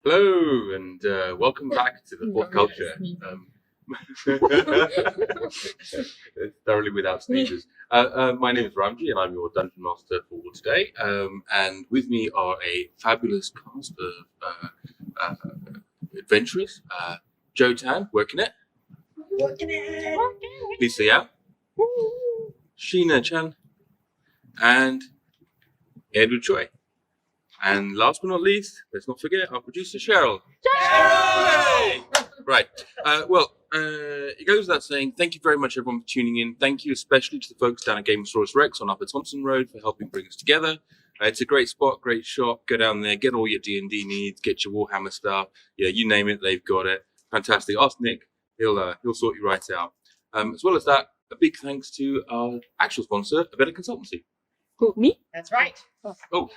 Hello, and welcome back to the Fourth Culture. Thoroughly without sneezes. My name is Ramji, and I'm your Dungeon Master for today. And with me are a fabulous cast of adventurers. Joe Tan, working it. Lisa Yao. Sheena Chan. And Edward Choi. And last but not least, let's not forget our producer Cheryl. Yay! Right. It goes without saying, thank you very much, everyone, for tuning in. Thank you especially to the folks down at Gamesaurus Rex on Upper Thompson Road for helping bring us together. It's a great spot, great shop. Go down there, get all your D&D needs, get your Warhammer stuff. Yeah, you name it, they've got it. Fantastic. Ask Nick; he'll sort you right out. As well as that, a big thanks to our actual sponsor, A Better Consultancy. Who, me? That's right. Sorry.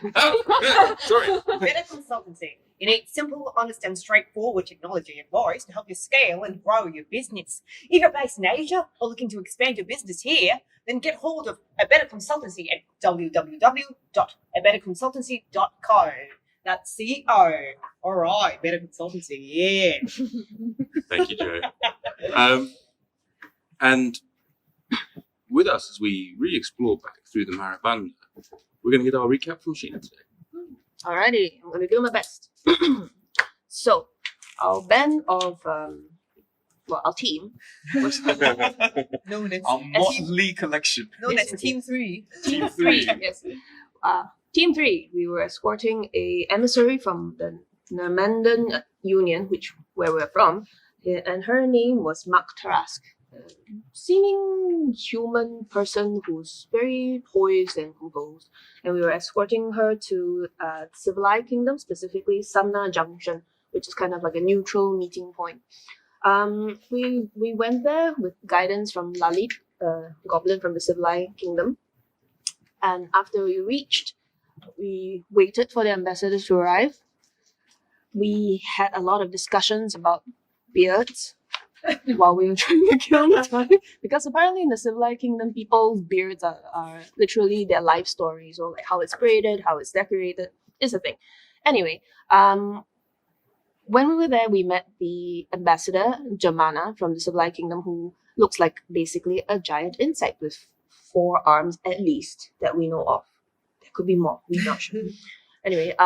Better Consultancy. You need simple, honest, and straightforward technology advice to help you scale and grow your business. If you're based in Asia or looking to expand your business here, then get hold of A Better Consultancy at www.abetterconsultancy.co. That's CO. All right, Better Consultancy. Yeah. Thank you, Joe. And with us as we re-explore back through the Marabanda, we're going to get our recap from Sheena today. Alrighty, I'm gonna do my best. So, our band of, our team, Known as Our motley collection. Team 3. Team 3, yes. Team 3, we were escorting a emissary from the Normandan Union, where we're from, and her name was Mark Tarask. Seeming human person who's very poised and composed, and we were escorting her to Civilized Kingdom, specifically Samna Junction, which is kind of like a neutral meeting point. We went there with guidance from Lalit, goblin from the Civilized Kingdom, and after we reached, we waited for the ambassadors to arrive. We had a lot of discussions about beards while we were trying to kill the time, because apparently in the Civilized Kingdom, people's beards are literally their life stories, or like how it's braided, how it's decorated, is a thing. Anyway, when we were there, we met the ambassador, Germana, from the Civilized Kingdom, who looks like basically a giant insect with 4 arms at least that we know of. There could be more, we're not sure. Anyway,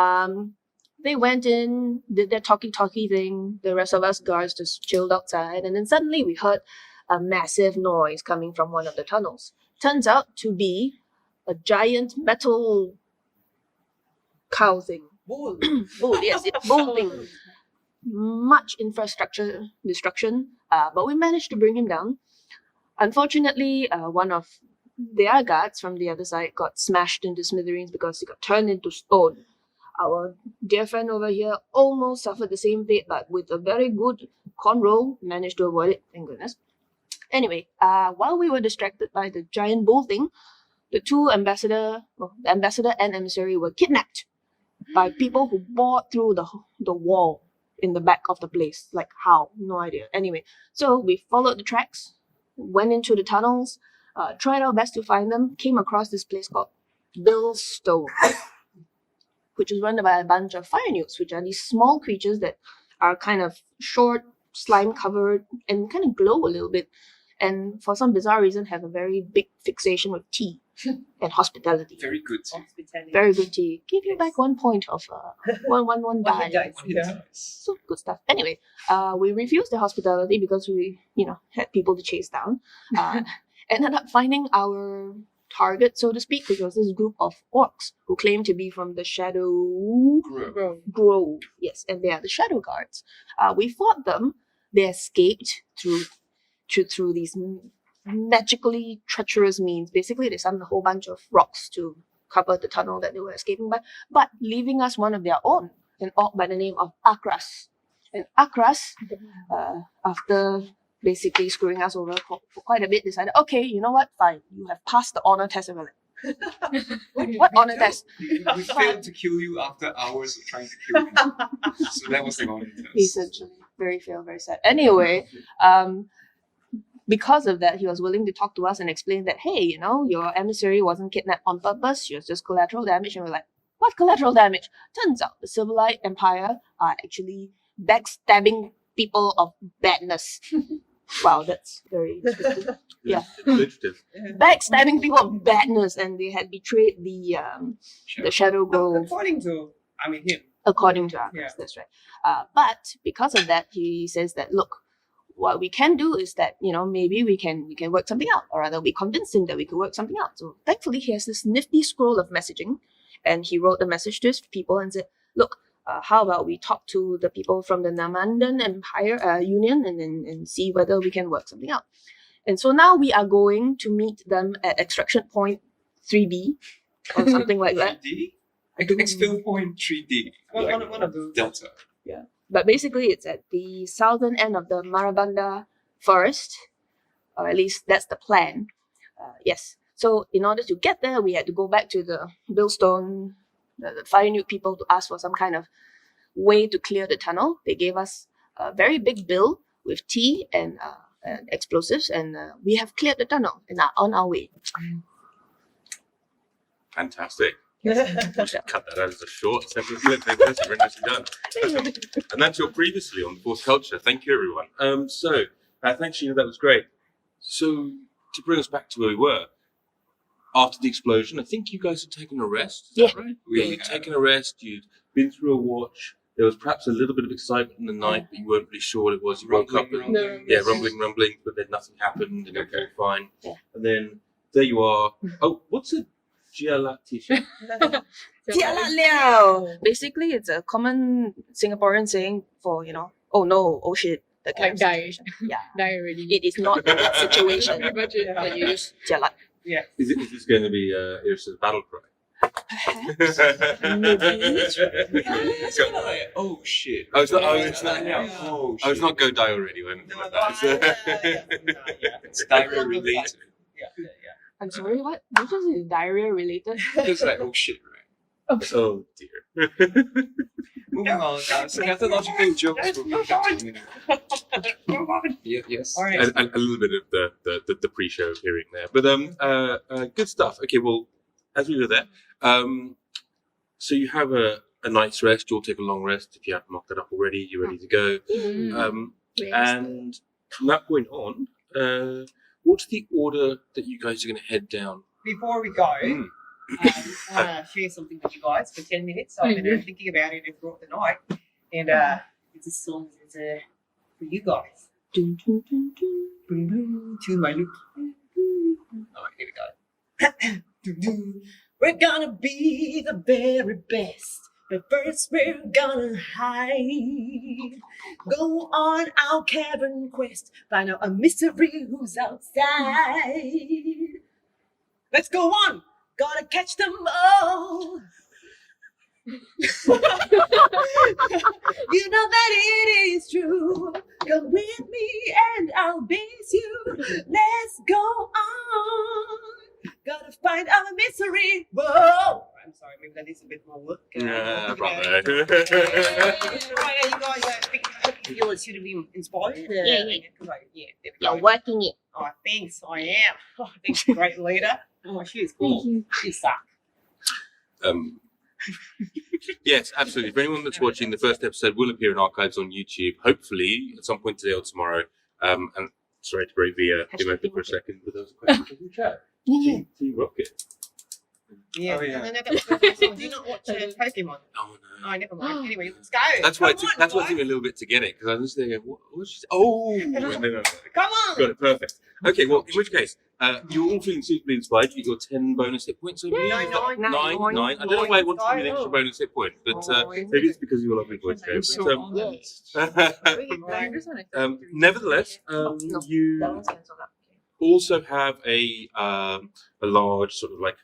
they went in, did their talkie thing. The rest of us guards just chilled outside, and then suddenly we heard a massive noise coming from one of the tunnels. Turns out to be a giant metal cow thing. Bull, yes, bull thing. Much infrastructure destruction, but we managed to bring him down. Unfortunately, one of their guards from the other side got smashed into smithereens because he got turned into stone. Our dear friend over here almost suffered the same fate, but with a very good con roll, managed to avoid it, thank goodness. Anyway, while we were distracted by the giant bull thing, the ambassador and emissary were kidnapped by people who bored through the wall in the back of the place. Like how? No idea. Anyway, so we followed the tracks, went into the tunnels, tried our best to find them, came across this place called Bill's Stone, which is run by a bunch of fire newts, which are these small creatures that are kind of short, slime covered, and kind of glow a little bit, and for some bizarre reason have a very big fixation with tea and hospitality. Very good. Very good tea. Give you back 1 point of one die. Yeah. So good stuff. Anyway, we refused the hospitality because we, had people to chase down. Ended up finding our target, so to speak, which was this group of orcs who claimed to be from the Shadow Grove. Yes, and they are the Shadow Guards. We fought them. They escaped through these magically treacherous means. Basically, they summoned a whole bunch of rocks to cover the tunnel that they were escaping by, but leaving us one of their own, an orc by the name of Akras. And Akras, after basically screwing us over for quite a bit, decided, okay, you know what, fine, you have passed the honor test. And we're like, what honor test? We failed to kill you after hours of trying to kill you. So that was the honor test. Essentially, very fail, very sad. Anyway, because of that, he was willing to talk to us and explain that, hey, your emissary wasn't kidnapped on purpose, she was just collateral damage. And we're like, What collateral damage? Turns out the Silverlight Empire are actually backstabbing people of badness. Wow, that's very descriptive. Yeah. Literative. Backstabbing people of badness, and they had betrayed the Shadow Grove. According to, I mean, him. According to Arcus, Yeah. that's right. But because of that, he says that look, what we can do is that maybe we can work something out, or rather, we convinced him that we could work something out. So thankfully, he has this nifty scroll of messaging, and he wrote a message to his people and said, look. How about we talk to the people from the Namandan Empire Union and see whether we can work something out. And so now we are going to meet them at extraction point 3B or something like that. 3D? Exfil point 3D. One of those. Delta. But basically, it's at the southern end of the Marabanda forest, or at least that's the plan. Yes. So in order to get there, we had to go back to the Billstone, the Fire Nuke people, to ask for some kind of way to clear the tunnel. They gave us a very big bill with tea and explosives, and we have cleared the tunnel and are on our way. Fantastic. We should cut that out as a short sentence. That's very nicely done. And that's your previously on Force Culture. Thank you, everyone. So, thanks, Sheena. That was great. So, to bring us back to where we were, after the explosion, I think you guys had taken a rest. Is that right? You'd taken a rest. You'd been through a watch. There was perhaps a little bit of excitement in the night, but you weren't really sure what it was. You woke up and rumbling, but then nothing happened, and everything was fine. Yeah. And then there you are. Oh, what's a Jialat t-shirt? Jialat liao. Basically, it's a common Singaporean saying for oh no, oh shit, the kind Like of die. situation. Yeah, Die already. it is not that situation Budget. that you use jialat. Yeah. Is this going to be Irsa's battle cry? Oh shit. Oh, it's not. Oh, it's not. Yeah. Oh shit. Oh, it's not go die already. Or anything like that. It's diarrhea related. Yeah. I'm sorry, what? Which is diarrhea related? It's like oh shit, right? Oh dear. Moving on. Scatological jokes will be continuing. Yes. All right. A little bit of the pre-show hearing there, but good stuff. Okay, well, as we were there, so you have a night's rest. You'll take a long rest if you haven't mocked that up already. You're ready to go. And from that point on, what's the order that you guys are going to head down? Before we go, I want to share something with you guys for 10 minutes. I've been thinking about it throughout the night, and it's a song that's for you guys. Dun, dun, dun, dun. Boom, boom, to my loop. Alright, here we go. We're gonna be the very best, but first we're gonna hide. Go on our cavern quest, find out a mystery who's outside. Let's go on, gotta catch them all. You know that it is true. Come with me and I'll base you. Let's go on. Gotta find our misery. Whoa! I'm sorry, maybe that needs a bit more work. Brother. You guys feel it should be inspired? Yeah. Right, yeah, there we You're go. working it. Oh, thanks, I am. Oh, thanks, great leader. Oh, she's cool. She sucks. Yes, absolutely. For anyone that's watching, the first episode will appear in archives on YouTube, hopefully at some point today or tomorrow. And sorry to break the emotion for a second, but there was a question in the chat. Yeah. Team Rocket. Yeah. Oh, yeah. And then that was the first one. Do you not watch Pokemon? Oh no. Oh, never mind. Anyway, let's go. That's why. Come on, That's why it guys. took me a little bit to get it because I was thinking, what she say? Oh, no. Come on. Got it perfect. Okay, well, in which case, you're all feeling suitably inspired. You get your 10 bonus hit points. I believe. Nine. Nine. I don't know why I want to give you an extra bonus hit point, but maybe it's because you all love me voice I'm so nevertheless, No, you that one's cancelled out. also have a large sort of like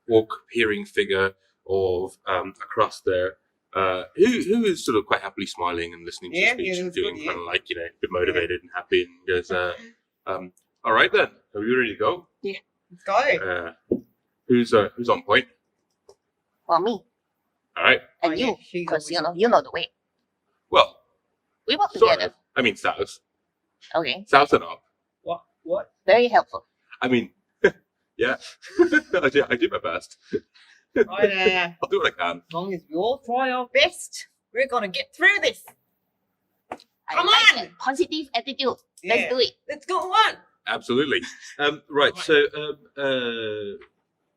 orc peering figure of across there. Who is sort of quite happily smiling and listening to Yeah, speech yeah, and that's feeling good, kind of like a bit motivated and happy and goes, all right then, are we ready to go? Let's go. Who's on point? Well, me All right. and Oh, yeah, you, she's because always- you know the way. Well, We work sort together. of. I mean, south Okay, and up. What? very helpful. I mean, yeah, I do my best. Right, I'll do what I can. as long as we all try our best, we're gonna get through this. Come I like on! that positive attitude. Yeah. Let's do it. Let's go on. Absolutely. Right. So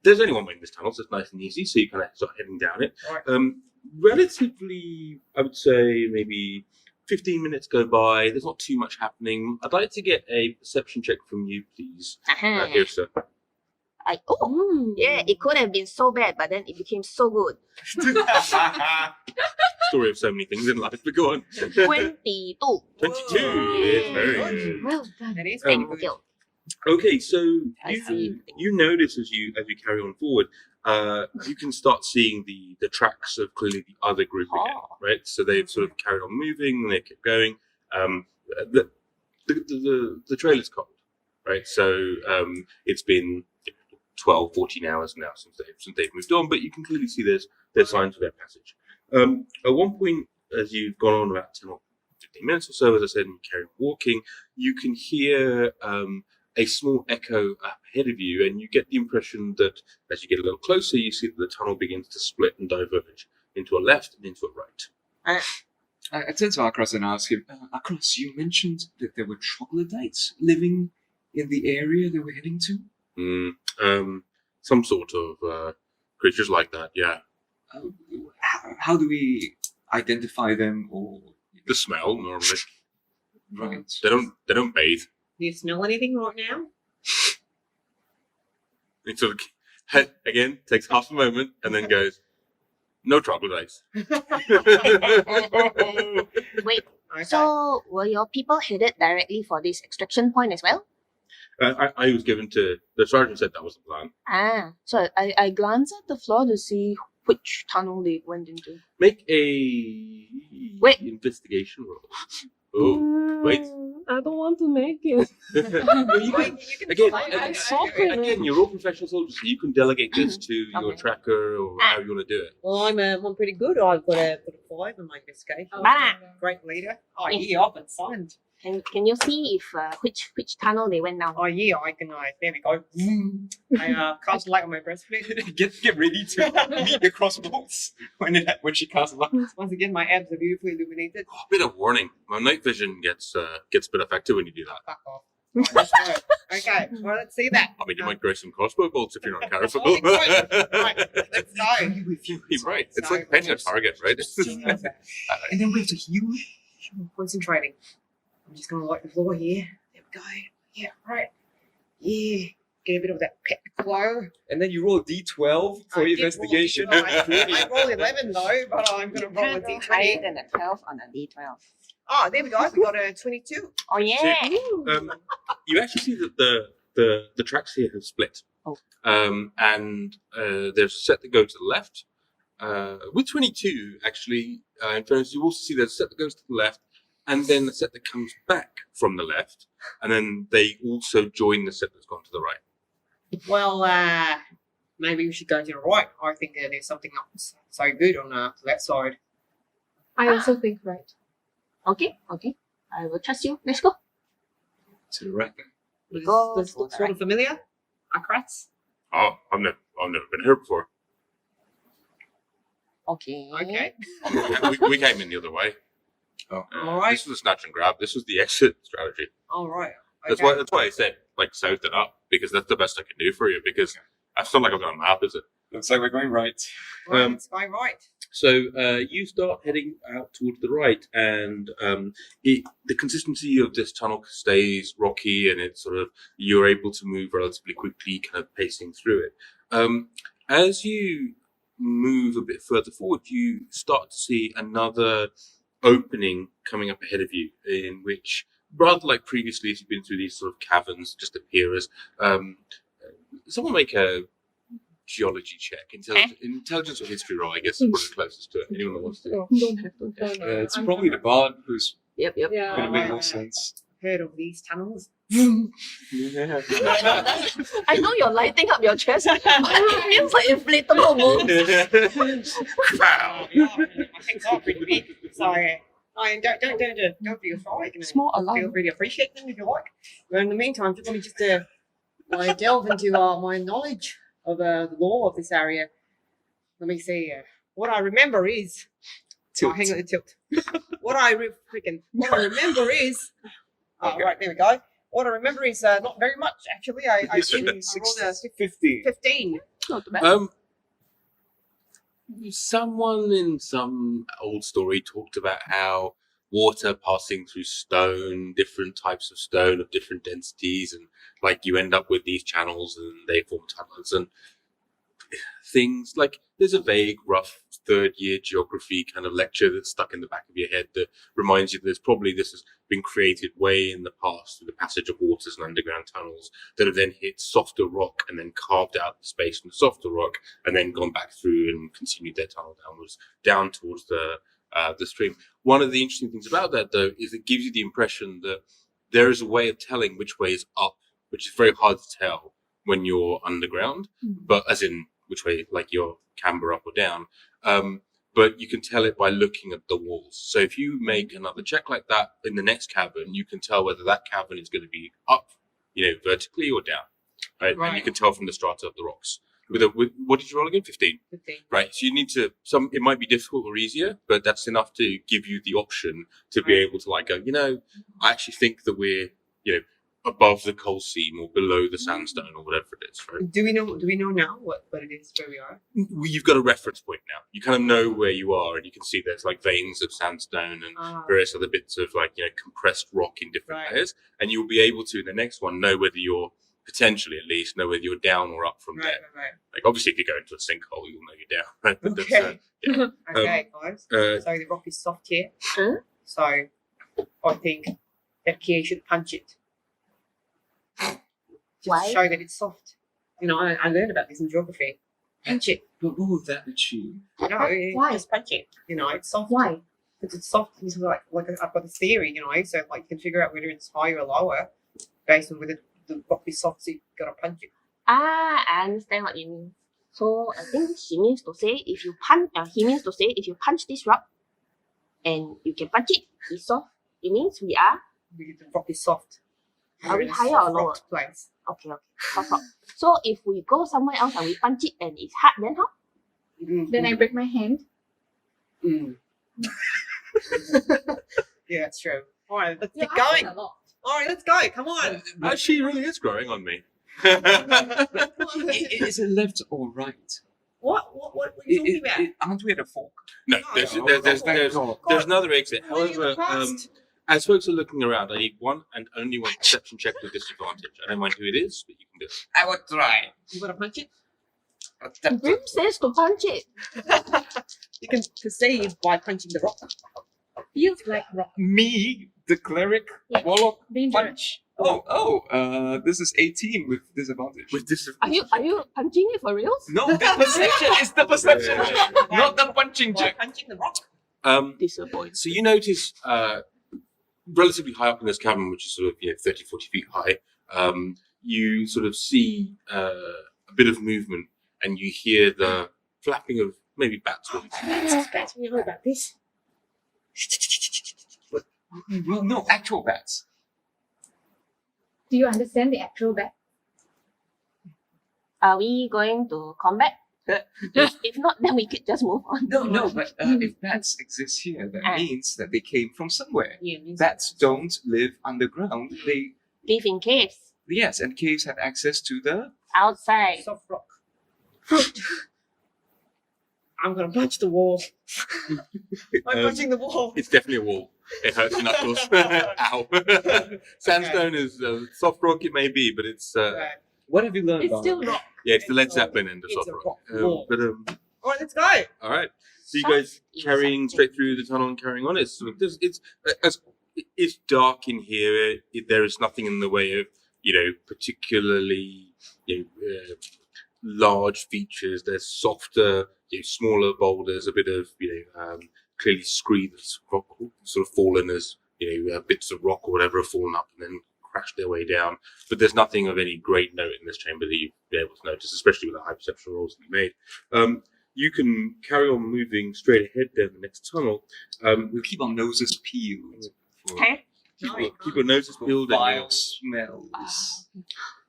there's only one way in this tunnel, so it's nice and easy. So you kind of start heading down it. Right. Relatively, I would say maybe 15 minutes go by. There's not too much happening. I'd like to get a perception check from you, please. Uh-huh. Here, sir. Yeah, it could have been so bad, but then it became so good. Story of so many things in life, but go on. 22. 22. Yes, very good. Well done. That is pretty Um, good. Thank you. Okay, so I see. you notice as you carry on forward, you can start seeing the tracks of clearly the other group again, Oh. right? So they've sort of carried on moving, they kept going. The trail is cold, right? So it's been 12, 14 hours now since they've moved on, but you can clearly see there's signs of their passage. At one point, as you've gone on about 10 or 15 minutes or so, as I said, and you carry on walking, you can hear a small echo up ahead of you, and you get the impression that as you get a little closer, you see that the tunnel begins to split and diverge into a left and into a right. I turn to Akras and ask him, Akras, you mentioned that there were troglodytes living in the area that we're heading to? Some sort of creatures like that, yeah. How do we identify them or... The smell, normally. Right. They don't bathe. Do you smell anything right now? It sort of, again, takes half a moment and then goes, no troglodytes. Wait, Okay. so were your people headed directly for this extraction point as well? I was given to, the sergeant said that was the plan. Ah, so I glanced at the floor to see which tunnel they went into. Make a Wait. investigation roll. Oh, wait. I don't want to make it. You can- again, I again, you're all professional soldiers, so you can delegate this to your Okay. tracker or however you want to do it. Well, I'm pretty good. I've got a 5 in my investigation. Bana. Great leader. Oh yeah, I've been signed. Can you see if which tunnel they went down? Oh yeah, I can. There we go. I cast light on my breastplate. Get ready to meet the crossbows when she casts light. Once again, my abs are beautifully illuminated. Oh, bit of warning. My night vision gets a bit affected when you do that. Fuck off. Let's go. Okay, well, let's see that. I mean, you might grow some crossbow bolts if you're not careful. Oh, right, let's go. You're right. It's like painting a target, right? And then we have to heal. I'm concentrating. I'm just gonna light the floor here. There we go. Yeah, right. Yeah. Get a bit of that pep glow. And then you roll a d12 for I your did roll a investigation. D12. I rolled 11 though, but I'm gonna roll a d20. than a 12 on a D12. Oh, there we go. We got a 22. Oh yeah. You actually see that the tracks here have split. Oh. And there's a set that goes to the left. With 22, actually, in fairness, you also see there's a set that goes to the left, and then a set that comes back from the left, and then they also join the set that's gone to the right. Well, maybe we should go to the right. I think there's something else so good on the left side. I also think right. Okay. I will trust you. Let's go. To the right. Does Go this for look the sort right. of familiar? Akrats? Oh, I've never been here before. Okay. Okay. We came in the other way. Oh. Alright. This was a snatch and grab. This was the exit strategy. All right. That's Okay. why I said like south it up, because that's the best I can do for you. Because it's not like I've got a map, is it? Looks like we're going right. Right, let's go right. So you start heading out towards the right, and the consistency of this tunnel stays rocky, and it's sort of you're able to move relatively quickly, kind of pacing through it. As you move a bit further forward, you start to see another opening coming up ahead of you, in which, rather like previously, as you've been through these sort of caverns, just appear as someone make a geology check, intelligence or history roll. I guess is probably closest to it. Anyone that wants to. No, don't have to. It's probably the bard who's Yep. Yeah. going to make more sense. Heard of these tunnels? I know you're lighting up your chest, but it feels like inflatable balloons. Oh, yeah, I think so, pretty big. So, I don't feel shy. You can Small feel alarm. free to appreciate them if you like. But in the meantime, just let me just delve into my knowledge of the law of this area. Let me see. What I remember is. Tilt. Oh, hang on, it tilt. What I remember is. Oh, Okay. right, there we go. What I remember is not very much, actually. I rolled a 50. 15. Not too bad. Someone in some old story talked about how water passing through stone, different types of stone of different densities, and like you end up with these channels and they form tunnels and things. Like there's a vague, rough third-year geography kind of lecture that's stuck in the back of your head that reminds you that this has been created way in the past through the passage of waters and underground tunnels that have then hit softer rock and then carved out the space from the softer rock and then gone back through and continued their tunnel downwards down towards the stream. One of the interesting things about that, though, is it gives you the impression that there is a way of telling which way is up, which is very hard to tell when you're underground, but as in which way, like your camber up or down. But you can tell it by looking at the walls. So if you make another check like that in the next cavern, you can tell whether that cavern is going to be up, vertically or down. Right? And you can tell from the strata of the rocks. With what did you roll again? 15. 15. Right. So you need to, it might be difficult or easier, but that's enough to give you the option to be able to go, I actually think that we're, above the coal seam or below the sandstone or whatever it is, right? Do we know now what it is where we are? You've got a reference point now. You kind of know where you are, and you can see there's like veins of sandstone and various other bits of compressed rock in different layers, and you'll be able to in the next one know whether you're potentially at least know whether you're down or up from there. Right. Like obviously, if you go into a sinkhole, you'll know you're down. Right? But Okay. Okay, guys. uh, So the rock is soft here. Huh? So I think that Kia should punch it. Just Why? to show that it's soft. I learned about this in geography. Punch it. But what would that achieve? No, Why? just punch it. It's soft. Why? Because it's soft. It's like I've got this theory, so like you can figure out whether it's higher or lower based on whether the rock is soft. So you gotta punch it. I understand what you mean. So I think he means to say if you punch this rock and you can punch it, it's soft. It means we are The rock is soft. Are we We're in a higher soft or lower? rock place. okay. Soft rock. So if we go somewhere else and we punch it and it's hard, then how? Then I break my hand. Yeah, that's true. All right, let's Yeah, keep I going. learn a lot. All right, let's go. Come on. she really is growing on me. Is it left or right? What are you talking about? Aren't we at a fork? No, No, there's another exit. We're in the However, past. as folks are looking around, I need one and only one perception check with disadvantage. I don't mind who it is, but you can do it. I would try. You want to punch it? Grim says to punch it. You can perceive by punching the rock. Feels like rock. Me, the cleric, Yeah. warlock, Dangerous. punch. This is 18 with disadvantage. With this, Are you punching it for reals? No, the perception is the perception Yeah. check, not the punching By check. punching the rock. Disappointed. So you notice relatively high up in this cavern, which is sort of 30, 40 feet high, you sort of see a bit of movement and you hear the flapping of maybe bats' wings. Bats, we know about this. Well, no, actual bats. Do you understand the actual bat? Are we going to combat? if not, then we could just move on. No, but if bats exist here, that Ah. means that they came from somewhere. Yeah, it means Bats don't live underground. They Live in caves. Yes, and caves have access to the. Outside. soft rock. I'm gonna punch the wall. I'm punching the wall. It's definitely a wall. It hurts your knuckles. Ow. Sandstone is soft rock, it may be, but it's Right. What have you learned? It's about still it? rock. yeah, it's the Led It's Zeppelin end of it's soft a rock. rock wall. All right, let's go. All right. So you Soft guys is carrying something. straight through the tunnel and carrying on. It's sort of it's dark in here. There is nothing in the way of particularly large features. There's softer, smaller boulders. A bit of clearly scree that's sort of fallen as bits of rock or whatever have fallen up and then crashed their way down. But there's nothing of any great note in this chamber that you'd be able to notice, especially with the high perception rolls that you made. You can carry on moving straight ahead down the next tunnel. We'll keep our noses peeled for, Okay. Keep your noses for peeled. vile smells.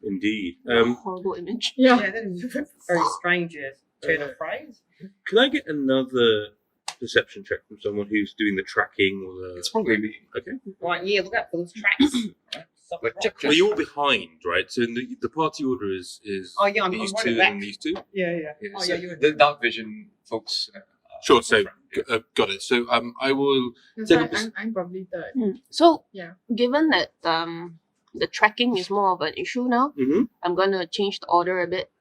Indeed. Horrible image. Yeah. Yeah, that is a very strange turn of phrase. Can I get another perception check from someone who's doing the tracking or the? It's probably me. Okay. Right, yeah, look out for those tracks. Right, stop Like, the check, rock. Well, you're all behind, right? So in the party order is Oh, yeah, I'm these running two back. and these two. Yeah. Yeah, Oh, so yeah, you're the dark vision folks. Sure. So Yeah. got it. So I will. That's Take why a pers- I'm probably third. So, Yeah. given that the tracking is more of an issue now, Mhm. I'm gonna change the order a bit.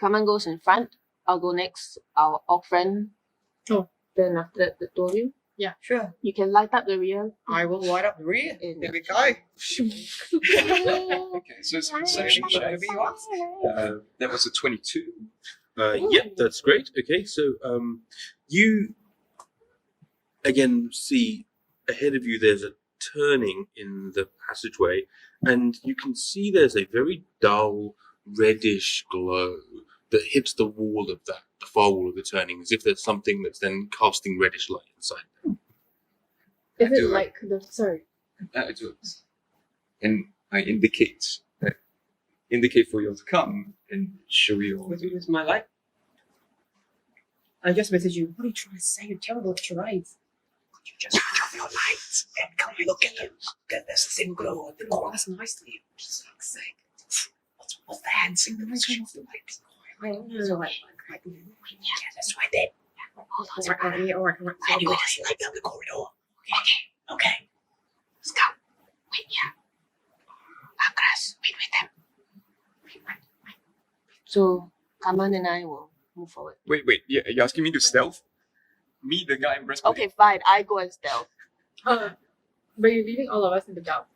Kaman goes in front. I'll go next. Our orc friend. Oh. Then after that, the two of you. Sure. You can light up the rear. I will light up the rear. In- There we go. Okay, so it's perception check. Whatever you ask. That was a 22. Yeah, that's great. Okay, so you again see ahead of you there's a turning in the passageway, and you can see there's a very dull reddish glow that hits the wall of the far wall of the turning, as if there's something that's then casting reddish light inside. Is I it do. like the sorry? It was. And I indicate for you all to come and show you all. Where's my light? I just messaged you. What are you trying to say? You're terrible at charades. Could you just put off your lights and come look at them? There's the same glow on the corner. That's nicely. Just like saying, what's the hand signal? Switch off the lights. Yeah, that's right there. Hold on. Alright. Anyway, just light down the corridor. Okay. Let's go. Wait here. Agras, wait with them. So, Kaman and I will move forward. Wait, you're asking me to stealth? Me, the guy in breastplate? Okay, fine. I go and stealth. But you're leaving all of us in the dark.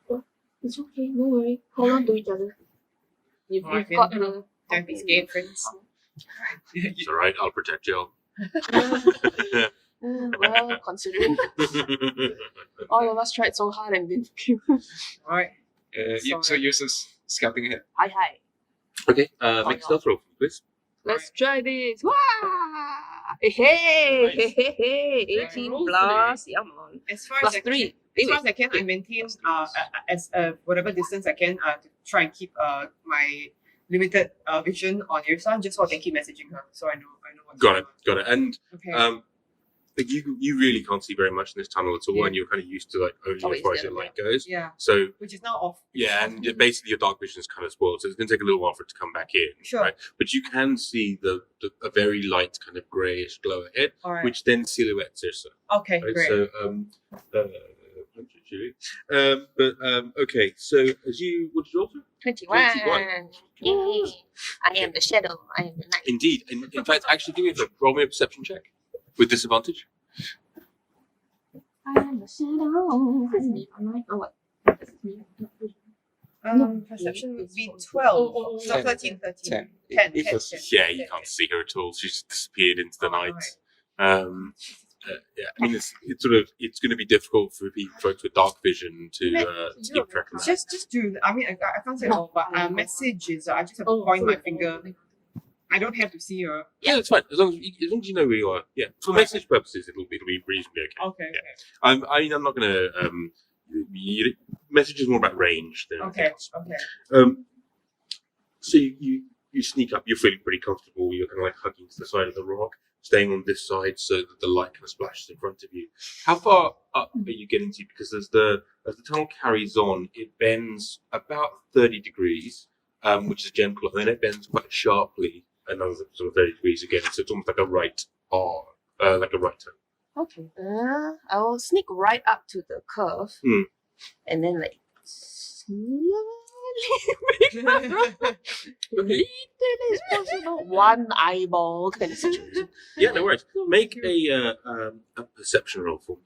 Oh, it's okay. No worry. Hold on to each other. You've Alright, got then. the. Don't be scared, friends. It's all right. I'll protect you. Well, considering all of us tried so hard and didn't kill. Alright. So you're just scouting ahead. Hi. Okay. Make a stealth roll, please. Let's try this. Wah! Hey, Nice. 18 Nice. plus. Yeah, man. As far Plus as I 3. As far as I can, I maintain as whatever distance I can to try and keep my limited vision on Irsa, just so I can keep messaging her, so I know what's Got going it. Got it. And on. Okay. but you really can't see very much in this tunnel at all, Yeah. and you're kind of used to like only Always as far as there, your light goes. Yeah, So which is now off. yeah, and basically your dark vision is kind of spoiled, so it's going to take a little while for it to come back in. Sure. Right? But you can see a very light kind of greyish glow ahead, All right. which then silhouettes Irsa. Okay, Right? great. So okay. So as you, what did you roll for? 21. 21. Yay. I am the shadow. I am the night. Indeed. In fact, actually, do me a roll me a perception check with disadvantage. I am the shadow. This is me. Oh, what? This is me. Perception would be Oh, 12. oh, So oh. 13. 10. 10. It was- Yeah, you can't see her at all. She's disappeared into the Oh, night. right. Yeah, I mean, it's going to be difficult for folks with dark vision to keep track of that. Just do. I mean, I can't say all, but messages. I just have to Oh, point my sorry. finger. I don't have to see her. Yeah, it's fine as long as you know where you are. Yeah, for message purposes, it'll be reasonably okay. Okay. I'm not going to message is more about range than anything Okay. else. Okay. So you sneak up. You're feeling pretty comfortable. You're kind of like hugging to the side of the rock, staying on this side so that the light kind of splashes in front of you. How far up are you getting to? Because as the tunnel carries on, it bends about 30 degrees, which is gentle, and then it bends quite sharply another sort of 30 degrees again. So it's almost like a right arm, like a right turn. Okay. I will sneak right up to the curve. Hmm. And then like slowly little is possible. One eyeball kind of situation. Yeah, no worries. Make a perception roll for me.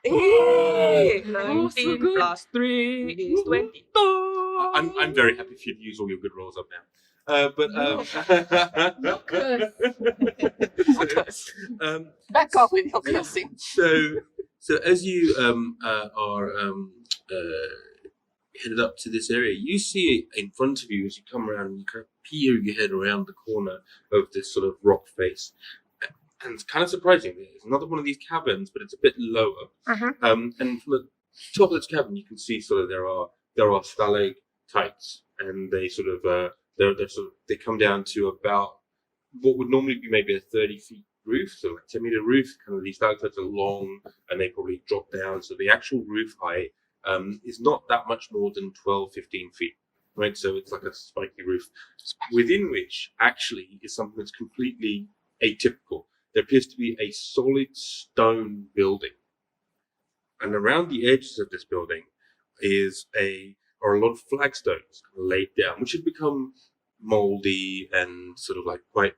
Hey, Oh, so 19 good. plus 3 is 22. I'm very happy if you'd use all your good rolls up now. Back off with your cursing. So as you are headed up to this area, you see in front of you as you come around and you kind of peer your head around the corner of this sort of rock face. And it's kind of surprising. It's another one of these caverns, but it's a bit lower. Uh-huh. And from the top of this cavern, you can see sort of there are tights, and they sort of they come down to about what would normally be maybe a 30 feet roof, so like 10-meter roof. Kind of these stalactites are long, and they probably drop down. So the actual roof height is not that much more than 12, 15 feet. Right, so it's like a spiky roof, within which actually is something that's completely atypical. There appears to be a solid stone building, and around the edges of this building are a lot of flagstones laid down, which have become moldy and sort of like quite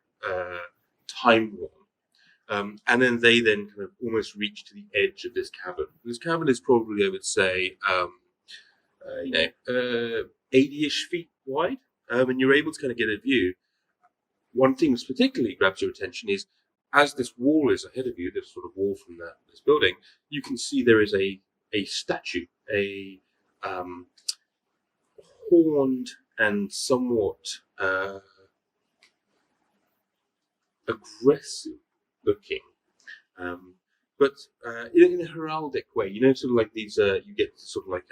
time worn. And then they kind of almost reach to the edge of this cavern. This cavern is probably, I would say, 80-ish feet wide, and you're able to kind of get a view. One thing that particularly grabs your attention is, as this wall is ahead of you, this sort of wall from this building, you can see there is a statue, a horned and somewhat aggressive looking, but in a heraldic way. You know, sort of like these, you get sort of like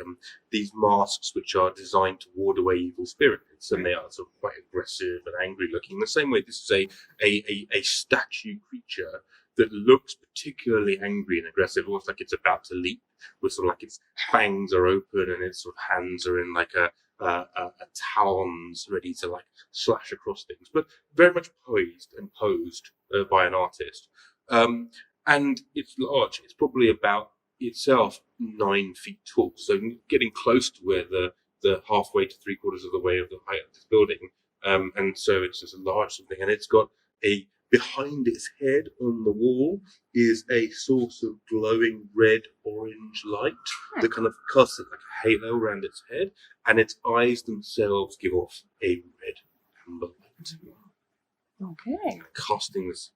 these masks which are designed to ward away evil spirits, and they are sort of quite aggressive and angry looking. In the same way, this is a statue creature that looks particularly angry and aggressive, almost like it's about to leap, with sort of like its fangs are open and its sort of hands are in like a talons ready to like slash across things, but very much poised and posed by an artist. And it's large. It's probably about itself 9 feet tall. So getting close to where the halfway to 3/4 of the way of the height of this building. And so it's just a large something, and it's got behind its head on the wall is a source of glowing red-orange light that kind of casts it like a halo around its head, and its eyes themselves give off a red amber light, Okay. casting this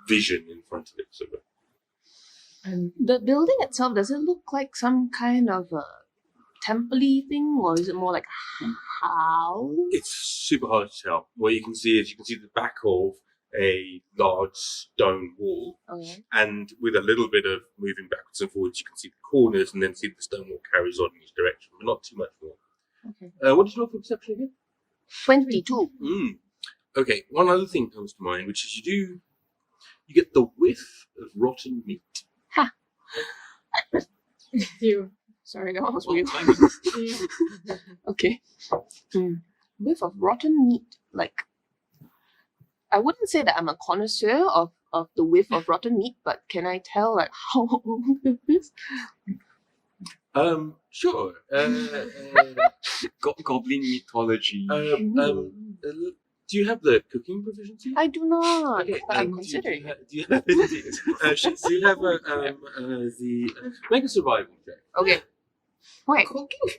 vision in front of it. So The building itself, does it look like some kind of a temple-y thing, or is it more like a house? it's super hard to tell. What you can see is the back of a large stone wall, Okay. and with a little bit of moving backwards and forwards, you can see the corners, and then see the stone wall carries on in each direction, but not too much more. Okay. What did you roll for perception again? 22. Okay, one other thing comes to mind, which is you get the whiff of rotten meat. You. Sorry, that was Well, weird. timing. Okay. Whiff of rotten meat. Like, I wouldn't say that I'm a connoisseur of the whiff of rotten meat, but can I tell like how old it is? Sure. Goblin mythology. Do you have the cooking proficiency? I do not, Okay, but I'm do you considering. do you have indeed? Do you have make a survival check? Okay. Wait. Cooking?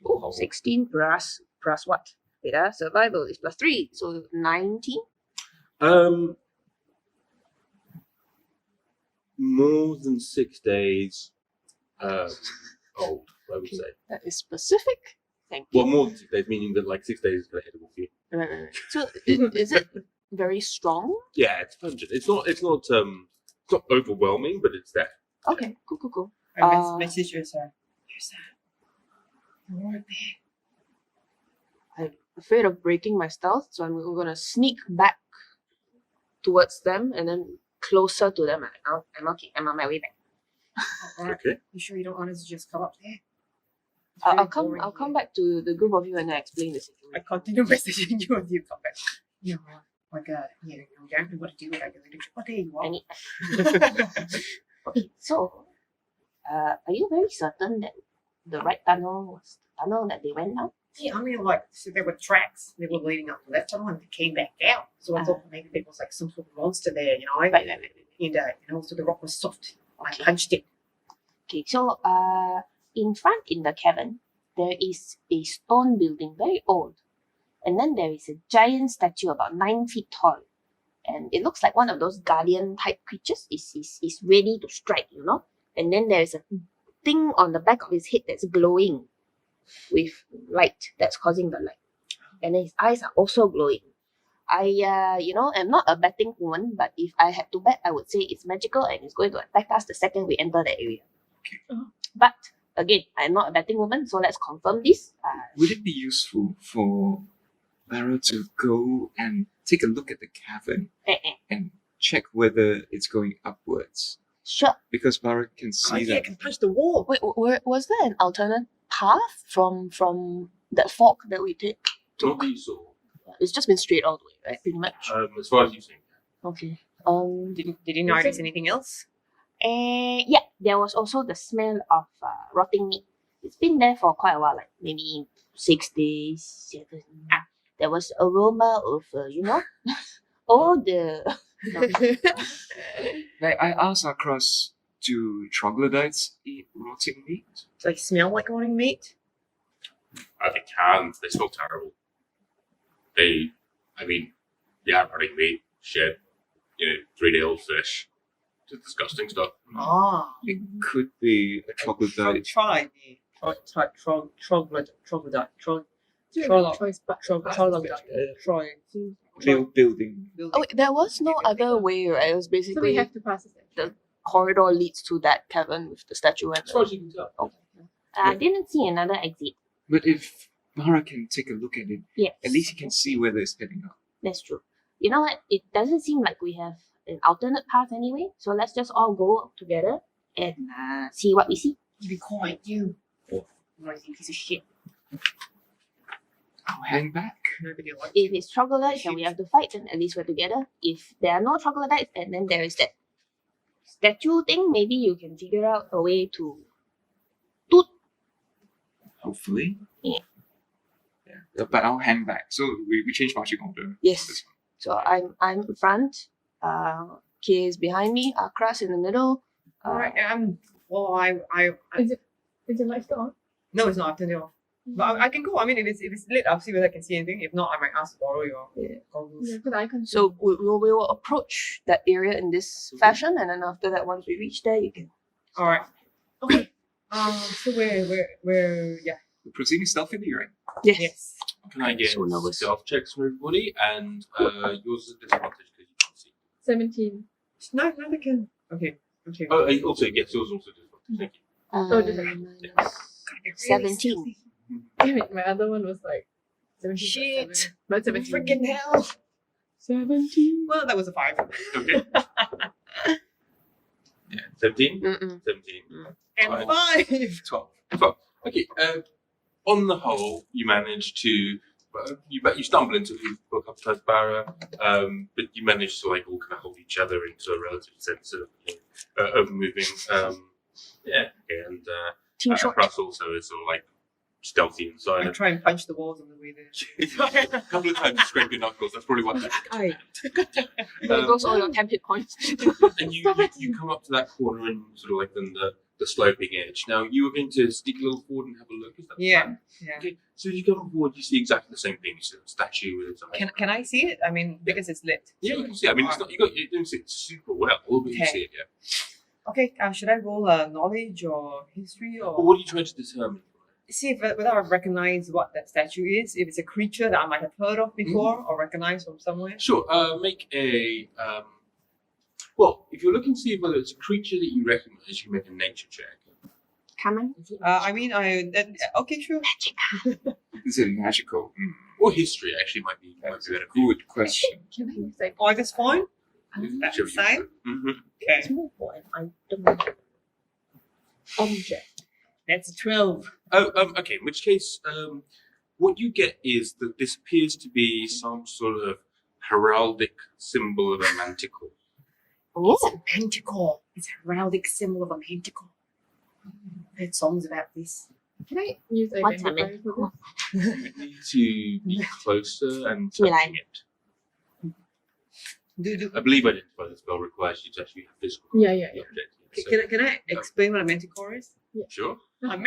Oh, 16 plus what? Wait, survival is plus 3, so 19. More than 6 days old, I would say. That is specific. Thank you. Well, more than 6 days, meaning that like 6 days is kind of edible for you. Right. So is it very strong? Yeah, it's pungent. It's not overwhelming, but it's there. Okay, cool. I message her, sir. Here's that. Right there. I'm afraid of breaking my stealth, so I'm gonna sneak back towards them and then closer to them. I'm okay. I'm on my way back. Alright. Okay. You sure you don't want us to just come up there? It's I'll very come. boring I'll come here. back to the group of you and I explain the situation. I continue messaging you as you come back. You know, like, you don't know what to do with regular leadership. What day you I are? need. Okay, so, are you very certain that the right tunnel was the tunnel that they went down? Yeah, I mean, like, so there were tracks that were leading up the left tunnel and they came back out. So I thought maybe there was like some sort of monster there, you know? Right. And so the rock was soft. I Okay. punched it. Okay, so in front in the cavern, there is a stone building, very old. And then there is a giant statue about 9 feet tall. And it looks like one of those guardian type creatures is ready to strike, you know? And then there is a thing on the back of his head that's glowing with light, that's causing the light. And then his eyes are also glowing. I am not a betting woman, but if I had to bet, I would say it's magical and it's going to attack us the second we enter the area. Oh. But again, I'm not a betting woman, so let's confirm this. Would it be useful for Barra to go and take a look at the cavern and check whether it's going upwards? Sure. Because Barra can Oh, see yeah, that. can punch the wall. Wait, was there an alternate path from that fork that we take? Not that you saw. It's just been straight all the way, right? Pretty much. As far as you've seen. Okay. Did you notice anything else? Yeah, there was also the smell of rotting meat. It's been there for quite a while, like maybe 6 days, 7. There was aroma of, all the. Like, I asked across, do troglodytes eat rotting meat? Do they smell like rotting meat? They can. They smell terrible. Rotting meat, shit, 3-day-old fish. Just disgusting stuff. Ah. It could be a troglodyte. Try the troglodyte. Choice, but Building. Oh, wait, there was no other way, right? It was so we basically have to pass it. corridor leads to that cavern with the statue and As far as you can tell. I didn't see another exit. But if Barra can take a look at it, Yes. at least he can see whether it's heading up. That's true. You know what? It doesn't seem like we have an alternate path anyway. So let's just all go together and see what we see. You be quiet, you. Noisy piece of shit. I'll hang back. Nobody likes If it's troglodytes and we have to fight, then at least we're together. If there are no troglodytes, and then there is that statue thing, maybe you can figure out a way to toot. Hopefully. Yeah. Yeah. But I'll hang back. So we change marching order. Yes. So I'm in front. Kay is behind me. Akras in the middle. Alright, well, Is the light still on? no, it's not. I've turned it off. But I can go. I mean, if it's lit, I'll see whether I can see anything. If not, I might ask to borrow your goggles. Yeah, because I can. So we will approach that area in this fashion, and then after that, once we reach there, you can. All right. Okay. So we're yeah. We're proceeding stealthily, right? Yes. Can I get So nervous. stealth checks from everybody? And yours is a disadvantage because you can't see. 17. No, they can. Okay. Oh, also, yes, yours is also disadvantage. Thank you. Oh, just Minus 17. Damn it, my other one was like 17. Shit. But 17. Freaking hell. 17. Well, that was a 5. Okay. Yeah, 17? Mm-mm. 17. And Fine. 5. 12. Okay, on the whole, you manage to, you stumble into a couple of times, Barra, but you manage to all kind of hold each other into a relative sense of moving. And Team short. Russ also is sort of stealthy and I silent. try and punch the walls on the way there. A couple of times you scrape your knuckles, that's probably what Aye. There goes all your 10 hit points. And you come up to that corner and sort of on the sloping edge. Now, you were going to sneak a little forward and have a look, is that the Yeah. plan? Yeah. Okay, so as you come forward, you see exactly the same thing. You see a statue with its eyes. Can I see it? I mean, because it's lit. Yeah, you can see it. I mean, it's not, you don't see it super well, but you Okay. see it, yeah. Okay. Should I roll knowledge or history But or what are you trying to determine? see if whether I recognize what that statue is? If it's a creature that I might have heard of before or recognize from somewhere. Sure, make a. Well, if you're looking to see whether it's a creature that you recognize, you can make a nature check. Come on. Okay, sure. Is it magical? Or history, actually, might be better. for you. Good question. Can I use like Oh, that's fine. Whichever you Same? prefer. Okay. It's more for an item. object? That's 12. Okay. In which case, what you get is that this appears to be some sort of heraldic symbol of a manticore. It's a manticore. It's a heraldic symbol of a manticore. I've heard songs about this. Can I use What's a identifier for this? You would need to be closer and Milan. touching it. Do, I believe identify the spell requires you to actually have physical Yeah. object. So, can I explain what a manticore is? sure. A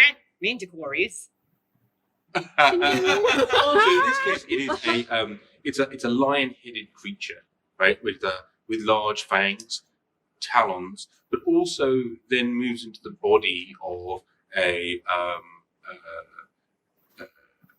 manticore is. So in this case, it is it's a lion-headed creature, right, with large fangs, talons, but also then moves into the body of I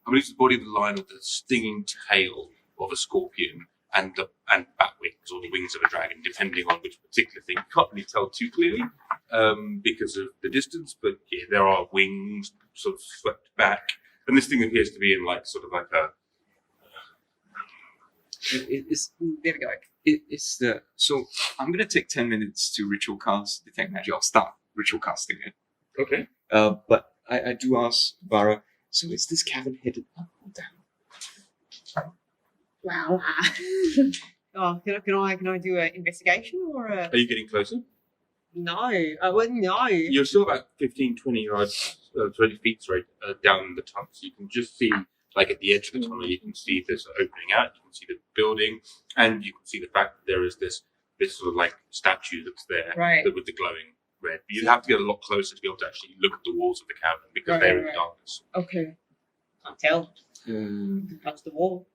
believe it's the body of the lion with the stinging tail of a scorpion and bat wings or the wings of a dragon, depending on which particular thing. You can't really tell too clearly. because of the distance. But yeah, there are wings sort of swept back, and this thing appears to be in like sort of like a. It's There we go. it's the so I'm gonna take 10 minutes to ritual cast detect magic. I'll start ritual casting it. Okay. But I do ask Vara. So is this cavern headed up or down? Wow. Oh, can I do an investigation or a Are you getting closer? no? Well, no. You're still about 15, 20 yards, 20 feet, sorry, down the tunnel. So you can just see, like at the edge of the tunnel, you can see this opening out. You can see the building, and you can see the fact that there is this sort of like statue that's there, Right. with the glowing red. But you'd have to get a lot closer to be able to actually look at the walls of the cavern because Right, they're right, in right. darkness. Okay. Can't tell. Touch the wall.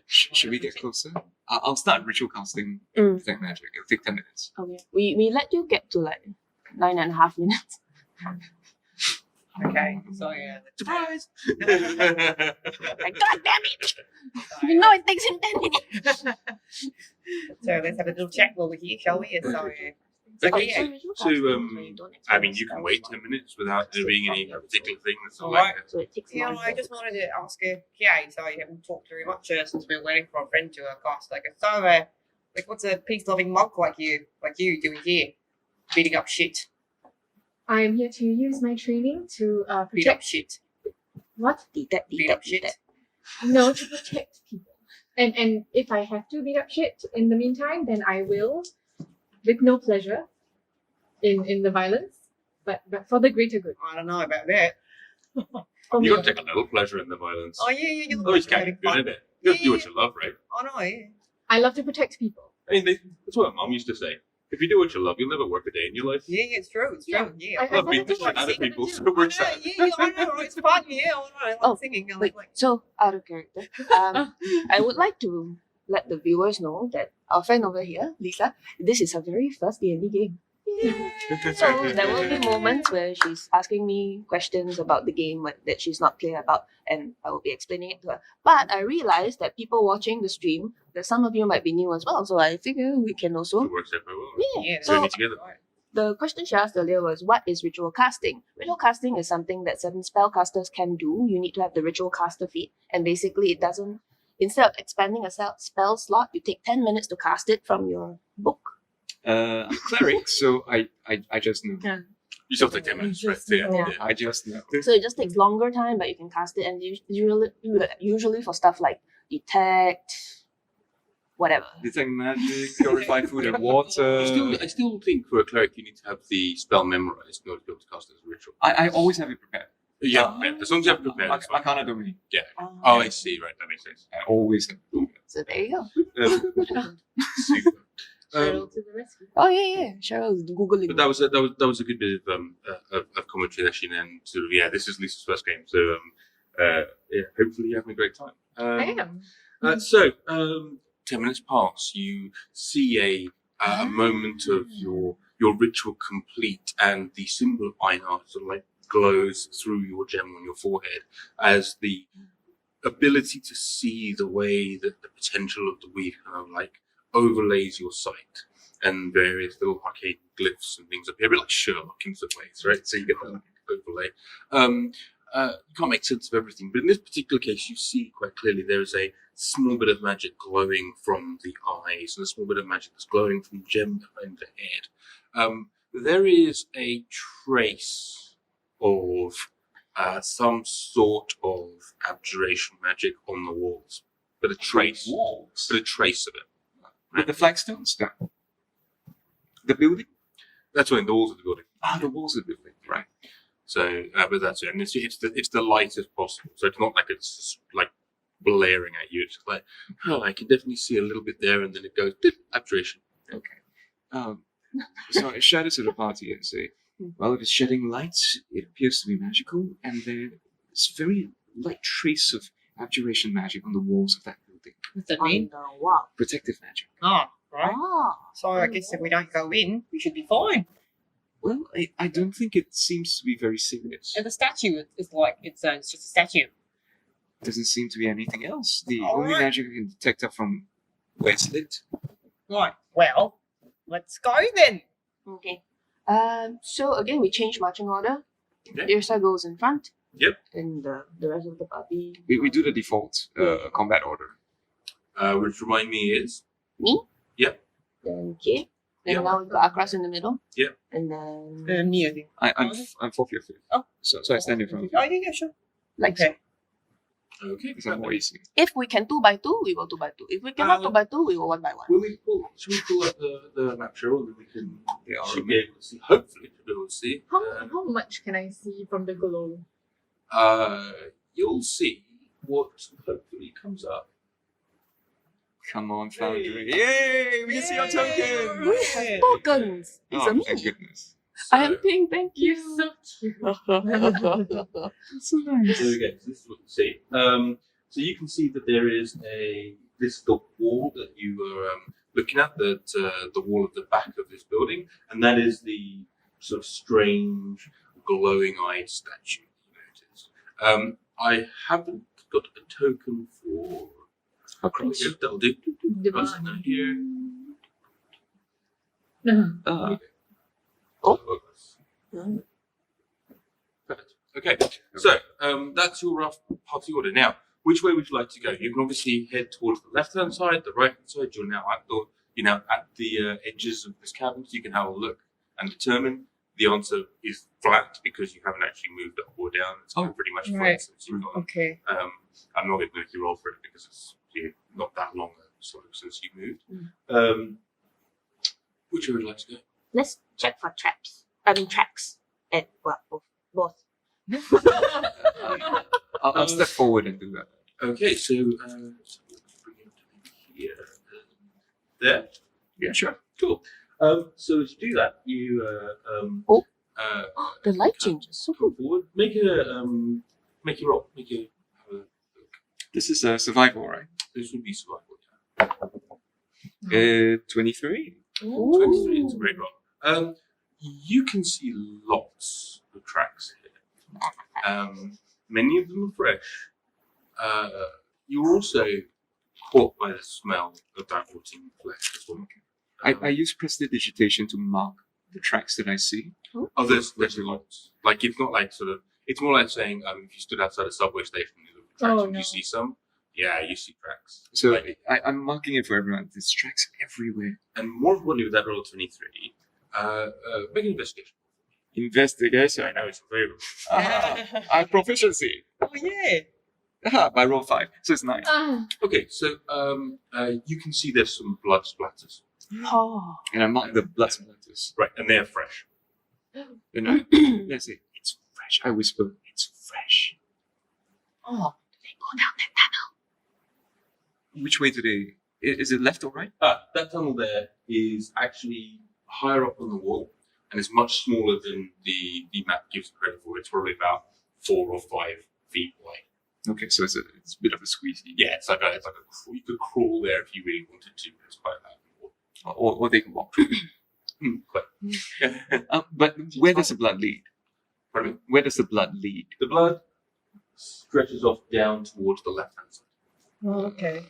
Should we get closer? I'll start ritual casting Mm. detect magic. It'll take 10 minutes. Okay. We let you get to like 9.5 minutes. Okay. So yeah. Surprise! Like, God damn it! You know it takes him 10 minutes. So let's have a little chat while we're here, shall we? So Okay, yeah. so, I mean, you can wait 10 minutes without there being any particular thing that's all Alright. like So it takes Yeah, longer. I just wanted to ask her, yeah, so you haven't talked very much since we were waiting for a friend to cast. Like, so, like, what's a peace-loving monk like you doing here? Beating up shit. I am here to use my training to Beat up protect. shit. What? Beat up shit. No, to protect people. And if I have to beat up shit in the meantime, then I will, with no pleasure in the violence, but for the greater good. I don't know about that. For You me. gotta take a little pleasure in the violence. Oh, yeah, you look Always like you're can having be good fun. at it. You gotta do what Yeah. you love, right? I know, yeah. I love to protect people. I mean, that's what Mum used to say. If you do what you love, you'll never work a day in your life. Yeah, it's true, it's Yeah. true, yeah. I I love never beating the do shit what out of I'm gonna people, do. so I we're know, yeah, I know, it's fun, yeah, I know, I like Oh, singing. I Wait, like, so out of character, I would like to let the viewers know that our friend over here, Lisa, this is her very first D&D game. So there will be moments where she's asking me questions about the game that she's not clear about, and I will be explaining it to her. But I realized that people watching the stream, that some of you might be new as well, so I figure we can also. It works out very well. Yeah. yeah, So Journey together. the question she asked earlier was, what is ritual casting? Ritual casting is something that certain spellcasters can do. You need to have the ritual caster feat, and basically it doesn't. Instead of expanding a spell slot, you take 10 minutes to cast it from your book. I'm a cleric, so I just know. You still take 10 minutes, right? So, yeah. Yeah. I just know. So it just takes longer time, but you can cast it, and usually for stuff like detect, whatever. Detect magic, purify food and water. I still think for a cleric you need to have the spell memorized in order to be able to cast it as a ritual. I always have it prepared. Yeah, as long as you have it prepared. it's fine. Arcana domain. Yeah. Oh, I see. Right, that makes sense. I always have it. So there you go. Super. Cheryl to the rescue. Oh yeah. Cheryl's googling. But that was a good bit of commentary actually. And sort of this is Lisa's first game, so yeah, hopefully you're having a great time. I am. So 10 minutes pass. You see a moment of your ritual complete, and the symbol of Einar sort of like glows through your gem on your forehead as the ability to see the way that the potential of the weave kind of like overlays your sight, and various little arcane glyphs and things appear, a bit like Sherlock in some ways, right? So you get that overlay. You can't make sense of everything, but in this particular case, you see quite clearly there is a small bit of magic glowing from the eyes, and a small bit of magic that's glowing from the gem behind the head. There is a trace of some sort of abjuration magic on the walls, but a trace Walls. of it. With the flagstones? No. The building? That's what the walls of the building. Ah, the walls of the building, right. So, but that's it. And it's the lightest possible. So it's not like it's just like blaring at you. It's just like, oh, I can definitely see a little bit there, and then it goes, dip, abjuration. So I shout it to the party and say, well, if it's shedding light, it appears to be magical, and there's very light trace of abjuration magic on the walls of that building. What's that On mean? the wall. Protective magic. Oh, right. Ah. So I guess if we don't go in, we should be fine. Well, I don't think it seems to be very serious. And the statue is like, it's just a statue. Doesn't seem to be anything else. The All only right. magic I can detect are from where it's lit. Right, well, let's go then. Okay. So again, we change marching order. Okay. Irsa goes in front. Yep. And the rest of the party. We do the default combat order. Which remind me is Me. Yep. Then Kay. Then Yep. now we've got Akras in the middle. Yep. And then Me, I think. I'm fourth, you're fifth. Oh. So I stand in front of Oh, you. yeah, sure. like so. Okay. okay. Because I'm more easy. If we can 2 by 2, we will 2 by 2. If we cannot 2 by 2, we will 1 by 1. Will we pull? Should we pull up the map, Cheryl? Then we can. Yeah, Should be able to see. Hopefully, should be able to see. How much can I see from the glow? You'll see what hopefully comes up. Come on, Foundry. Yay! We can see our token! Yeah. Tokens! It's Oh, a me. thank goodness. I am pink, thank You're you. so cute. That's so nice. So again, this is what you see. So you can see that there is this is the wall that you were looking at, the wall at the back of this building, and that is the sort of strange, glowing-eyed statue you noticed. I haven't got a token for. Across. Yes, that'll do. Across Divine. now here. Ah, Oh. Mm. Perfect. Okay, so that's your rough party order. Now, which way would you like to go? You can obviously head towards the left-hand side, the right-hand side. You're now at the edges of this cavern, so you can have a look and determine. The answer is flat because you haven't actually moved up or down. It's pretty much flat Right. since you've gone. Okay. I'm not going to make you roll for it because it's not that long sort of since you moved. Which way would you like to go? Let's check for traps. I mean tracks. And well, both. I'll step forward and do that. Okay, so bring it here. There. Yeah, sure. Cool. So to do that, you The light changes. So come forward, make a roll, have a look. This is survival, right? This would be survival. 23. 23 is a great roll. You can see lots of tracks here. Many of them are fresh. You're also caught by the smell of that rotting flesh as well. I use prestidigitation to mark the tracks that I see. Oh, there's lots. Like it's not like sort of. It's more like saying if you stood outside a subway station and you look at tracks, Oh, and no. you see some. Yeah, you see tracks. So Like, I'm marking it for everyone. There's tracks everywhere. and more importantly, with that roll of 23, make an investigation. Investigation. I know it's a very. I have proficiency. Oh, yeah. I roll 5, so it's 9. Okay, so you can see there's some blood splatters. Oh. And I mark the blood splatters. Right, and they're fresh. And I say, it's fresh. I whisper, it's fresh. Oh. They go down that tunnel. Which way do they? Is it left or right? That tunnel there is actually higher up on the wall and is much smaller than the map gives credit for. It's probably about 4 or 5 feet wide. Okay, so it's a bit of a squeezy. Yeah, it's like a you could crawl there if you really wanted to. It's quite bad. Or they can walk through. But But where does the blood lead? pardon me? Where does the blood lead? The blood stretches off down towards the left hand side. Oh, okay.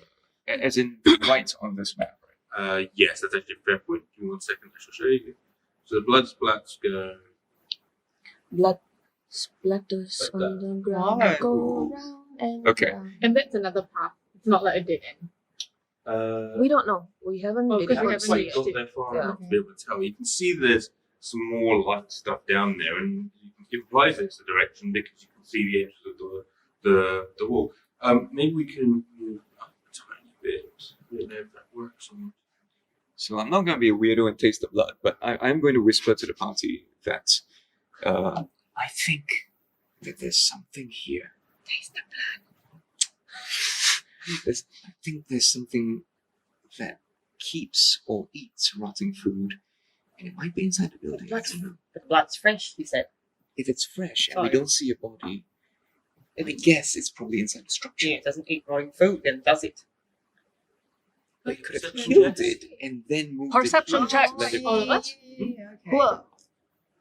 As in right on this map, right? Yes, that's actually a fair point. Give me 1 second, I shall show you. So the blood splats go. Blood splatters Like on the ground. Right. Go round and Okay. round. And that's another path. It's not like a dead end. We don't know. We haven't Oh, really because we haven't haven't quite reached got it. there far Yeah. enough to be able to tell. You can see there's some more light stuff down there, and you can implies it's the direction because you can see the edges of the wall. Maybe we can move up a tiny bit. I don't know if that works or not. So I'm not going to be a weirdo and taste the blood, but I'm going to whisper to the party that I think that there's something here. Taste the blood. I think there's something that keeps or eats rotting food, and it might be inside the building. I don't know. The blood's fresh, you said. If it's fresh and we Fine. don't see a body, then I guess it's probably inside the structure. Yeah, it doesn't eat rotting food, then does it? We could have Perception killed check. it and then moved Perception it. check. Let it- All of us? Okay. Whoa.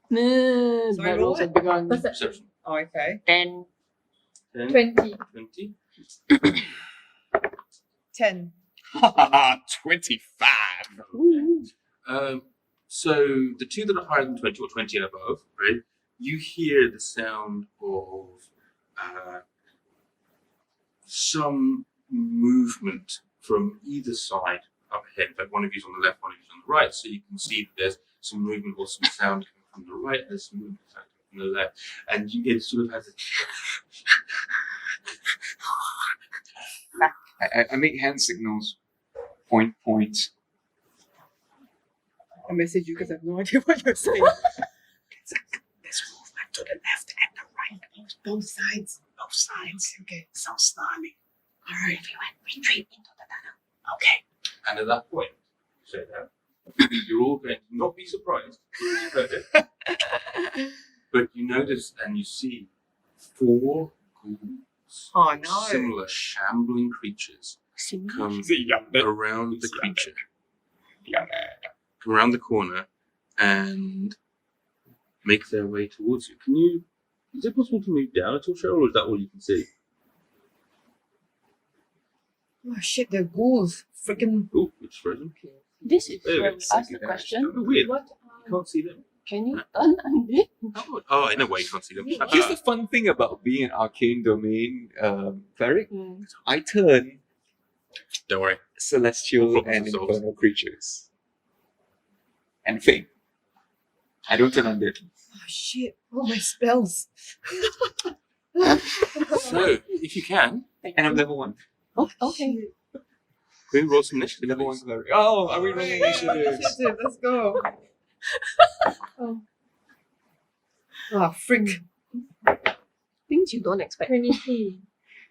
No, Sorry, my rolls what? have begun. Perception. Oh, okay. 10. 10, 20. 20. 10. 25. Um, So the two that are higher than 20 or 20 and above, right? You hear the sound of some movement from either side up ahead. Like one of you's on the left, one of you's on the right. So you can see that there's some movement or some sound coming from the right, there's some movement coming from the left. And it sort of has a I make hand signals. Point. I message you because I have no idea what you're saying. There's movement to the left and the right. Both sides. Both sides. Okay. Sounds snarly. All right. Everyone, retreat into the tunnel. Okay. And at that point, say that, you're all going to not be surprised. But you notice and you see 4 ghouls, Oh no. similar shambling creatures, come around the creature, come around the corner, and make their way towards you. Is it possible to move down at all, Cheryl, or is that all you can see? Oh shit, they're ghouls. Freaking. Oh, it's frozen. This is Wait, where wait, we ask the question. Oh, weird. What? You can't see them. Can you unbid? Oh, in a way, you can't see them. Here's the fun thing about being an arcane domain cleric. I turn Don't worry. celestial Problem and solved. infernal creatures. And Feng. I don't turn undead. Oh shit. Oh my spells. So, if you can, And I'm level 1. Oh, okay. can we roll some initiative? Level 1 please? cleric. Oh, are we rolling initiatives? Initiative, let's go. Oh, Oh, frick. Things you don't expect. 23.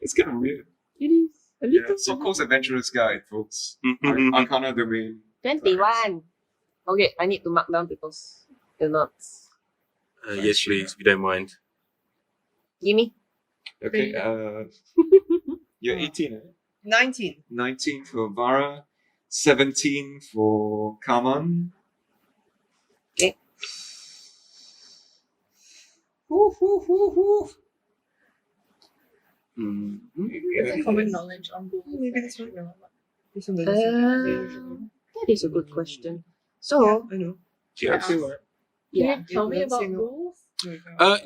It's kind of weird. It is a Yeah, little. so Coast Adventurer's Guide, folks. Mhm. Arcana domain. 21. Okay, I need to mark down people's notes. Yes, please, if you don't mind. Gimme. Okay, you're 18, eh? 19. 19 for Vara, 17 for Kaman. Okay. Mhm. What's the common knowledge on Google? Maybe that's right. This one Uh, doesn't that is a good question. So, I know. Yes. Can yeah. you tell me let's about sing it. ghouls?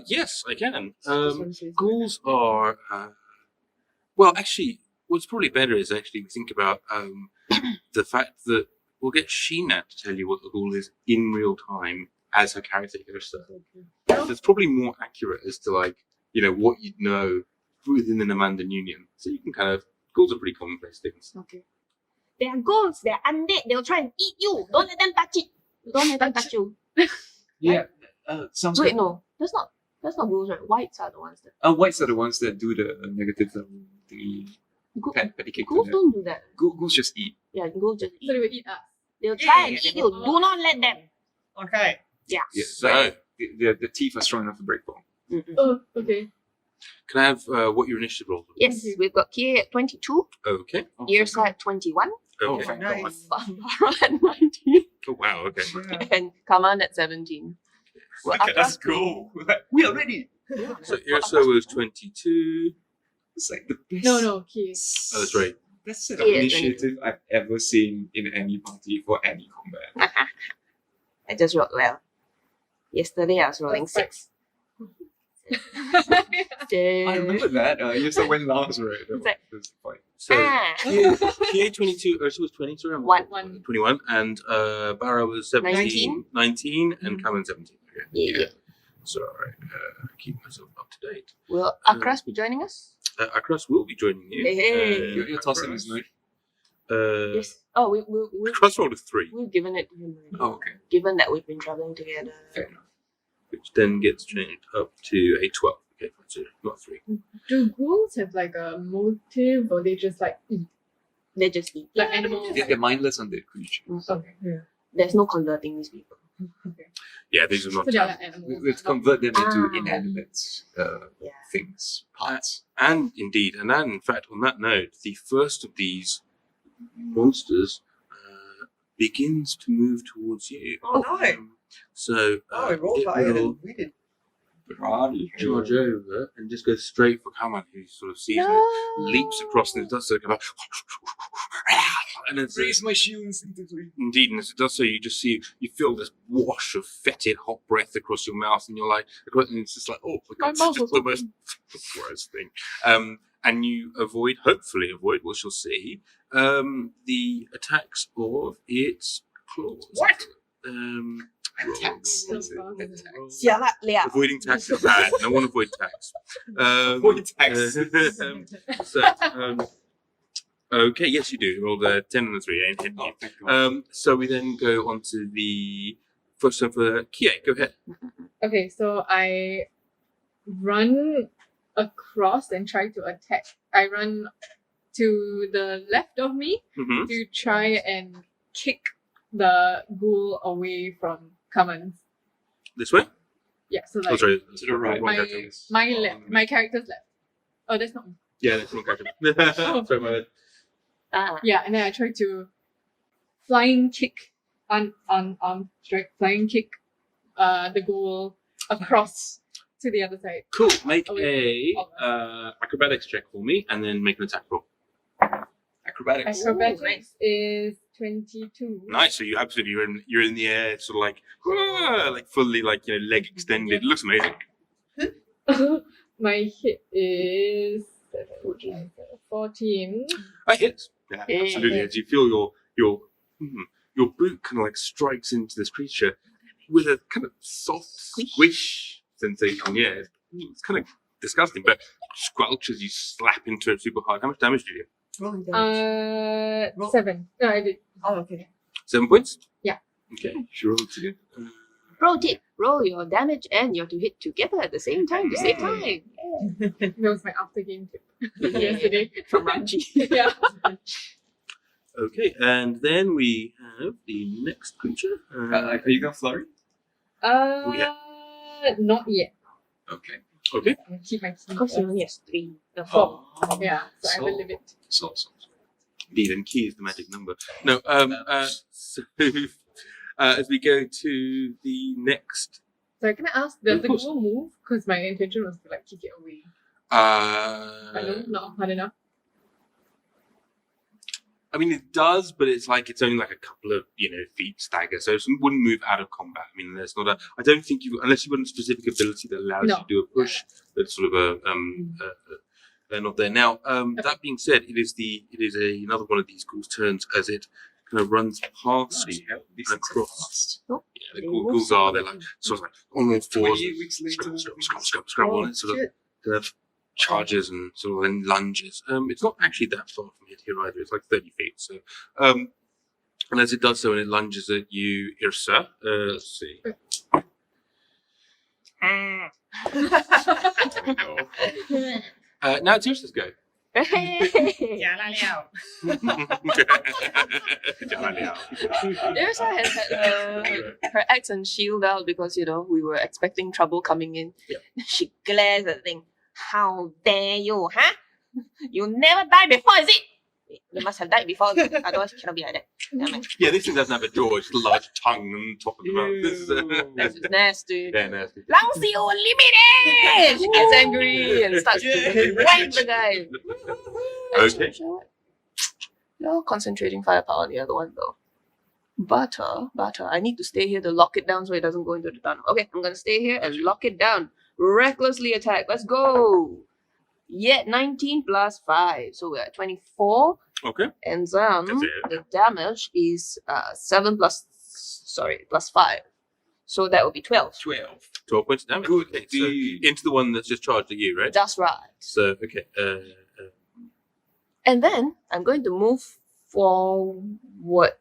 Yes, I can. This one says- Ghouls are, well, actually, what's probably better is actually we think about the fact that we'll get Sheena to tell you what the ghoul is in real time as her character herself. So it's probably more accurate as to what you'd know within the Namandan Union. So you can ghouls are pretty commonplace things. Okay. They are ghosts. They are undead. They'll try and eat you. Don't let them touch it. Don't let them touch you. Yeah, sounds Wait, good. no. That's not ghouls, right? Whites are the ones that. Whites are the ones that do the negative thingy. Ghoul- Patty cake. Ghouls don't do that. Ghouls just eat. Yeah, ghouls just So eat. they will eat us. They'll try and Yeah. eat you. Do not let them. Okay. Yeah. Yeah, So, the teeth are strong enough to break bone. Mm-mm. Oh, okay. can I have what your initiative roll? Yes, we've got Kia at 22, Okay. Irsa at 21, Okay. thank Nice. Barbara at 19, Oh, wow. Okay. Yeah. and Kaman at 17. Well, Okay, that's Akra- cool. We are ready. So Irsa was 22. It's like the best. No, Key. Oh, that's right. Best set of Yeah, initiative I've ever seen in any party for any combat. I just rolled well. Yesterday I was rolling 6. I remember that. You said when last, right? It's like- That was fine. So Ah, PA 22, Ursa was 20, sorry, I'm 1. 21, and Barra was 17, 19, and Mhm. Kamen 17. Okay. Yeah. So, alright, keep myself up to date. Will Akras be joining us? Akras will be joining you. Hey. Your tossing is nice. Yes. Oh, we've Akras rolled a 3, given it to him already. Oh, okay. Given that we've been traveling together. Fair enough. which then gets changed up to a 12. Okay, so not 3. Do ghouls have like a motive or they just like eat? They just eat. Like animals? They're mindless undead creatures. Okay, yeah. There's no converting these people. Yeah, these are not. So they're like animals. Let's convert them into Ah. inanimate Yeah. things, parts. And indeed, and then in fact, on that note, the first of these monsters begins to move towards you. Oh no. So Oh, we rolled it higher will than we did. charge over and just go straight for Kaman, who sort of sees it, leaps across and it does so, kind of, and it's Raise my shield instinctively. indeed, and as it does so, you just see, you feel this wash of fetid hot breath across your mouth, and you're like, and it's just like, oh my god, My it's mouth just was the most gross thing. And you hopefully avoid, we shall see, the attacks of its claws. What? Attacks. Sialat liao. Avoiding tax is bad. No one avoid tax. Avoid tax. Okay, yes, you do. Roll the 10 and the 3. Ain't hitting Oh, you. thank God. So we then go on to the first one for Kie. Go ahead. Okay, so I run across and try to attack. I run to the left of me Mm-hmm. to try and kick the ghoul away from Cummins. This way? Yeah, so Oh, like sorry. To the right. my character. my character's left. Oh, that's not me. Yeah, that's wrong character. Sorry, my bad. Yeah, and then I try to flying kick strike, flying kick the ghoul across to the other side. Cool. Make Okay. a acrobatics check for me, and then make an attack roll. Acrobatics. Acrobatics is 22. Nice. So you absolutely you're in the air, sort of like fully like leg extended. It looks amazing. My hit is 14. I hit. Yeah, Hey. absolutely. As you feel your boot kind of like strikes into this creature with a kind of soft squish sensation. Yeah, it's kind of disgusting, but squelch as you slap into it super hard. How much damage do you do? Rolling damage. 7. No, I did. Oh, okay. 7 points. Yeah. Okay. Sure, it's good. Pro tip: roll your damage and your to hit together at the same time to save time. That was my after game tip yesterday. From Ranchi. Yeah. Okay, and then we have the next creature. Are you gonna flurry? Not yet. Okay. Okay. I'm gonna keep my key. Of course, he only has 3. 4. Yeah, so I have a So- limit. So. Indeed, and key is the magic number. No. So as we go to the next. So can I ask, does Of the course. ghoul move? Because my intention was to like kick it away. I know, not hard enough. I mean, it does, but it's only like a couple of feet stagger, so it wouldn't move out of combat. I mean, there's not a. I don't think unless you've got a specific ability that allows you to do a push. That's sort of they're not there now. That being said, it is another one of these ghouls' turns as it kind of runs past Bloody hell, these and things are across. Oh. Yeah, the ghouls they're like sort of like on all fours, 28 weeks later. scrub, and it sort of kind of charges and sort of then lunges. It's not actually that far from here either. It's like 30 feet. So, and as it does so, and it lunges at you, Irsa. Let's see. Now it's Irsa's go. Sialat liao. There's has had her axe and shield out because we were expecting trouble coming in. Yeah. She glares at the thing. How dare you, huh? You never died before, is it? You must have died before, otherwise it cannot be like that. Damn it. Yeah, this thing doesn't have a jaw. It's just a large tongue on top of the mouth. This is, That's nasty. yeah, nasty. Lousy unlimited! She gets angry and starts to whack the guy. Okay. You're concentrating firepower on the other one though. Butter. I need to stay here to lock it down so it doesn't go into the tunnel. Okay, I'm gonna stay here and lock it down. Recklessly attack. Let's go. Yet 19 plus 5. So we're at 24. Okay. And then That's it. the damage is 7 plus 5. So that would be 12. 12 points of damage. Good Okay, so deed. into the one that's just charged at you, right? That's right. So, okay. And then I'm going to move forward.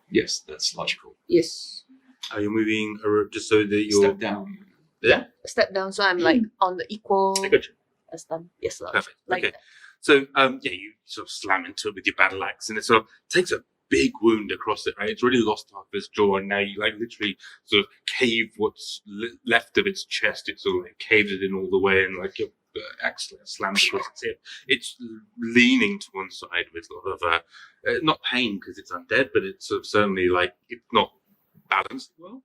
Yes, that's logical. Yes. Are you moving just so that you're Step down. there? A step down so I'm like on the equal I got you. as them. Yes, love. Perfect. Like Okay. So, you sort of slam into it with your battle axe, and it sort of takes a big wound across it, right? It's already lost half of its jaw, and now you literally sort of cave what's left of its chest. It sort of caved it in all the way, and your axe slams across its hip. It's leaning to one side with a lot of not pain because it's undead, but it's sort of certainly it's not balanced well.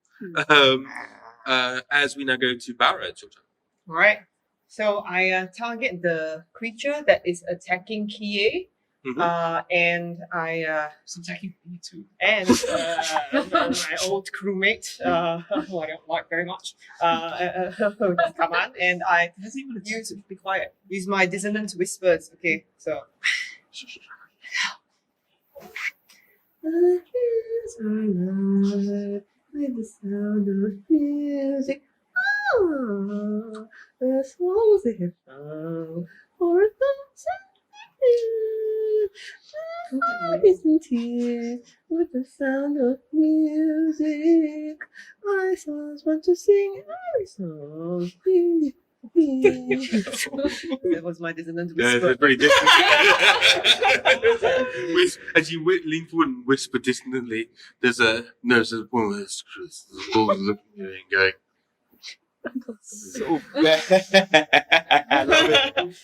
as we now go to Barra, it's your turn. All right. So I target the creature that is attacking Kie. Mhm. And I It's attacking me too. and my old crewmate, who I don't like very much, come on, and I use be quiet. Use my dissonant whispers. Okay, so. With the sound of music, the souls they have found, for a listen here with the sound of music. I songs want to sing every song. That was my dissonant Yeah, whisper. it's pretty distant. As you lean forward and whisper distantly, there's a woman that's looking at you and going, So bad. I love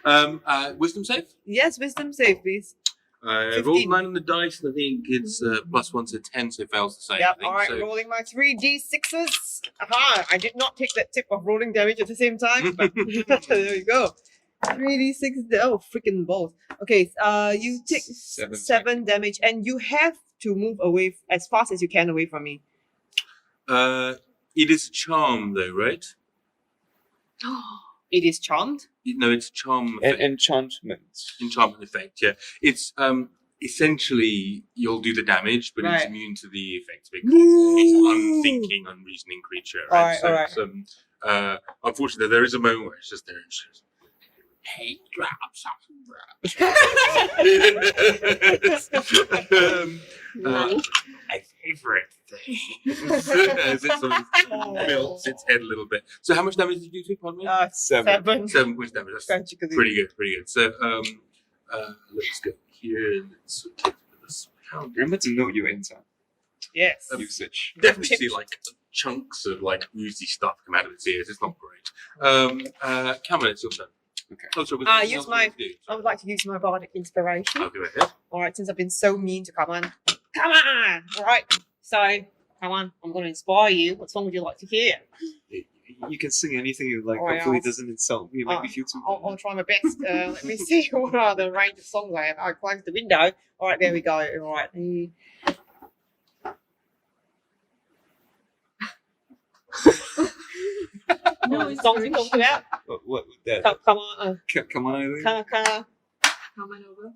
it. wisdom save? Yes, wisdom save, please. I rolled 15. 9 on the dice, and I think it's +1 to 10, so it fails to save. I Yep, think. alright, So, rolling my 3d6s. Aha, I did not take that tip of rolling damage at the same time, but there you go. 3d6, oh, freaking balls. Okay, you take Seven. 7 damage, and you have to move away as fast as you can away from me. it is charm, though, right? It is charmed. No, it's charm An effect. enchantment. Enchantment effect, yeah. It's essentially you'll do the damage, but it's Right. immune to the effects because it's an unthinking, unreasoning creature. Right? Alright, So unfortunately, there is a moment where it's just there. It's just, hey, grab some. My favorite thing. As it sort of melts its head a little bit. So, how much damage did you do? Pardon me. 7. 7 points damage. That's Tragically. pretty good. So, let's go here. Let's take this pound. Remember to note your enter Yes. usage. Definitely see like chunks of like oozy stuff come out of its ears. It's not great. Cameron, it's your turn. Okay. Oh, sorry, was Ah, there anything use else my- you need to do? I would like to use my bardic inspiration. I'll go ahead. Alright, since I've been so mean to come on. Come on! Alright, so, come on, I'm going to inspire you. What song would you like to hear? You can sing anything you like. Oh, yeah, Hopefully, I'll- it doesn't insult me. Make me feel too. I'll try my best. Let me see what are the range of songs I have. I closed the window. Alright, there we go. Alright. No, songs we talked about. What that? Come on. Come on, Eileen. Come Come on over.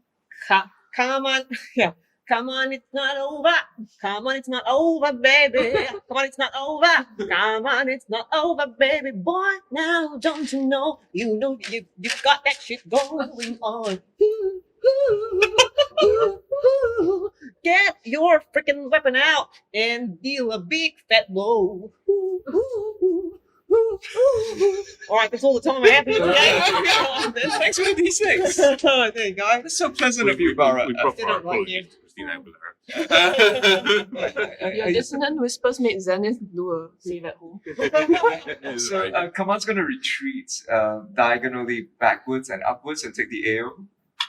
Come on. Yeah. Come on, it's not over. Come on, it's not over, baby. Come on, it's not over. Come on, it's not over, baby. Boy, now don't you know? You know you got that shit going on. Get your freaking weapon out and deal a big fat blow. All right, that's all the time I have for today. Thanks for the D6. There you go. That's so pleasant of you, Barra. We proper Didn't like you. apologies to Christina Aguilera. Your dissonant whispers made Zenith do a save at home. So, Kaman's gonna retreat diagonally backwards and upwards and take the AO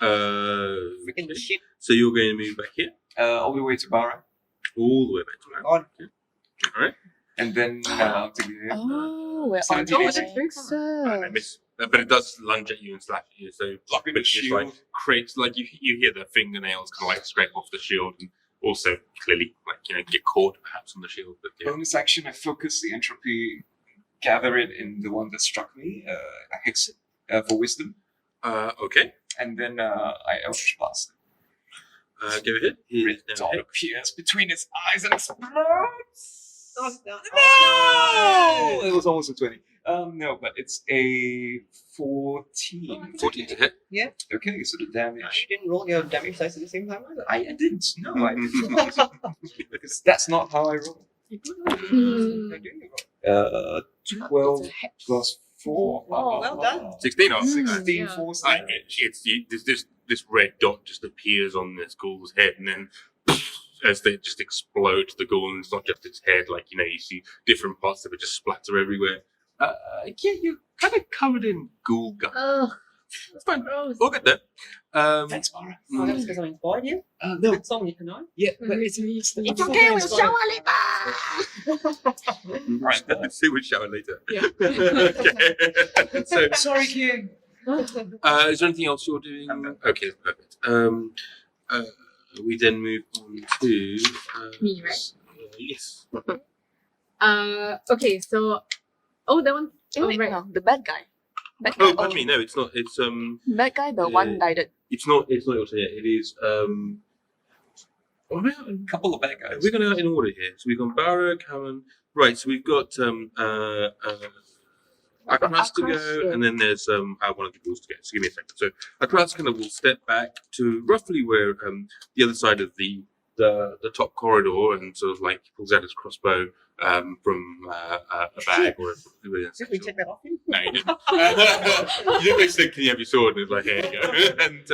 Freaking shit. So you're going to move back here, all the way to Barra, all the way back to Mount. God. All right. and then I'll take the AO. Oh, we're on 17 to days. the trickster. I miss, but it does lunge at you and slash at you. So Block with but the it's shield. like creates like you hear the fingernails kind of like scrape off the shield, and also clearly like get caught perhaps on the shield. But yeah. Bonus action, I focus the entropy, gather it in the one that struck me, I hex it for wisdom, Okay. and then I Eldritch Blast it. Go ahead. Red It's dot now appears between its eyes and explodes. No! No! It was almost a 20. No, but it's a 14. 14 to hit. Okay, so the You damage. didn't roll your damage dice at the same time, was it? I didn't. No, I did not. Because that's not how I roll. Hmm. 12 plus 4. Oh, well done. 16 on 16 Yeah. force I, damage. this red dot just appears on this ghoul's head, and then as they just explode the ghoul, and it's not just its head, like you see different parts of it just splatter everywhere. Yeah, you're kind of covered in ghoul guts. Oh, That's fine. Gross. All good then. Thanks, Mara. Oh, that was because I inspired you. No, That's all you can know. yeah, but Mhm. it's okay, we'll shower later. Right, let's see we'll shower later. Yeah. Okay. So, Sorry, King. is there anything else you're doing? Okay, perfect. We then move on to Me, right? Yes. Okay, so that one. Oh, Wait, right. no, the bad guy. Bad guy. Oh, pardon me. No, it's not. It's Bad guy, the one guided. It's not. It's not your turn yet. It is. Couple of bad guys. We're going out in order here. So we've got Barra, Cameron. Right. So we've got Akras to Akras, go, yeah. and then there's one of the ghouls to go. So give me a second. So Akras kind of will step back to roughly where the other side of the top corridor, and sort of like pulls out his crossbow from a bag or Did we take that off you? No, you didn't. You didn't basically say, "Can you have your sword?" And it's like, "Here you go." And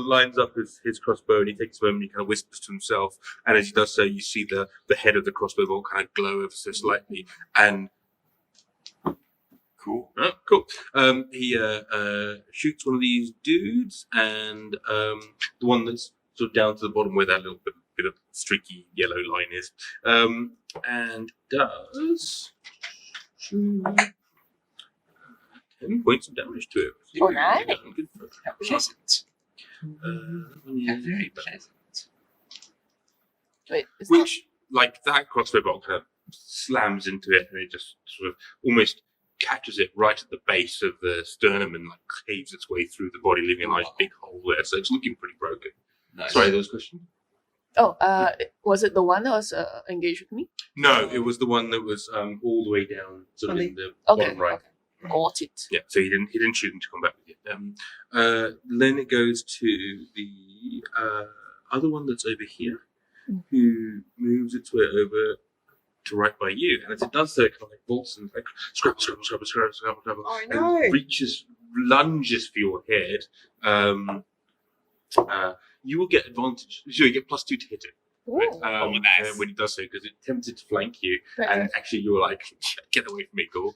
lines up his crossbow, and he takes a moment, and he kind of whispers to himself. And as he does so, you see the head of the crossbow bolt kind of glow ever so slightly. And Cool. oh, cool. He shoots one of these dudes, and the one that's sort of down to the bottom where that little bit of streaky yellow line is, and does 10 points of damage to it. Oh, nice. Good for How pleasant. yeah. How very pleasant. Wait, is that Which, like, that crossbow bolt kind of slams into it, and it just sort of almost catches it right at the base of the sternum and like caves its way through the body, leaving a nice big hole there. So it's looking pretty broken. Nice. Sorry, there was a question? Oh, was it the one that was engaged with me? No, it was the one that was all the way down, sort of in the Okay, bottom right. okay. Got it. Yeah, so he didn't shoot into combat with you. Then it goes to the other one that's over here, who moves its way over to right by you, and as it does so, it kind of like bolts and like scrabble, Oh and reaches, lunges for your head. You will get advantage. So you get +2 to hit it. Ooh. When it does so, because it attempted to flank you, Right, and right. actually you were like, "Get away from me, Ghoul."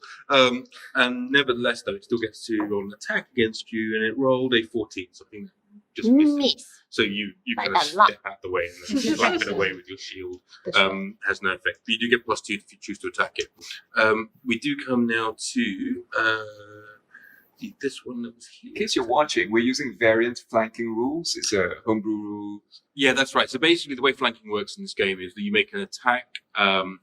And nevertheless, though, it still gets to roll an attack against you, and it rolled a 14. So I think that just missed. Miss. So you By kind of a lot. step out the way and then slap it away with your shield. That's right. Has no effect. But you do get +2 if you choose to attack it. We do come now to this one that was here. In case you're watching, we're using variant flanking rules. It's a homebrew rule. Yeah, that's right. So basically, the way flanking works in this game is that you make an attack, and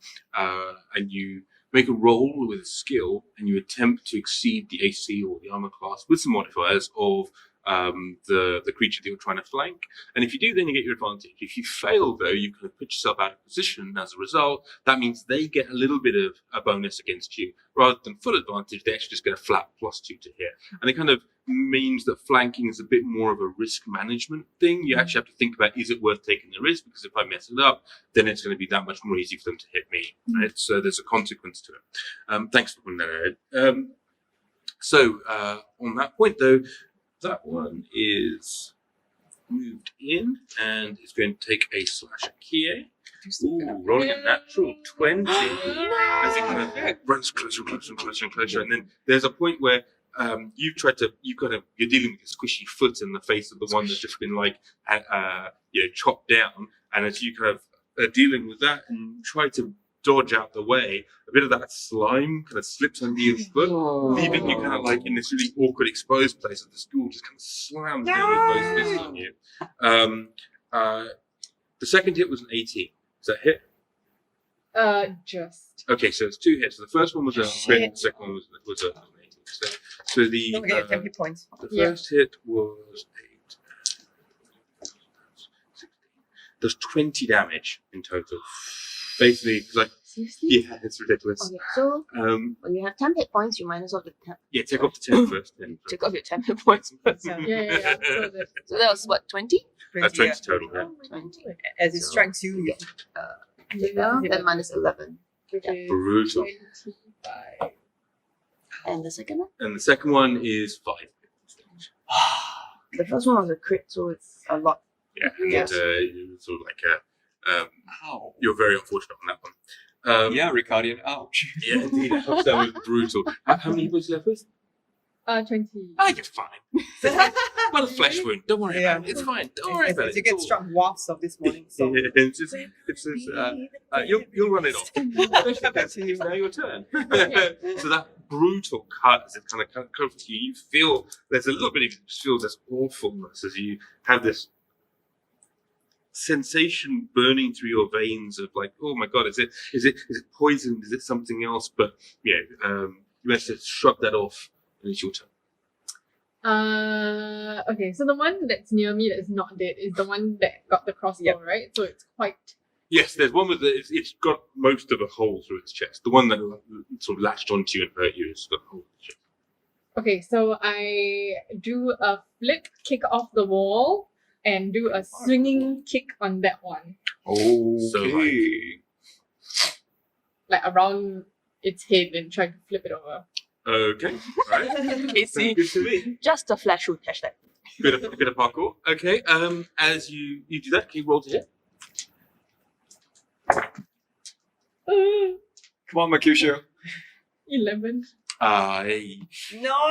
you make a roll with a skill, and you attempt to exceed the AC or the armor class with some modifiers of the creature that you're trying to flank. And if you do, then you get your advantage. If you fail, though, you kind of put yourself out of position. As a result, that means they get a little bit of a bonus against you. Rather than full advantage, they actually just get a flat +2 to hit. And it kind of means that flanking is a bit more of a risk management thing. You actually have to think about, is it worth taking the risk? Because if I mess it up, then it's going to be that much more easy for them to hit me. Right? So there's a consequence to it. Thanks for putting that out. So on that point, though, that one is moved in and is going to take a slash at Kie. Ooh, rolling a natural 20. As it kind of runs closer and closer and closer and closer. And then there's a point where you're dealing with this squishy foot in the face of the one that's just been like, chopped down. And as you kind of are dealing with that and try to dodge out the way, a bit of that slime kind of slips under your foot, leaving you kind of like in this really awkward exposed place of the school, just kind of slams down with both fists on you. The second hit was an 18. Is that hit? Just. Okay, so it's 2 hits. So the first one was a crit, the second one was an 18. So the Don't forget 10 hit points. the Yeah. first hit was 8. 16. There's 20 damage in total. Basically, like, Seriously? yeah, it's ridiculous. Okay, so Um, when you have 10 hit points, you minus off the 10. yeah, take off the 10 first. Then. Take off your 10 hit points first. So, Yeah. So that was what, 20? 20 total, yeah. 20. As it strikes you, Yeah, then minus 11. Which is Brutal. 25. And the second one? And the second one is 5. The first one was a crit, so it's a lot. Yeah, and Yes. it's sort of like a. Ow. You're very unfortunate on that one. Yeah, Ricardian, ouch. Yeah, indeed. That was brutal. How many hit points left with? 20. Ah, you're fine. Well, a flesh wound. Don't worry about it. It's fine. Don't worry about it. You get It's all- struck wafts of this morning. So. Yeah, it's just, you'll run it off. That's now your turn. So that brutal cut as it kind of comes to you, you feel there's a little bit of feels this awfulness as you have this sensation burning through your veins of like, oh my god, is it poisoned? Is it something else? But yeah, you have to shrug that off, and it's your turn. Okay, so the one that's near me that's not dead is the one that got the crossbow, Yep. right? So it's quite. Yes, there's one with it's got most of a hole through its chest. The one that sort of latched onto you and hurt you has got a hole in its chest. Okay, so I do a flip kick off the wall and do a swinging kick on that one, Okay. like around its head and try to flip it over. Okay, right. Casey. Good to me. Just a flash wound hashtag. Bit of parkour. Okay. As you do that, can you roll to hit? Come on, Mercutio. 11. No.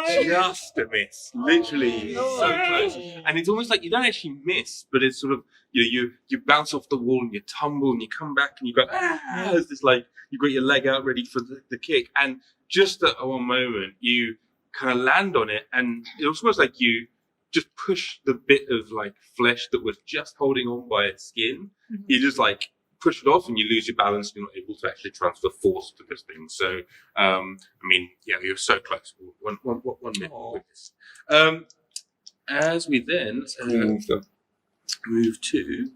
Just a miss. Literally Oh, so no. close. And it's almost like you don't actually miss, but it's sort of you bounce off the wall and you tumble and you come back and you go as this like you've got your leg out ready for the kick, and just at one moment you kind of land on it, and it's almost like you just push the bit of like flesh that was just holding on by its skin. Mhm. You just like push it off and you lose your balance and you're not able to actually transfer force to this thing. So, I mean, yeah, you're so close. One minute. with this. As we then Move them. move to,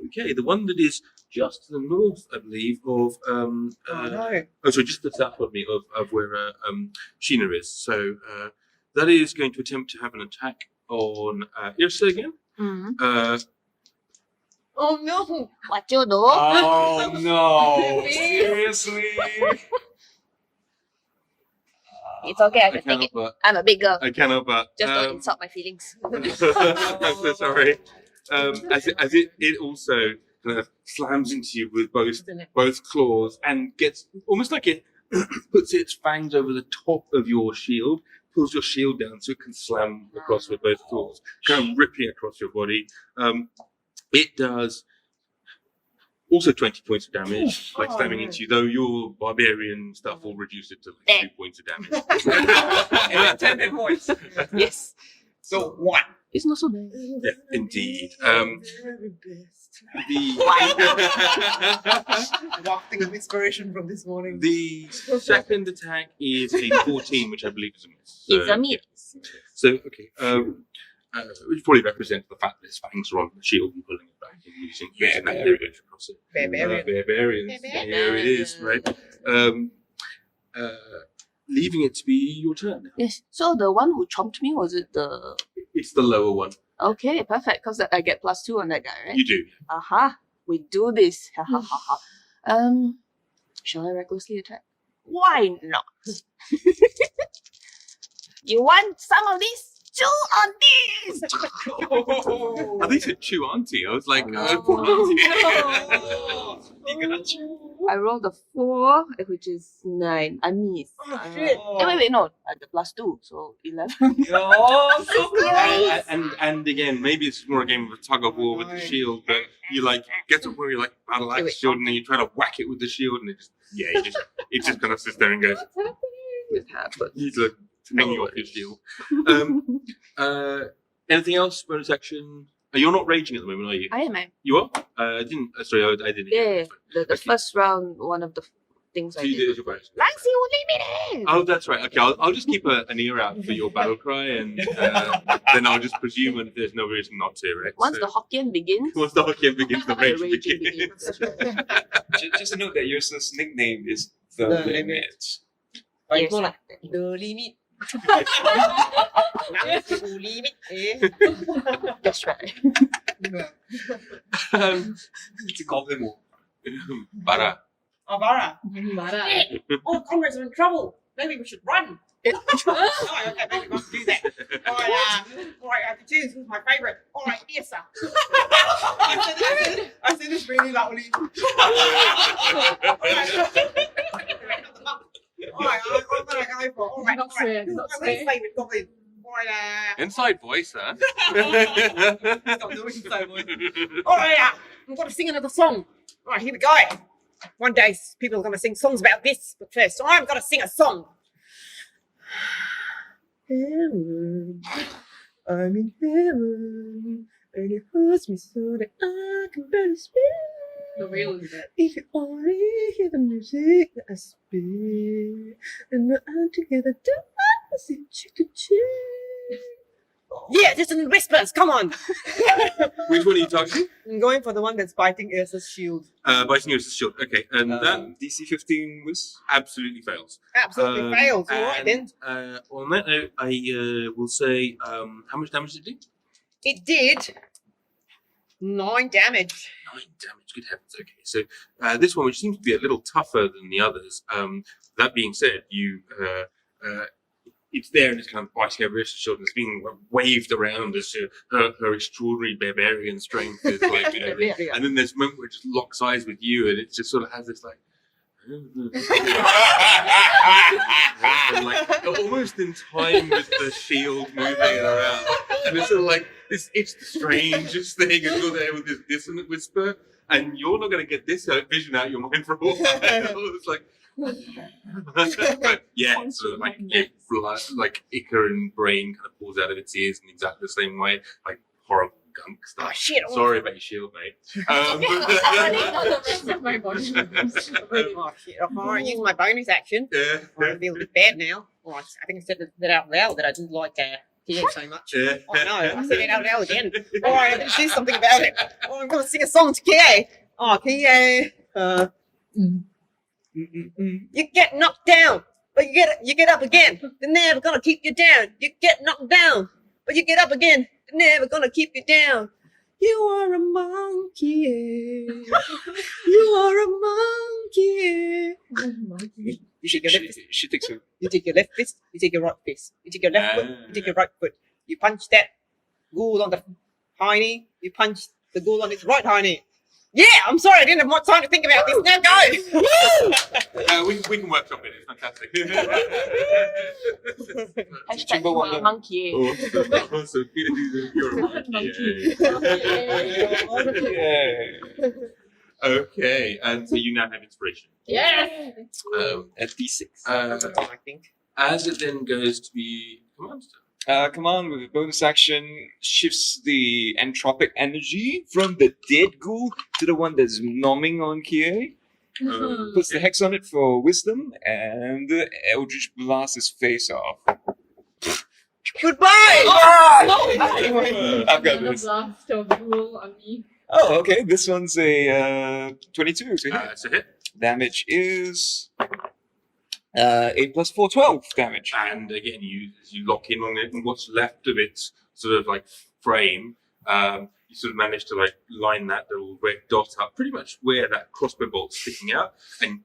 okay, the one that is just to the north, I believe, of, Oh no. sorry, just the south of me, of where Sheena is. So, that is going to attempt to have an attack on Irsa again. Mm. Oh no. What you do? Oh no! Seriously? It's okay, I I can take cannot, it. but I'm a big girl. I cannot, but Just don't insult my feelings. I'm so sorry. As it also kind of slams into you with both claws and gets almost like it puts its fangs over the top of your shield, pulls your shield down so it can slam across with both claws, kind of ripping across your body. It does also 20 points of damage, like Oh, slamming no. into you, though your barbarian stuff will reduce it to like 2 points of damage. And 10 hit points. Yes. So 1. It's not so bad. Yeah, indeed. Wafting of inspiration from this morning. The second attack is a 14, which I believe is a miss. It's a miss. So, okay, which probably represents the fact that his fangs are on the shield and pulling it back and using that area to cross it. Barbarian. Barbarians. Here it is, right? Leaving it to be your turn now. Yes. So the one who chomped me, was it the... It's the lower one. Okay, perfect. Because I get +2 on that guy, right? You do. Aha. We do this. Ha ha ha ha. Shall I recklessly attack? Why not? You want some of this? Chew on this! I think it's chew auntie. I was like, I rolled a 4, which is 9. I missed. Oh, shit. Wait, no. The +2, so 11. Oh, so close. and again, maybe it's more a game of a tug of war with the shield, but you like get to where you like battle axe wait. shield and then you try to whack it with the shield and it just kind of sits there and goes, What's happening? It happened. he's like hanging off your shield. Anything else? Bonus action? You're not raging at the moment, are you? I am, man. You are? I didn't. Sorry, I didn't. hear Yeah, you. the first round, one of the things So I you did did. as your bonus. Lancy will leave me Oh, that's right. Okay, I'll just keep an ear out for your battle cry, and then I'll just presume that there's no reason not to, right? Once So- the Hokkien begins, once the Hokkien begins, the the rage raging begins. begins. Just note that your nickname is The The Limit. Like, Yes. more like the limit. The limit. That's right. To call him more. Bara. Oh, Bara. Mara. All comrades are in trouble. Maybe we should run. Oh, okay, maybe we must do that. Alright, I can choose who's my favourite. Alright, Issa. I said this really loudly. Alright, I'm gonna go for. Alright, swear, do My not least swear. favourite goblin. Right, Inside voice, huh? Stop doing so much. All right, I'm going to sing another song. All right, here we go. One day people are going to sing songs about this, but first I'm going to sing a song. Heaven, I'm in heaven, and it hurts me so that I can barely speak. The real is that. If you only hear the music that I speak, and we're all together, dance it cheek to cheek. Yeah, just in whispers. Come on. Which one are you targeting? I'm going for the one that's biting Ursa's shield. Biting Ursa's shield. Okay, and that DC 15 was. absolutely fails. Absolutely fails. All right then. And, on that note, I will say, how much damage did it do? It did 9 damage. 9 damage. Good heavens. Okay, so this one, which seems to be a little tougher than the others. That being said, you it's there and it's kind of biting over Ursa's shield and it's being waved around as her extraordinary barbarian strength is like, you know, Barbarian. and then there's a moment where it just locks eyes with you and it just sort of has this like. And like almost in time with the shield moving it around, and it's sort of like this. It's the strangest thing, and you're there with this dissonant whisper, and you're not going to get this vision out of your mind for a while. It's like, but yeah, it's sort of like blood, like ichor and brain kind of pulls out of its ears in exactly the same way, like horrible gunk Oh stuff. shit! Sorry about your shield, mate. The rest of my body. Oh shit! All right, use my bonus action. Yeah. I feel a bit bad now. Oh, I think I said that out loud that I didn't like Tia so much. Yeah. Oh no, I said it out loud again. All right, let's do something about it. Oh, I'm going to sing a song to Kie. Oh, Kie. You get knocked down, but you get up again. They're never gonna keep you down. You get knocked down, but you get up again. They're never gonna keep you down. You are a monkey. You are a monkey. You take your left fist. She takes a. You take your left fist. You take your right fist. You take your left foot. You take your right foot. You punch that ghoul on the hiney. You punch the ghoul on its right hiney. Yeah, I'm sorry, I didn't have much time to think about this. Now go! We can workshop it. It's fantastic. Hashtag Timber Wonder. monkey. Oh, so you're a monkey. Yeah. Okay, and so you now have inspiration. Yes. At D6. I think. As it then goes to be command turn. Command with a bonus action shifts the entropic energy from the dead ghoul to the one that's nomming on Kie. Puts the hex on it for wisdom, and the Eldritch blasts his face off. Goodbye! I've got Another this. blast of rule on me. Oh, okay. This one's a 22 to hit. It's a hit. Damage is 8 plus 4, 12 damage. And again, as you lock in on it, and what's left of its sort of like frame, you sort of manage to like line that little red dot up pretty much where that crossbow bolt's sticking out, and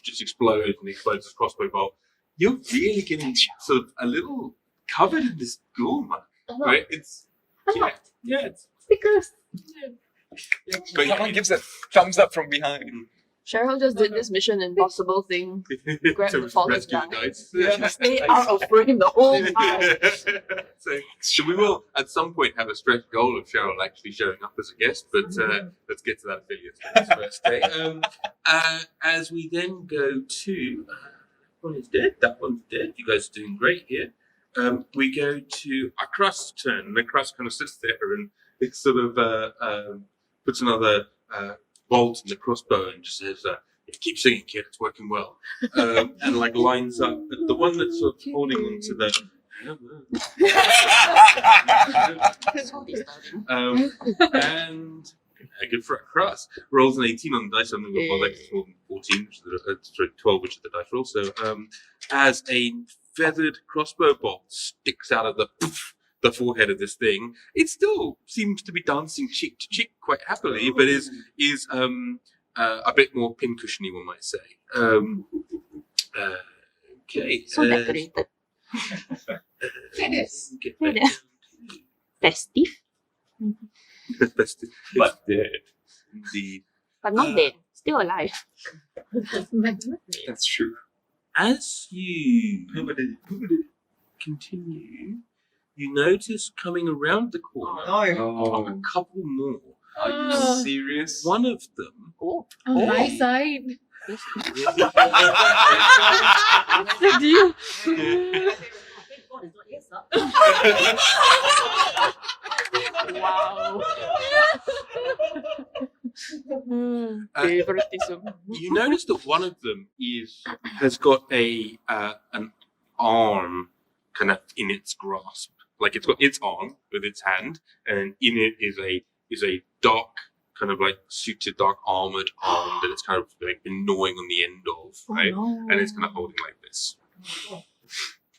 just explodes and explodes this crossbow bolt. You're really getting sort of a little covered in this ghoul mark, right? It's yeah, it's Stickers. But someone gives that thumbs up from behind. Cheryl just did this Mission Impossible thing. Grab to the fallen rescue the guy. dice. Stay out of frame the whole time. So we will at some point have a stretch goal of Cheryl actually showing up as a guest, but let's get to that affiliate first. Okay? As we then go to one is dead, that one's dead. You guys are doing great here. We go to Akras' turn, and Akras kind of sits there and it sort of puts another bolt in the crossbow and just says, keep singing, kid, it's working well. And like lines up the one that's sort of holding onto the and good for Akras. Rolls an 18 on the dice, I'm going to go 14, which is 12, which is the dice roll. So as a feathered crossbow bolt sticks out of the forehead of this thing, it still seems to be dancing cheek to cheek quite happily, but is a bit more pincushiony, one might say. Okay. So decorated. Yes. Get back Festive. Festive. But dead. Indeed. But not dead. Still alive. That's true. As you continue, you notice coming around the corner Oh, no. Oh, a couple more. are you Oh. serious? One of them. Oh, On Oh. my side. yes. What's the deal? Wow. Hmm, Uh, favoritism. You notice that one of them has got an arm kind of in its grasp, like it's got its arm with its hand, and in it is a dark kind of like suited dark armored arm that it's kind of like been gnawing on the end of, Oh, right? no. And it's kind of holding like this.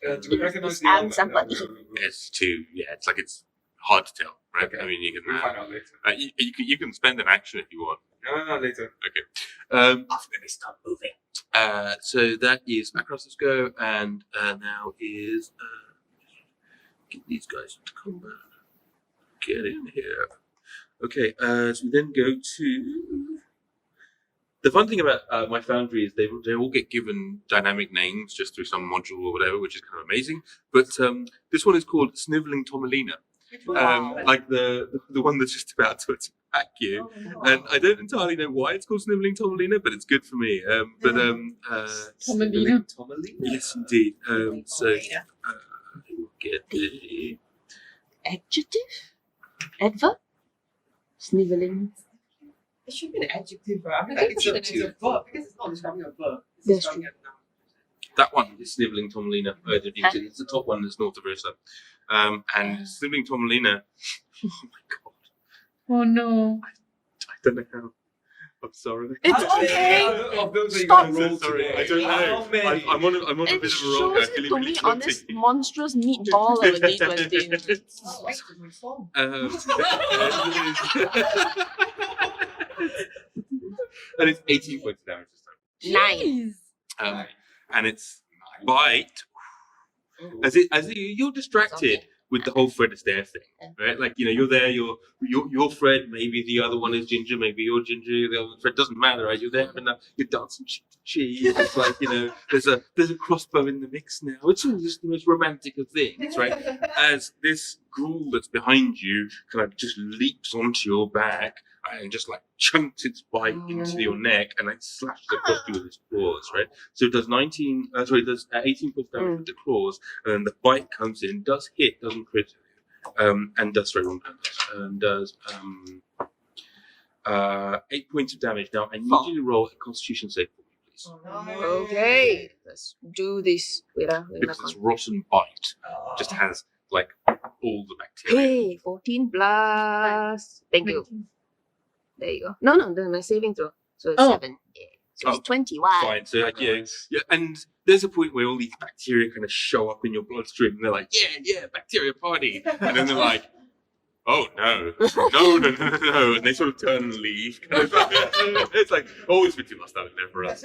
Do we recognize the And armor? somebody. It's like it's hard to tell, right? Okay. I mean, you We'll can find out later. you can spend an action if you want. No, later. After they start moving. So that is Macross. Let's go, and now is get these guys to come back. Get in here. Okay, so we then go to the fun thing about my foundry is they all get given dynamic names just through some module or whatever, which is kind of amazing. But this one is called Sniveling Tomalina, Wow. like the one that's just about to attack you. And I don't entirely know why it's called Sniveling Tomalina, but it's good for me. Tomalina. Tomalina? Yes, indeed. So we'll get the Adjective? Adverb? Sniveling. It should be an adjective, right? I mean, I think it's it's a an verb because it's not describing a verb. It's That's describing a noun. that one is Sniveling Tomalina. It's the top one that's north of Ursa. And Sniveling Tomalina. Oh my god! Oh no. I don't know how. I'm sorry. It's How okay. many Of those are you Stop. gonna roll Sorry, today? I don't know. How many? I'm on a It bit of a roll. shows it to me on this monstrous meatball of a D20. Oh, wait, it's my phone. And it's 18 points of damage this Nine. time. And it's bite. You're distracted with the whole Fred Astaire thing, right? Like, you know, you're there, you're Fred, maybe the other one is Ginger, maybe you're Ginger, the other one's Fred, doesn't matter, right? You're there having you're dancing cheek to cheek. It's like, you know, there's a crossbow in the mix now. It's all just the most romantic of things, right? As this ghoul that's behind you kind of just leaps onto your back and just like chunks its bite into your neck and like slashes across you with its claws, right? So it does 18 points of damage with the claws, and then the bite comes in, does hit, doesn't crit, and does very wrong damage, and does 8 points of damage. Now I need you to roll a Constitution save for me, please, Okay, let's do this. Wait, because it's rotten bite. Just has like all the bacteria. Hey, 14 plus. Thank you. There you go. No, my saving throw. So it's Oh. 7. Yeah. So it's Oh, 21. Fine. So like, yeah, and there's a point where all these bacteria kind of show up in your bloodstream, and they're like, yeah, bacteria party, and then they're like, oh no, and they sort of turn and leave. It's like always been too much out there for us.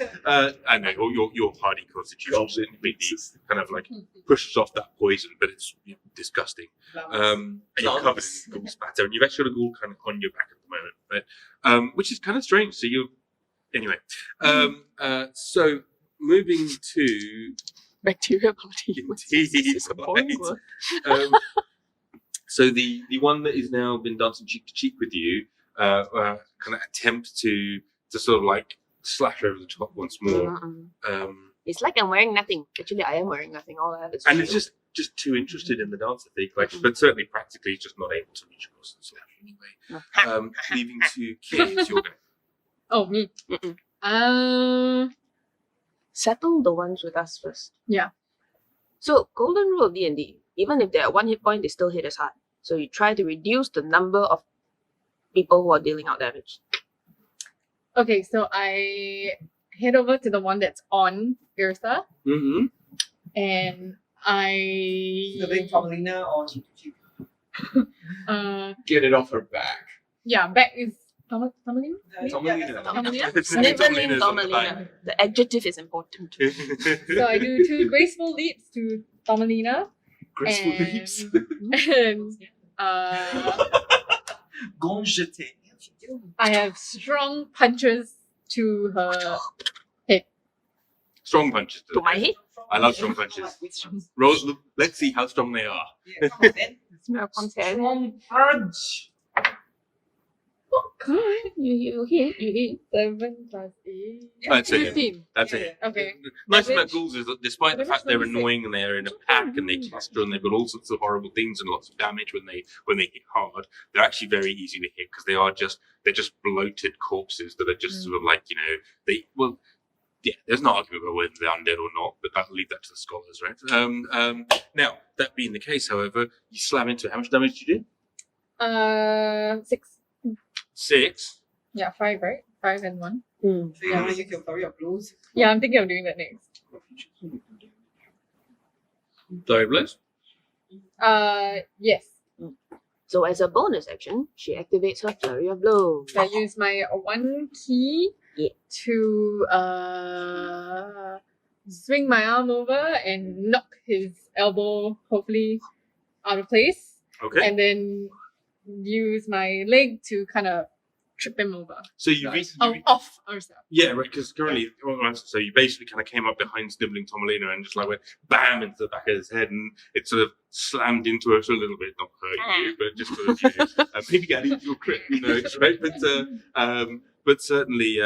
And then your hardy constitution completely kind of like pushes off that poison, but it's disgusting. And you're covered in ghoul spatter, and you've actually got a ghoul kind of on your back at the moment, right? Which is kind of strange. So anyway. So moving to Bacteria party. Indeed, right. So the one that is now been dancing cheek to cheek with you, kind of attempt to sort of like slash over the top once more. It's like I'm wearing nothing. Actually, I am wearing nothing. All I have is And shield. it's just too interested in the dance, I think. Like, but certainly practically, it's just not able to reach across and slash anyway. Leaving to Kate, it's your go. Oh, me. Mm-mm. Settle the ones with us first. Yeah. So, golden rule of D&D. Even if they're at 1 hit point, they still hit as hard. So you try to reduce the number of people who are dealing out damage. Okay, so I head over to the one that's on Ursa, Mm-hmm. and I Living Tomalina or Cheek to Cheek? Get it off her back. back is Tomalina? Tomalina. Tomalina? Sniveling Tomalina's on the back. Tomalina. The adjective is important. So I do 2 graceful leaps to Tomalina, Graceful and, leaps. and Gonjete. I have strong punches to her. Strong punches. To my head. I love strong punches. Wisdom. Roll, let's see how strong they are. Yeah, come on then. Smell content. Strong punch. You hit. 7 plus 8. That's it. 15. That's Yeah, it. Okay. Nice about Damage. ghouls is that despite the Damage fact they're 26. annoying and they're in a pack and they cluster and they've got all sorts of horrible things and lots of damage when they hit hard, they're actually very easy to hit because they're just bloated corpses that are just sort of like, you know, yeah, there's no argument about whether they're undead or not, but I'll leave that to the scholars, right? Now, that being the case, however, you slam into it. How much damage did you do? 6. 6. Yeah, 5, right? 5 and 1. So you want to use your flurry of blows? Yeah, I'm thinking of doing that next. Flurry of blows. Yes. So as a bonus action, she activates her flurry of blows. I use my 1 key Yeah. to swing my arm over and knock his elbow, hopefully, out of place. Okay. And then use my leg to kind of trip him over. So you, Off ourselves. yeah, right, because currently, so you basically kind of came up behind Sniveling Tomolino and just like went bam into the back of his head, and it sort of slammed into us a little bit, not hurt you, but just sort of, you know, maybe get into your crit, who knows, right? But certainly,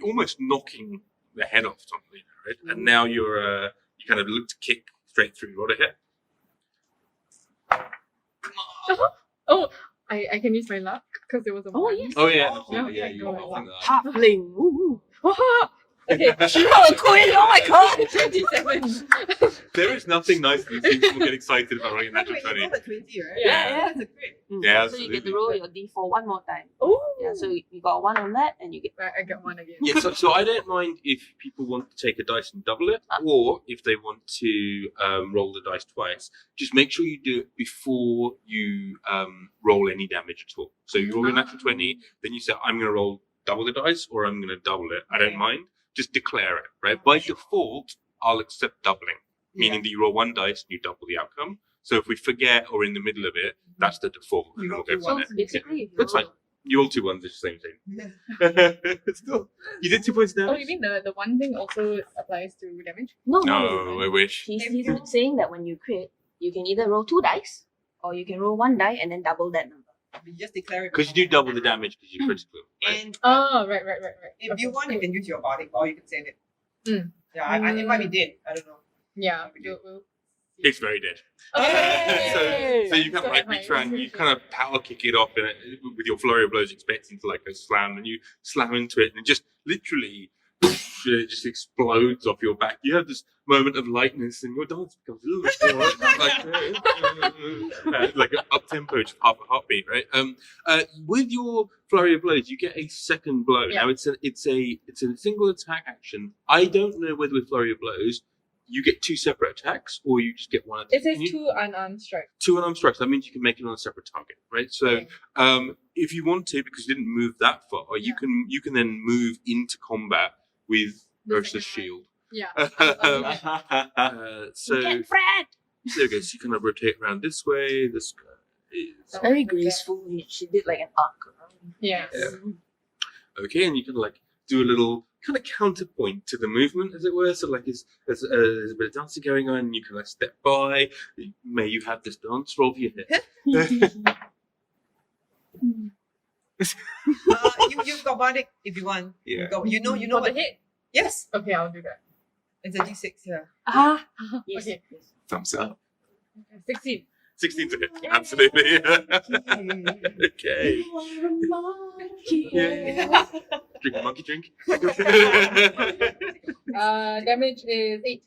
almost knocking the head off Tomolino, right? And now you kind of look to kick straight through. What a hit! Oh, I can use my luck because it was a Oh, 1. yes. Oh yeah, absolutely, yeah, yeah, you go got ahead. Halfling. Woo. Okay. Oh, Queen! Oh my god! 27. There is nothing nicer than seeing people get excited about rolling a By the natural way, you 20. rolled a 20, right? Yeah. That's a crit. Yeah, So you get absolutely. to roll your d4 one more time. Oh. Yeah, so you got 1 on that, and you get. I got 1 again. Yeah, so I don't mind if people want to take a dice and double it, or if they want to roll the dice twice. Just make sure you do it before you roll any damage at all. So you roll a natural 20, then you say, I'm going to roll double the dice, or I'm going to double it. I don't mind. Just declare it, right? By default, I'll accept doubling, meaning that you roll 1 dice and you double the outcome. So if we forget or in the middle of it, that's the default. You and we'll roll go two from ones. there. Basically, if you That's roll- fine. You all 2 ones, it's the same thing. Yeah. Still, you did 2 points Oh, damage? you mean the 1 thing also applies to damage? No, No, I wish. He's saying that when you crit, you can either roll 2 dice, or you can roll 1 die and then double that number. You just declare it. Because you do double the damage because you critical. Right? And Oh, right. if you want, you can use your bardic or you can save it. Mm. Yeah, it might be dead. I don't know. Yeah. It's very dead. Okay. So you kind of like reach around, you kind of power kick it off with your flurry of blows, expecting to like a slam, and you slam into it, and it just literally it just explodes off your back. You have this moment of lightness, and your dance becomes a little bit more like an up tempo, just half a heartbeat, right? With your flurry of blows, you get a second blow. Yeah. Now it's a single attack action. I don't know whether with flurry of blows you get 2 separate attacks, or you just get 1 attack. It says Can you- 2 unarmed strikes. 2 unarmed strikes. That means you can make it on a separate target, right? So, Okay. if you want to, because you didn't move that far, you can then move into combat with The Ursa's second shield. Yeah. So Fred! there you go. So you kind of rotate around this way. This guy is So- Very Okay. graceful. She did like an arc around. Yeah. okay, and you can like do a little kind of counterpoint to the movement, as it were. So like there's a bit of dancing going on, and you can like step by. May you have this dance roll for your head. You've got bardic if you want. Yeah. You know For the what? hit. Yes. Okay, I'll do that. It's a d6, yeah. Ah, yes. Okay. yes. Thumbs up. 16. 16 to hit, absolutely. Okay. Yeah. Drink a monkey drink. Damage is 8.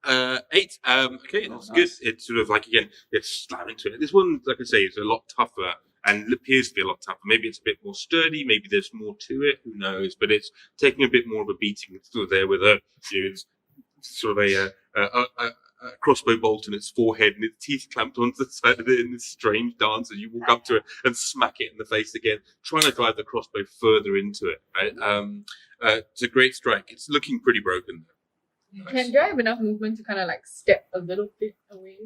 8. Okay, that's good. It's sort of like, again, it's slam into it. This one, like I say, is a lot tougher and appears to be a lot tougher. Maybe it's a bit more sturdy. Maybe there's more to it. Who knows? But it's taking a bit more of a beating. It's still there with a, you know, it's sort of a crossbow bolt in its forehead and its teeth clamped onto the side of it in this strange dance as you walk up to it and smack it in the face again, trying to drive the crossbow further into it. Right? It's a great strike. It's looking pretty broken. Do I have enough movement to kind of like step a little bit away?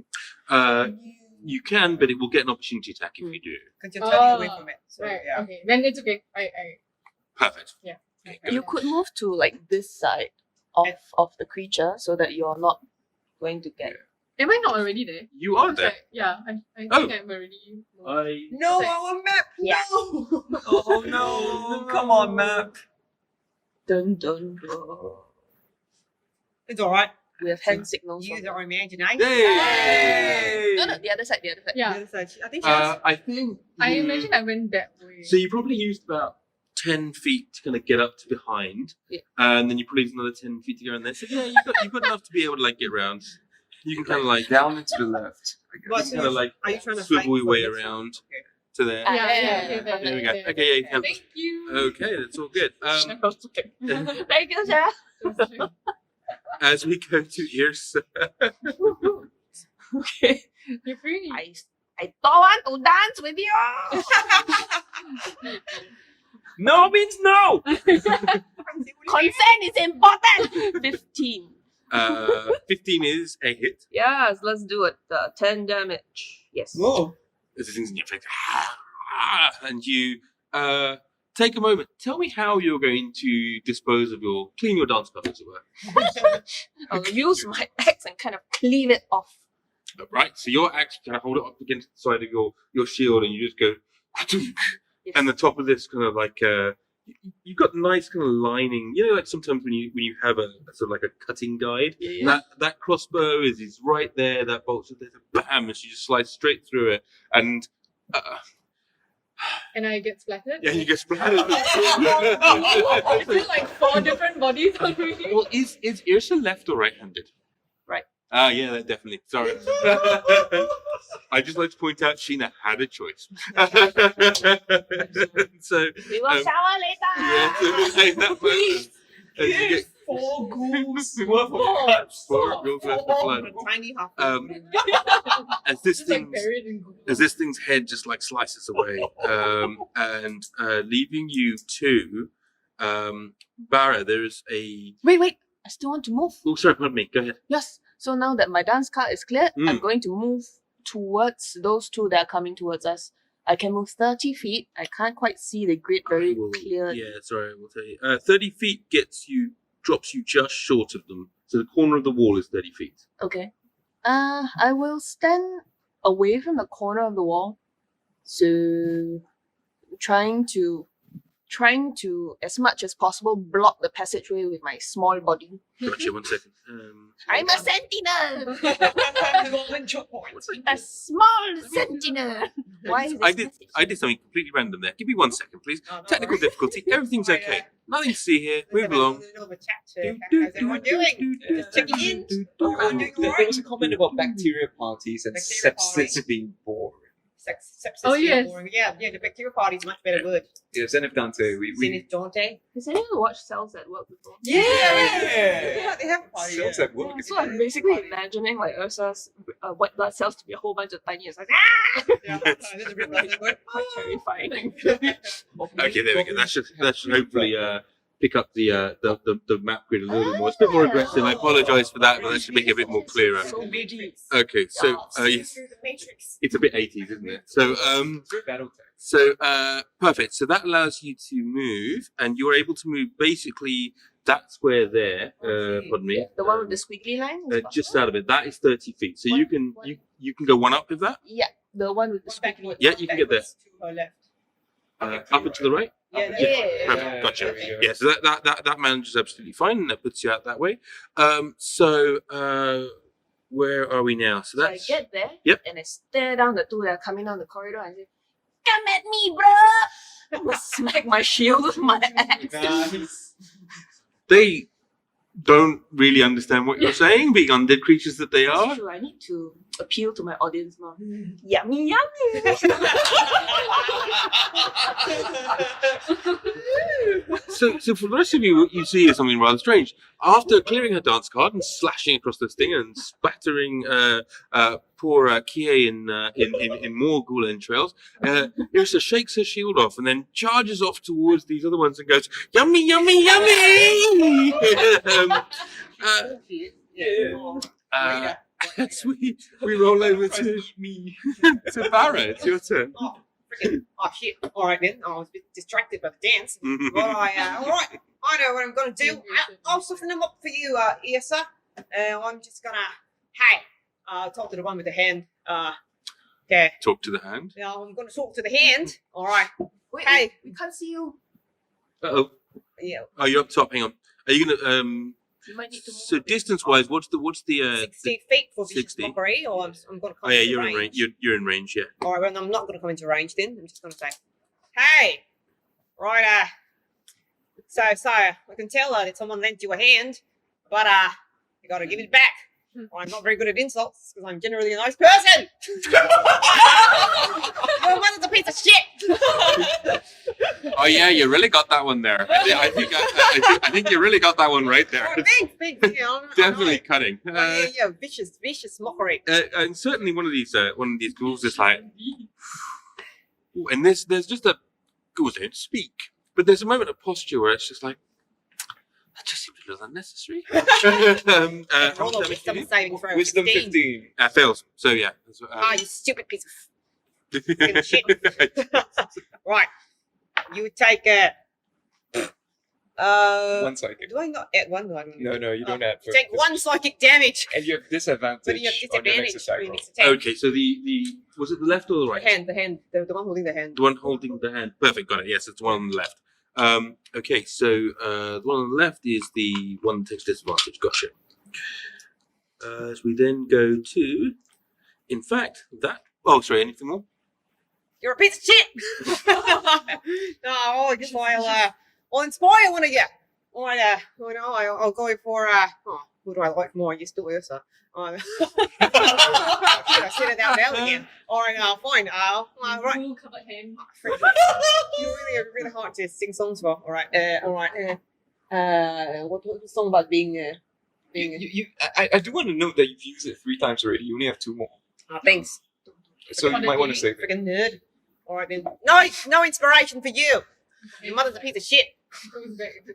You can, but it will get an opportunity attack if you do. Because you're turning away from it. So, Right. yeah. Okay. Then it's okay. Perfect. I You could move to like this side of the creature so that you're not going to get. Am I not already there? You are It's there. like, yeah, I think Oh. I'm already. I No, Like- our map. Yeah. No. Oh no! Come on, map. Dun dun dun. It's all right. We have hand signals. Use from our them. imagination. Hey! No, the other side, the other side. Yeah, The other side. I think she has. I think. I you- imagine I went that way. So you probably used about 10 feet to kind of get up to behind, Yeah. and then you probably used another 10 feet to go in there. So yeah, you've got enough to be able to like get around. You can kind of like Down and to the left. I guess. What? kind of like Are you trying to swivel hide your way from this? around Okay. to there. Ah, Yeah, yeah, okay, yeah. There we go. Okay, yeah, you can. Thank you. Okay, that's all good. Thank you, sir. As we go to Irsa, Okay. You're free. I don't want to dance with you. no means no. Consent is important. 15. 15 is a hit. Yes, let's do it. 10 damage. Yes. Whoa. There's things in your face, and you take a moment. Tell me how you're going to dispose of clean your dance cup, as it were. I'll use my axe and kind of cleave it off. Right, so your axe, you kind of hold it up against the side of your shield, and you just go, Yes. and the top of this kind of like you've got nice kind of lining. You know, like sometimes when you have a sort of like a cutting guide, Yeah. that crossbow is right there. That bolt, so there's a bam, and she just slides straight through it, and And I get splattered. yeah, you get splattered. I feel like 4 different bodies on me. Well, is Irsa left or right-handed? Right. Ah, yeah, that definitely. Sorry. I just like to point out Sheena had a choice. So We will Um, shower later. yeah, so like that Please. as you get 4 ghouls worth of cuts, four Stop. girls worth of blood. Tiny half. As this It's like thing, buried in gold. as this thing's head just like slices away, and leaving you to Barra. There's a. Wait. I still want to move. Oh, sorry, pardon me. Go ahead. Yes. So now that my dance card is cleared, I'm Mm. going to move towards those two that are coming towards us. I can move 30 feet. I can't quite see the grid very Well, clear. Yeah, sorry, I will tell you. 30 feet drops you just short of them. So the corner of the wall is 30 feet. Okay. I will stand away from the corner of the wall. So trying to as much as possible block the passageway with my small body. Gotcha, 1 second. I'm a sentinel. Golden choke points. A small sentinel. Why is this I did something completely random there. Give me 1 second, please. Oh, no Technical worries. difficulty. Everything's Oh, okay. yeah. Nothing to see here. Let's Move have a along. little bit of chat. How's everyone doing? Just checking in. Everyone doing all There right? was a comment about bacteria parties and Bacteria sepsis parties. being boring. Sepsis. Oh, yeah, yes. boring. Yeah, the bacteria party is a much better word. Yeah, Zen of Dante, Seen as Dante. Has anyone watched Cells at Work before? Yeah. Yeah. They have a party. Cells yeah. at work. So I'm basically imagining like Ursa's white blood cells to be a whole bunch of tiny. It's like Yeah, that's a bit like word. quite terrifying. Okay, there we go. That should hopefully pick up the map grid a little bit more. It's a bit more aggressive. I apologise for that, but that should make it a bit more clearer. So big. Okay, so yes, Through the Matrix. it's a bit 80s, isn't it? So Good battle tech. So perfect. So that allows you to move, and you're able to move basically that square there. Pardon me. The one with the squiggly line. is Just out of it. That is 30 feet. So you can you can go one up with that. Yeah, the one with the One squiggly. backwards, Yeah, one you can get there. backwards To her left. Up and to the right. Yeah, Yeah. Perfect. Gotcha. There we go. Yeah. So that manages absolutely fine, and that puts you out that way. Where are we now? So So I that's get there, Yep. and I stare down the two that are coming down the corridor and say, "Come at me, bro!" I smack my shield with my axe. Nice. they don't really understand what you're saying, being undead creatures that they are. That's true. I need to appeal to my audience more. Yummy, yummy. So for the rest of you, what you see is something rather strange. After clearing her dance card and slashing across this thing and spattering poor Kie in more ghoul entrails, Irsa shakes her shield off and then charges off towards these other ones and goes, "Yummy, yummy, yummy!" Yeah. As we roll over to me. to Barra, it's your turn. Oh, freaking! Oh shit! All right then. I was a bit distracted by the dance. Mhm. All right. I know what I'm gonna do. I'll soften them up for you, Issa. I'm just gonna, talk to the one with the hand. Okay. Talk to the hand. Now I'm gonna talk to the hand. All right. Wait, Hey. we can't see you. Uh-oh. Yeah. Oh, you're up top. Hang on. Are you gonna You might need to move. So distance-wise, what's the 60 feet for vicious 60. mockery, or I'm gonna come Oh yeah, into you're range. in range. You're in range. Yeah. All right, well, I'm not gonna come into range then. I'm just gonna say, hey, right, so I can tell that someone lent you a hand, but you gotta give it back. I'm not very good at insults because I'm generally a nice person. Your mother's a piece of shit. Oh yeah, you really got that one there. I think you really got that one right there. Oh, thanks. You know, Definitely cutting. yeah, vicious mockery. And certainly one of these ghouls is like, ooh, and there's just a ghouls don't speak, but there's a moment of posture where it's just like, that just seems a little unnecessary. How Roll much a damage do wisdom you saving throw. Wisdom 15. 15. do? Fails. So yeah. You stupid piece of shit. Right. You would take One psychic. do I not add one? No, you don't add. Take one psychic damage. And you have disadvantage But you have on your disadvantage next for attack your roll. next attack. Okay, so the was it the left or the right? The hand, the one holding the hand. The one holding the hand. Perfect, got it. Yes, it's the one on the left. Okay, so the one on the left is the one that takes disadvantage. Gotcha. As we then go to, in fact, that. Oh, sorry. Anything more? You're a piece of shit. No, just I'll inspire one of you. I'll go for who do I like more? You still Ursa. I said it out loud again. All right, fine. Right. Wool covered hand. You're really hard to sing songs for. All right. What's the song about being? I do want to note that you've used it 3 times already. You only have 2 more. Thanks. So you might want to save it. Freaking nerd. All right then. No inspiration for you. Your mother's a piece of shit. Goes back to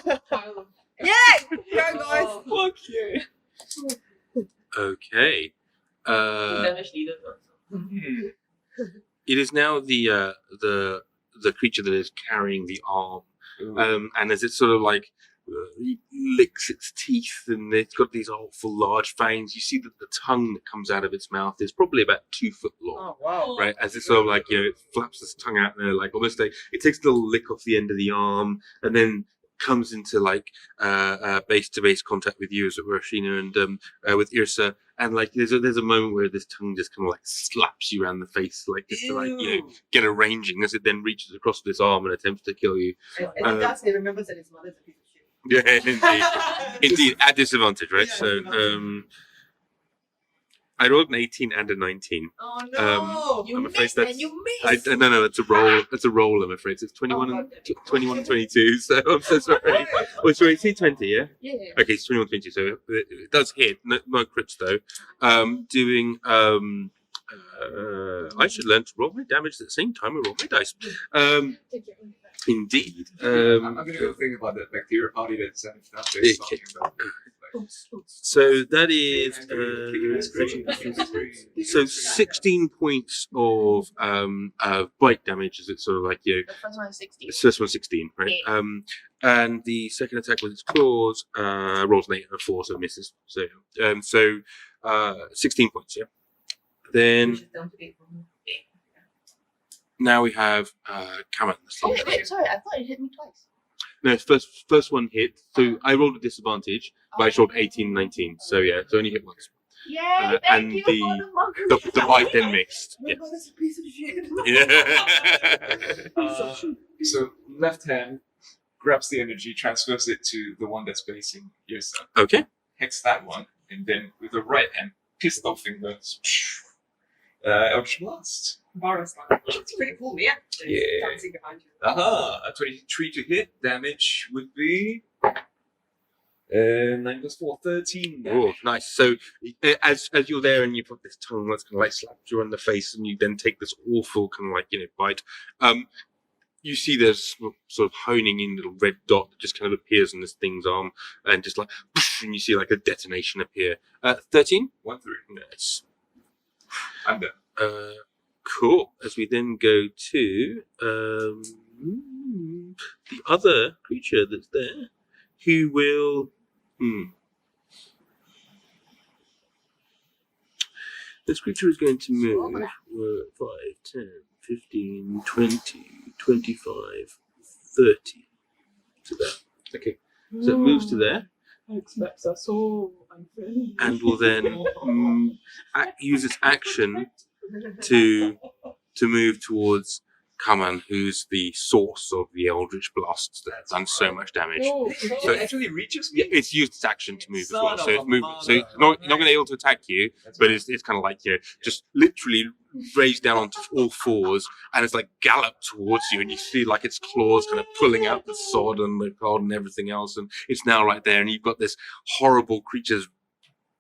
the pile of Yeah, go guys. Fuck yeah. Okay. Damage leader. It is now the creature that is carrying the arm, and as it sort of like licks its teeth, and it's got these awful large fangs. You see that the tongue that comes out of its mouth is probably about 2 foot long. Oh wow. Right, as it sort of like, it flaps its tongue out there, like almost like it takes a little lick off the end of the arm, and then comes into like base-to-base contact with you, as it were, Sheena, and with Irsa, and like there's a moment where this tongue just kind of like slaps you around the face, like just to like get a ranging, as it then reaches across this arm and attempts to kill you. And Dusty remembers that his mother's a piece of shit. Yeah, indeed, at disadvantage, right? So I rolled an 18 and a 19. Oh no! I'm afraid that's. You missed. No, it's a roll. It's a roll. I'm afraid it's 21 and 22. So I'm so sorry. Oh, sorry, it's 20, yeah. yeah. Okay, it's 21, 22. So it does hit. No crits though. Doing. I should learn to roll my damage at the same time I roll my dice. Take your own. Indeed. I'm gonna go think about that bacteria party that Sanfna's talking about. So that is so So 16 points of bite damage, as it's sort of like The first one is 60. the first one 16, right? Yeah. And the second attack with its claws rolls an 8 and a 4, so misses. So 16 points, yeah. Then now we have Kamat. Oh, wait, sorry. I thought it hit me twice. No, first one hit. So I rolled a disadvantage, but I rolled 18, 19. So yeah, it's only hit once. Yay! And Thank you for the mockery. The bite then mixed. My Yeah. mother's a piece of shit. Yeah. So left hand grabs the energy, transfers it to the one that's facing Irsa. Okay. Hex that one, and then with the right hand, pistol fingers. Eldritch Blast. It's pretty cool, man. Yeah. Dancing behind you. A 23 to hit. Damage would be 9 plus 4, 13. Oh, nice. So as you're there and you've got this tongue that's kind of like slapped you on the face, and you then take this awful kind of like bite. You see there's sort of honing in little red dot that just kind of appears on this thing's arm, and just like, and you see like a detonation appear. 13. 1-3. Nice. I'm done. Cool. As we then go to the other creature that's there, who will. This creature is going to move 5, 10, 15, 20, 25, 30 to there. Okay, so it moves to there X-Maps are so unfriendly. and will then use its action to move towards Kaman, who's the source of the Eldritch Blasts that have done so much damage. No, So It actually reaches me. Yeah, it's used its action to move as well. Son So of it's a movement. So mother. it's not going to be able to attack you, but it's kind of like, just literally raised down onto all fours and it's like galloped towards you and you see like its claws kind of pulling out the sword and the card and everything else. And it's now right there and you've got this horrible creature's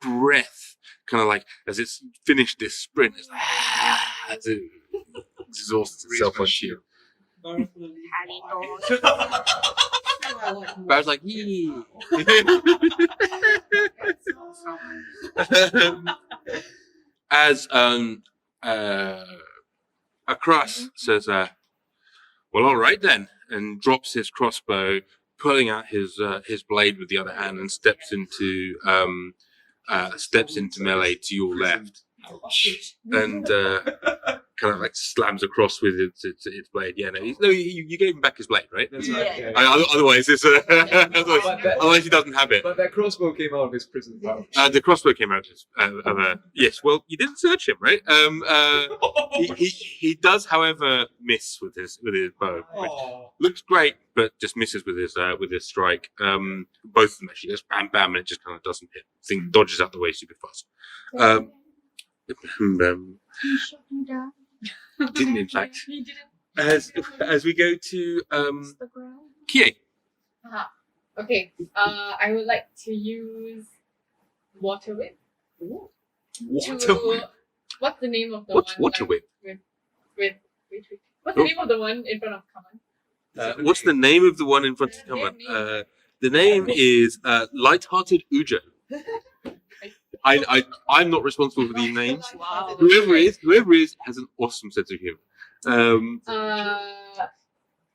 breath kind of like as it's finished this sprint. It's like, as it exhausts itself on you. But I was like, yee. As Akras says, well, all right then, and drops his crossbow, pulling out his blade with the other hand, and steps into melee to your left, and kind of like slams across with its blade. Yeah, no, you gave him back his blade, right? That's right. Yeah. Otherwise, it's otherwise he doesn't have it. But that crossbow came out of his prison pouch. The crossbow came out of a yes. Well, you didn't search him, right? He does, however, miss with his bow. Which looks great, but just misses with his strike. Both of them actually just bam bam, and it just kind of doesn't hit. Thing dodges out the way super fast. He shot you down. Didn't in fact. He didn't. As we go to It's the ground. Kie. Okay. I would like to use water whip. Water whip? What's the name of the What's one? water whip? Wait. What's the name of the one in front of Kaman? What's the name of the one in front of Kaman? The name is Lighthearted Ujo. I'm not responsible for these names. Wow. Whoever is has an awesome sense of humor.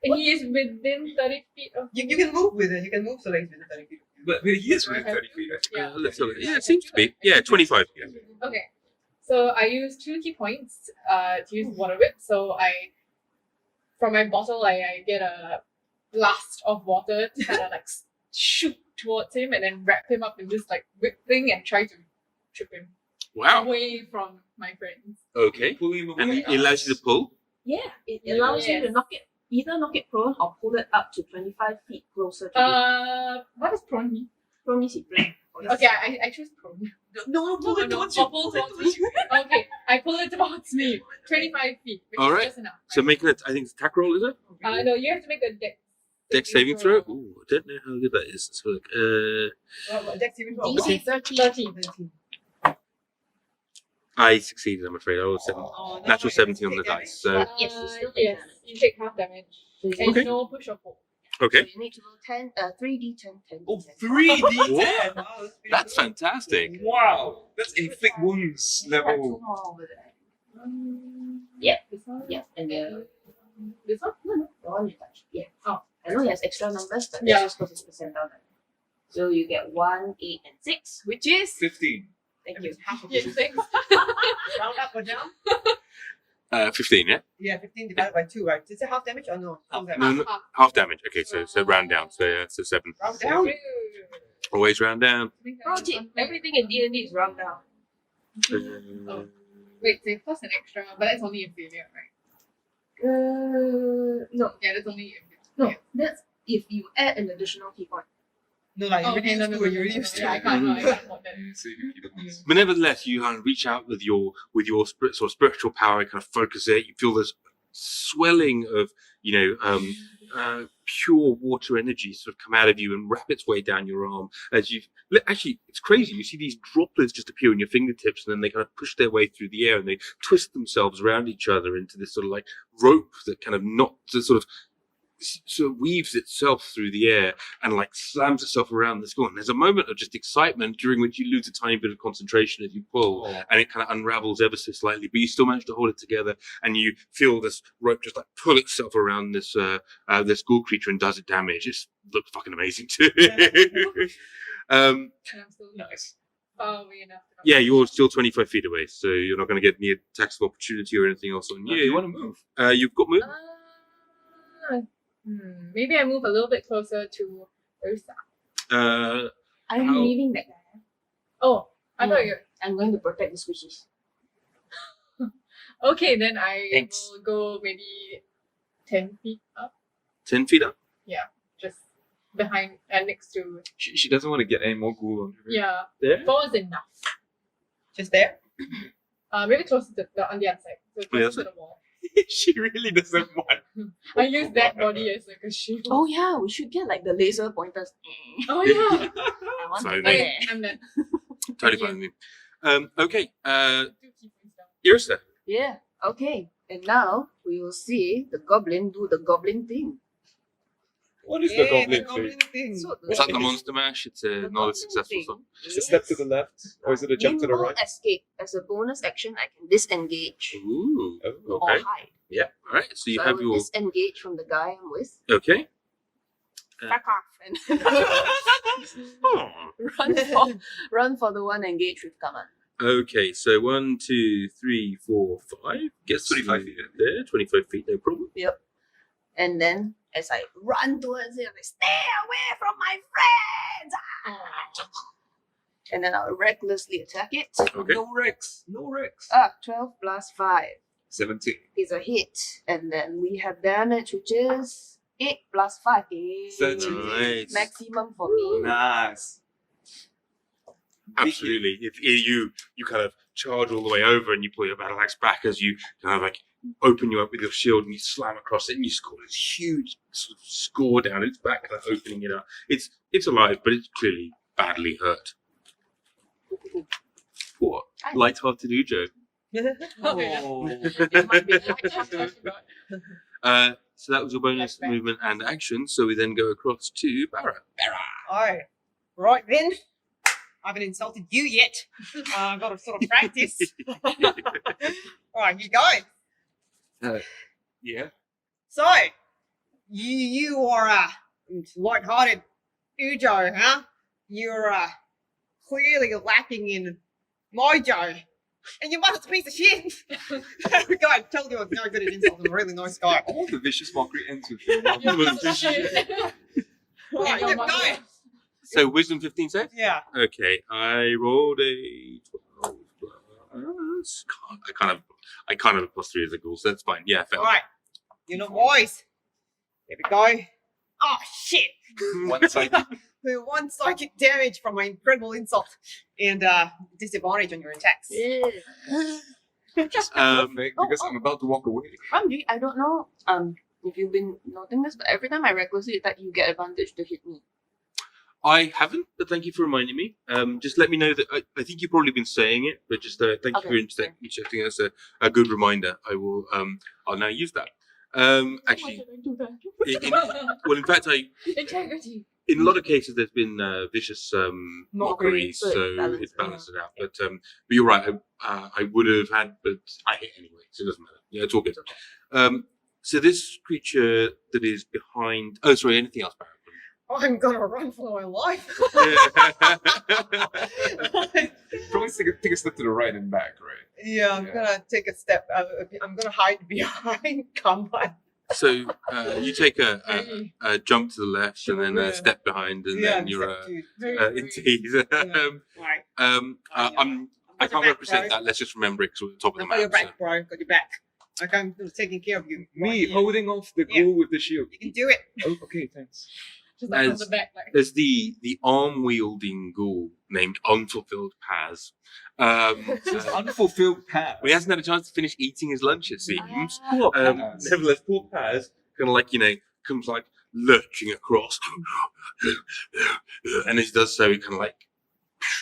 He is within 30 feet of. You can move with it. You can move so that he's within 30 feet. But he is within 30 feet. I think. Yeah. Let's have a look. Yeah, it seems to be. Yeah, 25. Yeah. Okay. So I use 2 key points to use water whip. So from my bottle, I get a blast of water to kind of like shoot towards him and then wrap him up in this like whip thing and try to trip him Wow. away from my friends. Okay. Pull him And away. it allows you to pull. Yeah, it allows you to either knock it prone or pull it up to 25 feet closer to you. What does prone mean? Prone means it blank. Okay, I choose prone. No, pull it no, towards you. pull towards me. Okay, I pull it towards me. 25 feet, which All is right. just enough. So making it, I think it's attack roll, is it? No, you have to make a Dex saving throw. Ooh, I don't know how good that is. So, Dex even roll. DC 13. 13. I succeeded, I'm afraid. I rolled 7. Oh, no, Natural you 17 on the take damage. dice. So, Yes, you still take yes, damage. you take half damage. So you And Okay. no push or pull. okay. So you need to roll 3d10, 10. Oh, 3d10! Wow, That's fantastic. Wow! That's inflict wounds Add 2 level. more over there. Yeah. This one? Yeah, and This one? No. the one you touched. Yeah. Oh. I know he has extra numbers, but Yeah. that's just because it's percentile. So you get 1, 8, and 6, which is 15. thank That you. means half of Yes, it. thanks. Round up or down? 15, yeah? Yeah, 15 divided by 2, right? Is it half damage or no? Full damage. No, no, half damage. Okay, so round down. So 7. Round down? Always round down. Pro tip, everything in D&D is round down. Oh. Wait, so plus an extra, but that's only in failure, right? No, Yeah, that's only in no, failure. that's if you add an additional key point. No, like, you Oh, already okay, no, used no, two, no, you already no, used no, I two. can't, no, I can't afford that. So you keep it. But nevertheless, you kind of reach out with your sort of spiritual power, kind of focus it. You feel this swelling of pure water energy sort of come out of you and wrap its way down your arm as you actually it's crazy. You see these droplets just appear on your fingertips and then they kind of push their way through the air and they twist themselves around each other into this sort of like rope that kind of sort of weaves itself through the air and like slams itself around the skull. And there's a moment of just excitement during which you lose a tiny bit of concentration as you pull, and it kind of unravels ever so slightly, but you still manage to hold it together, and you feel this rope just like pull itself around this this ghoul creature and does it damage. It looks fucking amazing too. And I'm still Nice. far away enough. To Yeah, you're still 25 feet away, so you're not going to get any attacks of opportunity or anything else on you. You want to move? You've got movement. Maybe I move a little bit closer to Ursa. I'm How- leaving that guy. Oh, I thought Hmm. you. I'm going to protect the squishies. Okay, then I Thanks. will go maybe 10 feet up, 10 feet up. just behind and next to. She doesn't want to get any more ghoul on her. Yeah, There. 4 is enough. Just there. Maybe closer to on the other side, so the closer other to the wall. She really doesn't want. I use that body as like a shield. Oh yeah, we should get like the laser pointers. Oh yeah. I want Sorry, to mate. go Okay, there. I'm done. Totally Thank you. fine with me. Okay. 2 key points down. Irsa. Yeah. Okay. And now we will see the goblin do the goblin thing. What is Yeah, the goblin thing? thing. So It's not the monster mash. It's the not a goblin successful thing song. Is it a step to the left, or is it a jump to the Nimble right? escape. As a bonus action, I can disengage Ooh. Oh, or Okay. hide. Yeah. All right. So you So I have will your. disengage from the guy I'm with. Okay. Back off and Oh. run for the one engaged with Kaman. Okay. So 1, 2, 3, 4, 5. Guess 25 you feet. there. 25 feet. No problem. Yep. And then as I run towards it, I stay away from my friends. And then I'll recklessly attack it. Okay. No Rex. No Rex. 12 plus 5 17. is a hit. And then we have damage, which is 8 plus 5. 13. Nice. Maximum for me. Nice. Absolutely. If you kind of charge all the way over and you pull your battle axe back as you kind of like open you up with your shield and you slam across it and you score this huge sort of score down its back, kind of opening it up. It's alive, but it's clearly badly hurt. What? Light-hearted Ujo. Oh, yeah. It might be I forgot. So that was your bonus Flashback. movement and action. So we then go across to Barra. Alright. Right then. I haven't insulted you yet. I've got to sort of practice. Alright, you go. Yeah. So, you are light-hearted Ujo, huh? You're clearly lacking in mojo. And your mother's a piece of shit. Go ahead, tell you I'm no good at insults. I'm a really nice guy. All the vicious mockery ends with You're a piece of shit. Alright, Your yeah, mother. go. So wisdom 15 save? Yeah. Okay, I rolled a 12 plus. I kind of have plus 3 as a goal, so that's fine. Yeah, fair. Alright. You're not wise. Here we go. Oh, shit. one side. One psychic damage from my incredible insult. And disadvantage on your attacks. Perfect, because I'm about to walk away. Ramji, I don't know if you've been noting this, but every time I recklessly attack, you get advantage to hit me. I haven't, but thank you for reminding me. Just let me know that I think you've probably been saying it, but just thank you Okay, for injecting us a good reminder. I will. I'll now use that. Actually, well, in fact, Integrity. in a lot of cases there's been vicious mockeries, so so balance, it's balanced it out. But you're right. I would have had, but I hit anyway, so it doesn't matter. Yeah, it's all good. So this creature that is behind. Oh, sorry. Anything else, Barry? I'm gonna run for my life. Probably take a step to the right and back, right? Yeah, I'm gonna take a step. I'm gonna hide behind Kaman. So you take a Very, jump to the left and then Yeah. a step behind, and Yeah, then you're step two. very, indeed. Right. I can't represent that. Let's just remember it because we're at the top of the I've got your map. So. back, bro. Got your back. Okay, I'm taking care of you. Me Right here. holding off the Yeah. ghoul with the shield. You can do it. Oh, okay, thanks. Just like on As- the back, like. There's the arm wielding ghoul named Unfulfilled Paz. This unfulfilled path. He hasn't had a chance to finish eating his lunch, it seems. Poor Paz. Nevertheless, poor Paz kind of like, comes like lurching across. And as he does so, he kind of like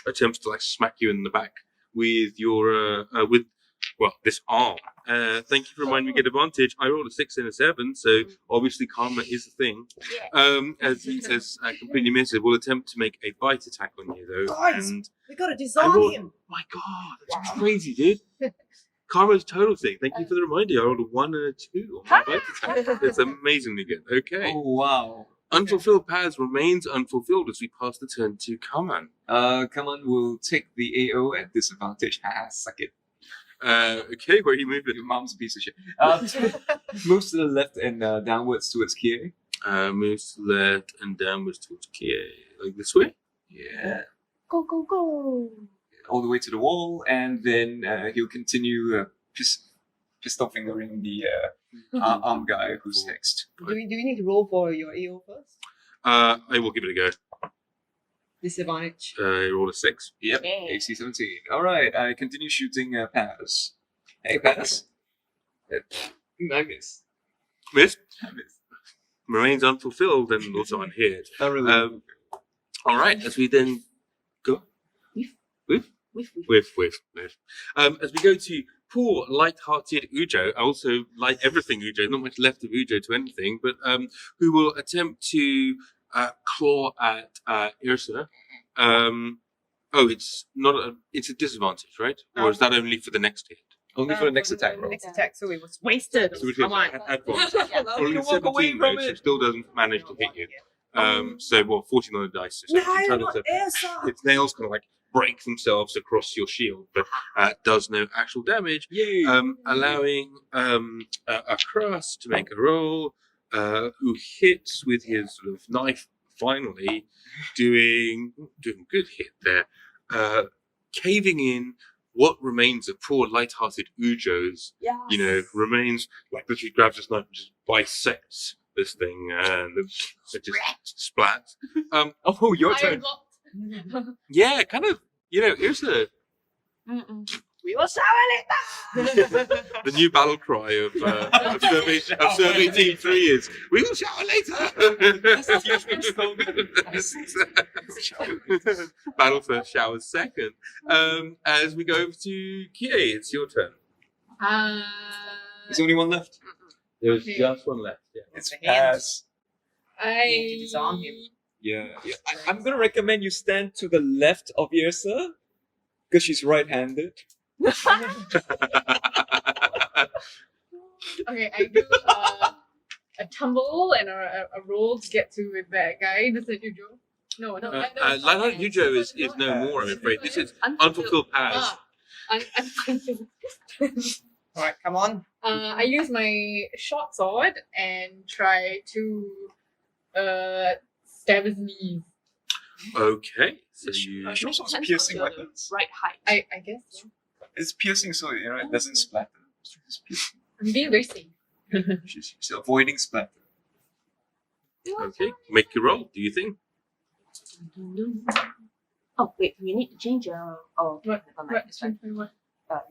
attempts to like smack you in the back with your, with well, this arm. Thank you for reminding me to get advantage. I rolled a 6 and a 7, so obviously karma is a thing. As he says, completely misses. Will attempt to make a bite attack on you, though. Guys! And We gotta I disarm rolled- him. my God, that's crazy, dude. Karma's a total thing. Thank you for the reminder. I rolled a 1 and a 2 on my bite attack. It's amazingly good. Okay. Oh wow. Unfulfilled paths remains unfulfilled as we pass the turn to Kaman. Come on, we'll take the AO at disadvantage. Haha, suck it. Okay, where are you moving? Your mom's a piece of shit. Moves to the left and downwards towards Kie. Moves to the left and downwards towards Kie. Like this way? Yeah. Go, go, go. All the way to the wall, and then he'll continue pistol fingering the arm guy who's next. Do we need to roll for your AO first? I will give it a go. Disadvantage. Roll a 6. Yep, Yay. AC 17. Alright, I continue shooting Paz. Hey, Paz. I miss. Miss? I miss. Remains unfulfilled and also unhit. Not really. Alright, as we then go. Whiff. Whiff. As we go to poor, light-hearted Ujo, also like everything Ujo, not much left of Ujo to anything, but who will attempt to claw at Ursa. It's not it's a disadvantage, right? Or is that only for the next hit? Only for the next attack roll. Next attack, so it was wasted. So it is Come on. advantage. Yeah, Only you walk away 17 from though, so it. it still doesn't manage to hit you. 14 on the dice. So No, it's entitled not to- Ursa. its nails kind of like break themselves across your shield, but does no actual damage. Yay! Allowing a Crust to make a roll, who hits with his sort of knife. Finally, doing good hit there, caving in what remains of poor light-hearted Ujo's. Remains like literally grabs his knife and just bisects this thing, and it just splats. Oh, your I turn. blocked. Yeah, kind of. Ursa. We will shower later. The new battle cry of Survey Team 3 is, we will shower later! Battle first, shower second. As we go over to Kie, it's your turn. There's only one left. There's Okay. just one left. Yeah. It's the hand. Paz. need to disarm him. Yeah. I'm gonna recommend you stand to the left of Ursa, because she's right-handed. Okay, I do a tumble and a roll to get to that guy. This is Ujo. No. Light-hearted Ujo is no more, I'm afraid. This is unfulfilled paths. Alright, come on. I use my short sword and try to stab his knees. Okay, so you. She also has piercing weapons. Right height. I guess so. It's piercing, so it doesn't splatter. It's piercing. I'm being very safe. She's avoiding splatter. Okay, make your roll. Do you think? Oh wait, we need to change our. Oh, What? never mind. It's fine. What?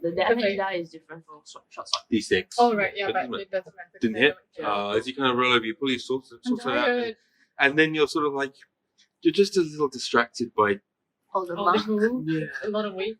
The damage Okay. die is different from short sword. D6. Oh right, yeah, but Doesn't it doesn't matter. Didn't hit. Yeah. As you kind of roll over, you pull your sword I'm out, tired. and then you're sort of like, you're just a little distracted by, Oh, the Oh, mark. the move. yeah, A lot of weight.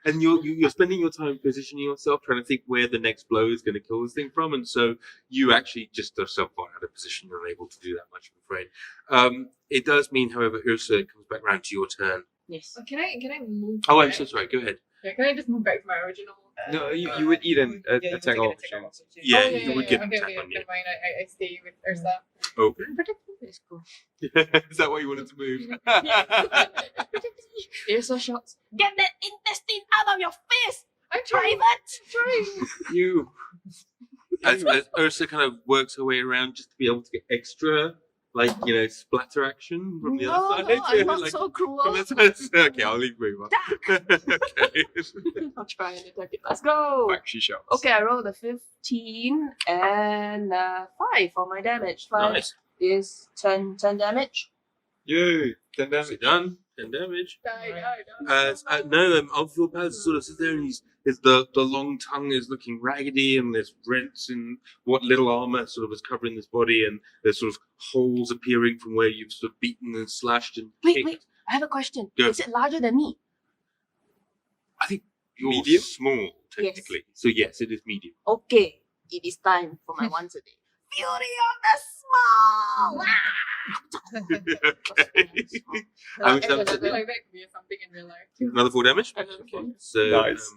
and you're spending your time positioning yourself, trying to think where the next blow is going to kill this thing from, and so you actually just yourself are out of position. You're unable to do that much, I'm afraid. It does mean, however, Ursa comes back round to your turn. Yes. Can I move? Oh, I'm back? so sorry. Go ahead. Yeah, can I just move back to my original? No, you would eat an you would attack take an off. attack off. Yeah, Oh, you would get an okay, attack okay, on you. never mind. I stay with Ursa. Okay. It's cool. Is that why you wanted to move? Ursa shouts, Get that intestine out of your face, I'm trying. private! You. as Ursa kind of works her way around just to be able to get extra, splatter action from the no, other no, side. I'm not Like, so cruel. from the side. Okay, I'll leave move on. Okay. I'll try and attack it. Let's go. Back she shouts. Okay, I rolled a 15 and 5 for my damage. 5 Nice. is 10 damage. Yay! 10 That's damage. done. 10 damage. Die. Unfulfilled Paths sort of sits there, and the long tongue is looking raggedy, and there's rents in what little armor sort of is covering this body, and there's sort of holes appearing from where you've sort of beaten and slashed and kicked. Wait, I have a question. Go. Is it larger than me? I think you're Medium? small. technically. So yes, it is medium. Okay, it is time for my once a day. Fury of the Small! Okay. How much I damage feel did it do? like that could be something in real life too. Another 4 damage. Another Okay. 4. So Nice.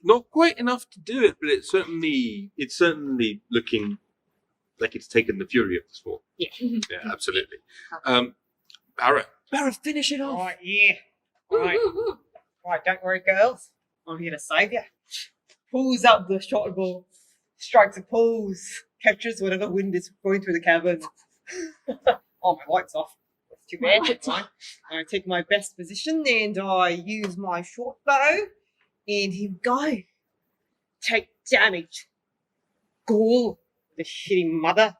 not quite enough to do it, but it's certainly looking like it's taken the fury of the Small. Yeah. Yeah, absolutely. Barra. Barra, finish it off. Right, yeah. Right. Right, don't worry, girls. I'm here to save you. Pulls up the shot bow, strikes a pose, captures whatever wind is going through the cavern. Oh, my light's off. That's too My bad. light's Right. I take my best position and I use my short bow. And here we go. Take damage. Ghoul, the shitty mother.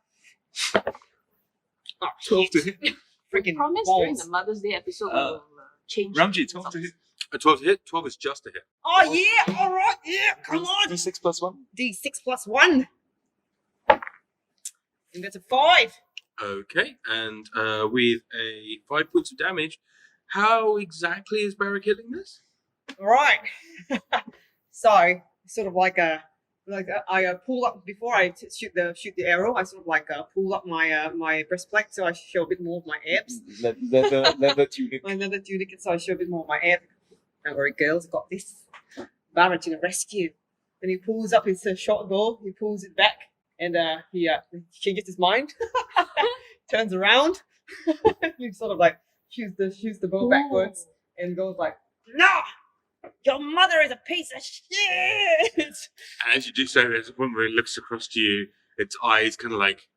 Oh, 12 to shit. hit. Freaking Promise during balls. the Mother's Day episode we will change. Ramji, 12 to hit. A 12 to hit. 12 is just a hit. Oh, yeah. All right. Yeah. Come on. D6 plus 1. D6 plus 1. And that's a 5. Okay, and with a 5 points of damage, how exactly is Barra killing this? All right. So, sort of like I pull up before I shoot the arrow. I sort of like pull up my breastplate so I show a bit more of my abs. Leather tunic. My leather tunic, so I show a bit more of my abs. Don't worry, girls, got this. Barra to the rescue. Then he pulls up his shot bow. He pulls it back, and he changes his mind. Turns around. He sort of like shoots the bow backwards and goes like, "No, your mother is a piece of shit." And as you do so, there's a point where it looks across to you, its eyes kind of like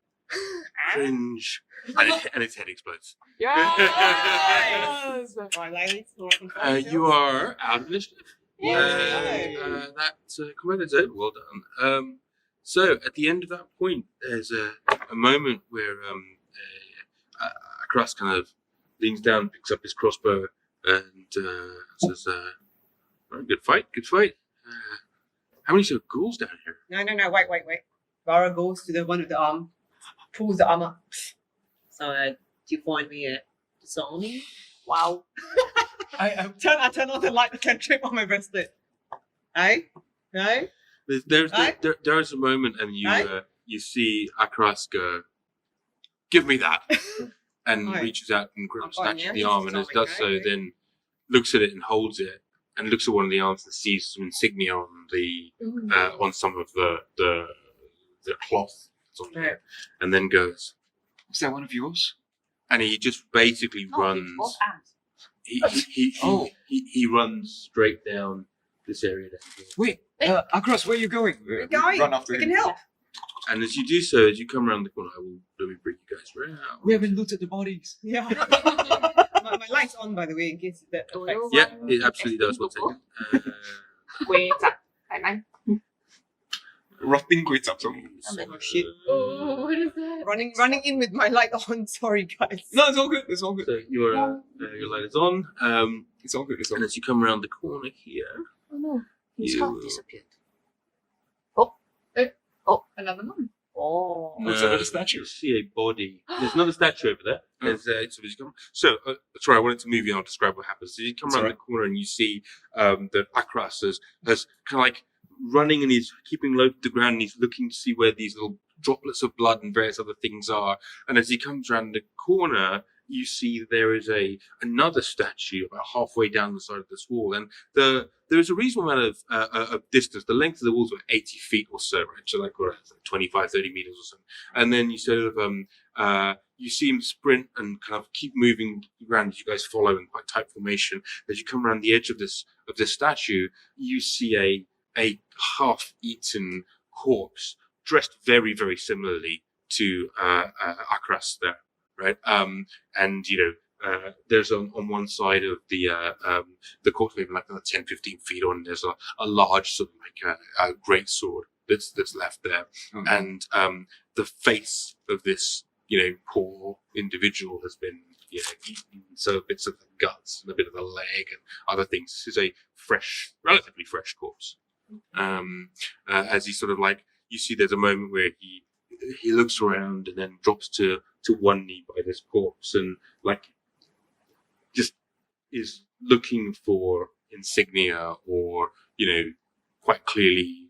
cringe, and its head explodes. Yes! Right, ladies. You are out of initiative. Yay. And that combat is over. Well done. So at the end of that point, there's a moment where Akras kind of leans down, picks up his crossbow, and says, "Oh, good fight, good fight. How many sort of ghouls down here?" No, wait. Barra goes to the one with the arm, pulls the armor. So, do you find me disarming? Wow. I turn on the light, the cantrip on my bracelet. Hey? No? There is a moment, and you Aye. you see Akras go, "Give me that," and Aye. reaches out and grabs, Oh, snatches yeah, the he's arm, and as does so, disarming, okay. then looks at it and holds it, and looks at one of the arms and sees some insignia on the on some of the cloth that's on there, and then goes, Was that one of yours? and he just basically No, it's runs. both arms. He runs straight down this area down here. Wait, Akras, where are you going? We're going. Run after We him. can help. And as you do so, as you come around the corner, let me bring you guys around. We haven't looked at the bodies. Yeah. my light's on, by the way, in case that affects. Yeah, it absolutely does. One second. Wait, I Rotting quits up some. Oh, shit. Oh, what is that? Running in with my light on. Sorry, guys. No, it's all good. It's all good. So your light is on, It's all good. It's all and good. as you come around the corner here, Oh no, his You- heart disappeared. Another one. Oh. Looks like a statue. you see a body. There's another statue over there. There's, sorry, I wanted to move you and I'll describe what happens. So you come That's around the corner and you see that Akras has kind of like running and he's keeping low to the ground and he's looking to see where these little droplets of blood and various other things are. And as he comes around the corner, you see there is another statue about halfway down the side of this wall, and there is a reasonable amount of distance. The length of the walls are 80 feet or so, right? So like 25, 30 meters or so. And then you sort of you see him sprint and kind of keep moving around as you guys follow in quite tight formation. As you come around the edge of this statue, you see a half-eaten corpse dressed very, very similarly to Akras there. Right, and there's on one side of the corpse, maybe like 10, 15 feet on. There's a large sort of like a great sword that's left there, and the face of this poor individual has been eaten, so bits of the guts and a bit of the leg and other things. This is a relatively fresh corpse. As he sort of like, you see, there's a moment where he looks around and then drops to one knee by this corpse and like just is looking for insignia or, quite clearly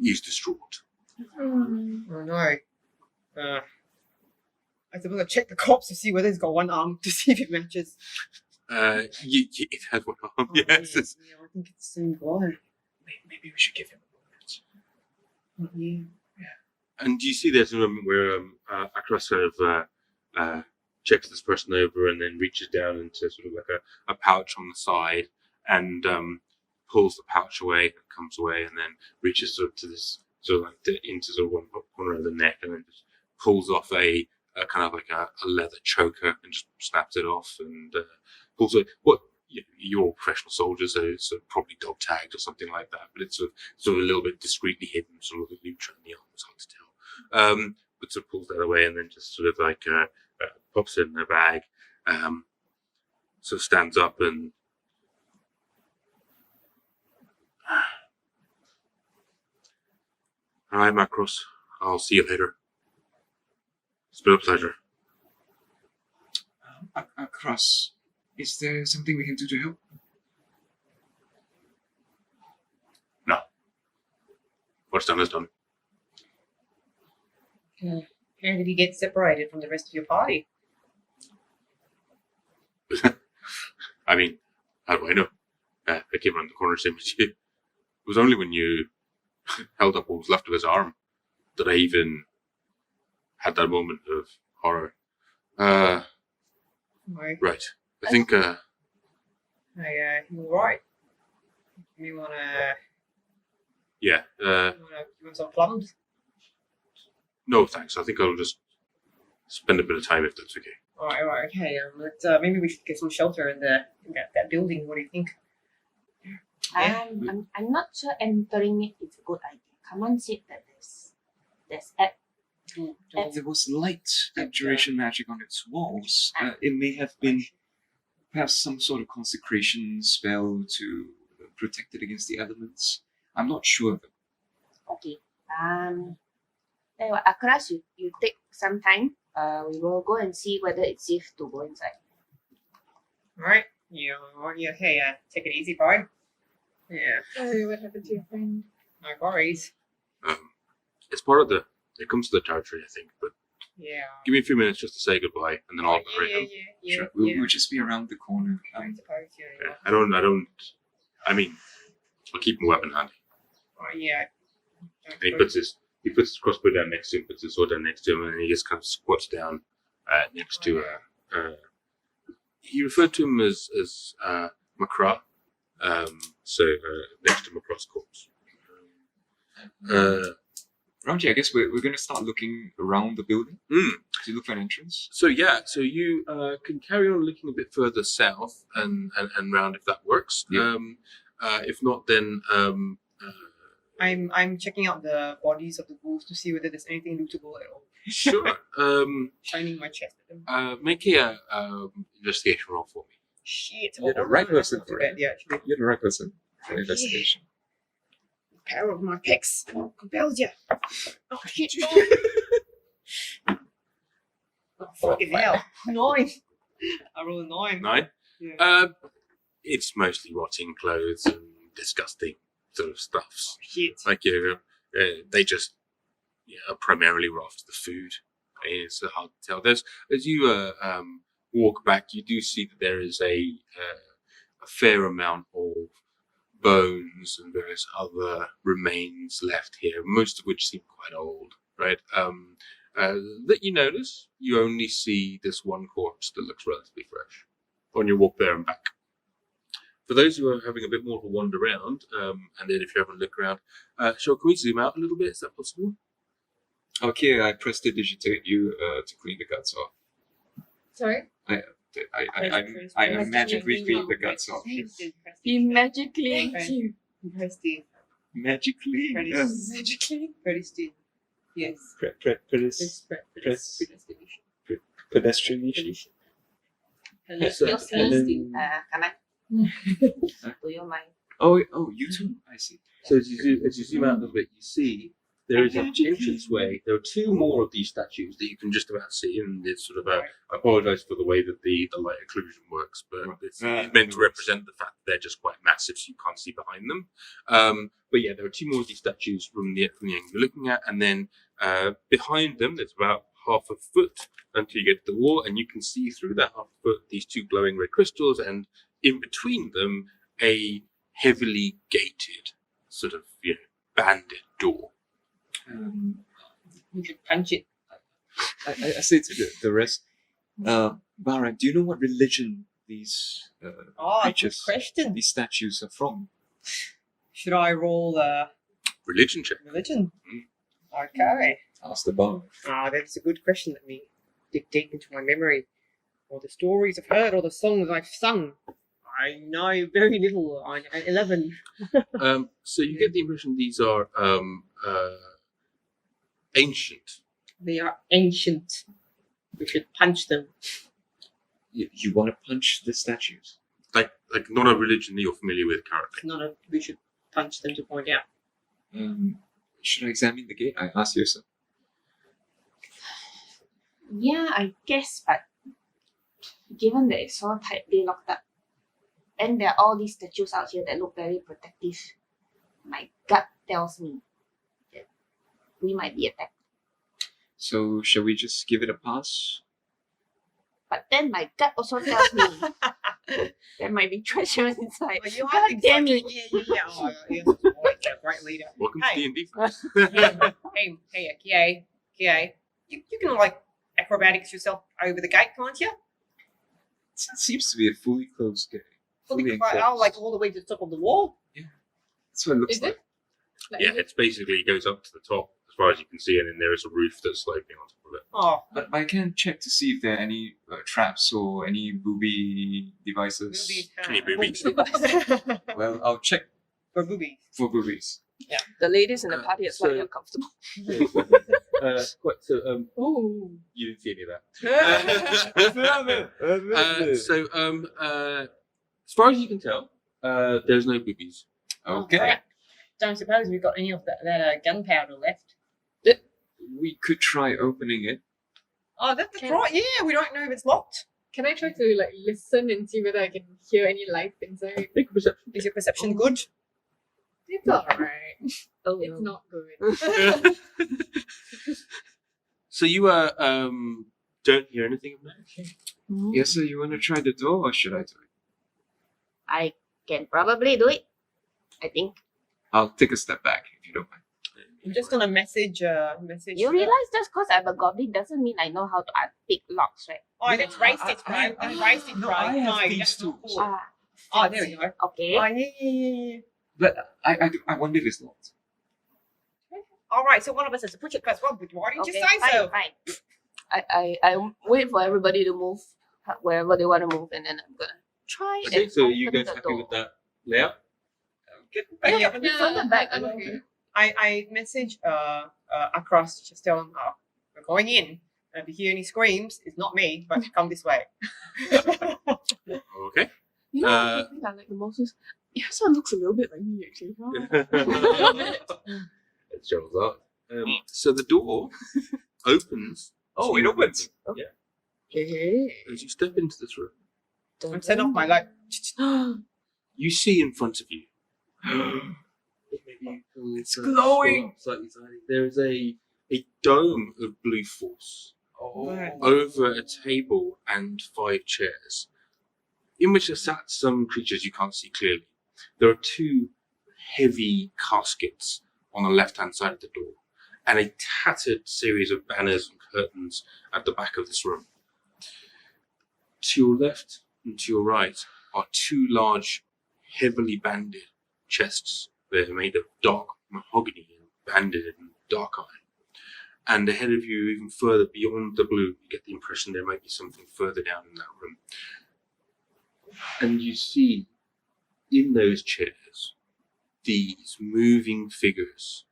is distraught. Hmm. Oh no. I suppose I'll check the corpse to see whether it's got one arm to see if it matches. It has one arm, Oh, yes. yeah, I think it's the same guy. Maybe we should give him a moment. Oh, yeah. And you see there's a moment where Akras kind of checks this person over and then reaches down into sort of like a pouch on the side and pulls the pouch away and comes away and then reaches sort of to this into sort of one corner of the neck and then just pulls off a kind of like a leather choker and just snaps it off and pulls it. You're professional soldiers, so it's probably dog tagged or something like that, but it's sort of a little bit discreetly hidden, sort of the lucha in the arm. It's hard to tell. But sort of pulls that away and then just sort of like pops it in a bag. Sort of stands up and all right, Macros. I'll see you later. It's been a pleasure. Cross, is there something we can do to help? No. What's done is done. How did you get separated from the rest of your party? I mean, how do I know? I came around the corner same as you. It was only when you held up what was left of his arm that I even had that moment of horror. Right. Right. I think, You're right. You wanna yeah, you want some plums? no thanks. I think I'll just spend a bit of time if that's okay. Alright, okay. Maybe we should get some shelter in that building. What do you think? Yeah. I'm not sure entering it is a good idea. Kaman said that there's There was light abjuration magic on its walls. It may have been perhaps some sort of consecration spell to protect it against the elements. I'm not sure. okay. Tell you what, Akras, you take some time. We will go and see whether it's safe to go inside. Alright. Yeah, hey, take it easy, boy. Yeah, Sorry, what happened to your friend? no worries. It's part of it comes to the territory, I think, but Yeah. give me a few minutes just to say goodbye and then I'll hurry him. Yeah. Sure. We'll just be around the corner. I suppose, yeah. Yeah, I mean, I'll keep my weapon handy. Oh, yeah. And he puts his crossbow down next to him, puts his sword down next to him, and he just kind of squats down next to he referred to him as Macra, so next to Macra's corpse. Ramji, I guess we're going to start looking around the building to look for an entrance. So you can carry on looking a bit further south and round if that works. Yeah. If not, then I'm checking out the bodies of the ghouls to see whether there's anything lootable at all. sure. Shining my chest at them. Make a investigation roll for me. Shit. You're the right person Not too for bad, it. yeah, actually. You're the right person for Okay. investigation. Power of my pecs compels you. Oh shit! Oh, fucking hell! 9. I rolled a 9. 9. Yeah. It's mostly rotting clothes and disgusting sort of stuffs. Shit. Like they just are primarily raw after the food. It's hard to tell. As you walk back, you do see that there is a fair amount of bones and various other remains left here, most of which seem quite old. Right? That you notice, you only see this one corpse that looks relatively fresh on your walk there and back. For those who are having a bit more of a wander around, and then if you haven't looked around, sure, can we zoom out a little bit? Is that possible? Okay, I prestidigitate you to clean the guts off. Sorry? I magically clean the guts off. He magically Okay. Prestige. Magically? Magically? Prestige. Yes. Pedestrianation. You're sleeping. Come on. Do you mind? Oh, you too? I see. So as you zoom out a little bit, you see there is an entranceway. There are two more of these statues that you can just about see, and it's sort of a. I apologise for the way that the light occlusion works, but it's meant to represent the fact that they're just quite massive, so you can't see behind them. But yeah, there are two more of these statues from the angle you're looking at, and then behind them, there's about half a foot until you get to the wall, and you can see through that half a foot these two glowing red crystals, and in between them, a heavily gated, sort of banded door. We should punch it. I say to the rest, Barak, do you know what religion these Oh, good creatures, question. these statues are from? Should I roll Religion check. religion? Okay. Ask the bar. That's a good question. Let me dig deep into my memory. Or the stories I've heard, or the songs I've sung. I know very little. I'm at 11. So you get the impression these are ancient. They are ancient. We should punch them. You want to punch the statues? Like not a religion that you're familiar with currently. Not a, we should punch them to point out. Should I examine the gate? I asked you so. Yeah, I guess, but given that it's so tightly locked up, and there are all these statues out here that look very protective, my gut tells me that we might be attacked. So shall we just give it a pass? But then my gut also tells me there might be treasure inside. Well, you God damn it. Yeah. Oh, yes, yeah, great leader. Welcome Hey. to D&D. Hey, you can like acrobatics yourself over the gate, can't you? It seems to be a fully closed gate. Fully enclosed. like all the way to the top of the wall. That's what it looks Is like. it? Like, Yeah, is it- it's basically goes up to the top as far as you can see, and then there is a roof that's sloping on top of it. Oh, But I can check to see if there are any traps or any booby devices. Can you boobies? Well, I'll check For boobies. for boobies. The ladies in the party are slightly so- uncomfortable. Oh. You didn't see any of that. As far as you can tell, there's no boobies. Okay. Right. Don't suppose we've got any of that gunpowder left. We could try opening it. Oh, that's Can- right. Yeah, we don't know if it's locked. Can I try to like listen and see whether I can hear any life inside? Make a perception. Is your perception good? It's alright. Oh, It's no. not good. So you don't hear anything of that? Yes, sir. You want to try the door, or should I do it? I can probably do it. I think. I'll take a step back if you don't mind. I'm just gonna message. You realize just because I'm a goblin doesn't mean I know how to unpick locks, right? Oh, that's racist, bro. That's racist, bro. I have No, these that's not tools. cool. Oh, there we go. Okay. Oh, yeah. But I wonder if it's locked. All right, so one of us has to push it first. Well, why didn't you Okay, say fine, so? fine. I wait for everybody to move wherever they want to move, and then I'm gonna try Okay, and so you open guys the happy door. with that layout? Yeah, From the back, I'm yeah. okay. I message across, just tell them, oh, we're going in. And if you hear any screams, it's not me, but come this way. Okay. You know Uh, what I think I like the most is your son looks a little bit like me actually. It's Joel's art. So the door opens. Oh, it opens. Hey. As you step into this room, I'm setting off my light. you see in front of you. It's glowing. Slightly tiny. There is a dome of blue force Right. over a table and 5 chairs, in which are sat some creatures you can't see clearly. There are 2 heavy caskets on the left-hand side of the door, and a tattered series of banners and curtains at the back of this room. To your left and to your right are 2 large, heavily banded chests. They're made of dark mahogany and banded in dark iron. And ahead of you, even further beyond the blue, you get the impression there might be something further down in that room. And you see in those chairs these moving figures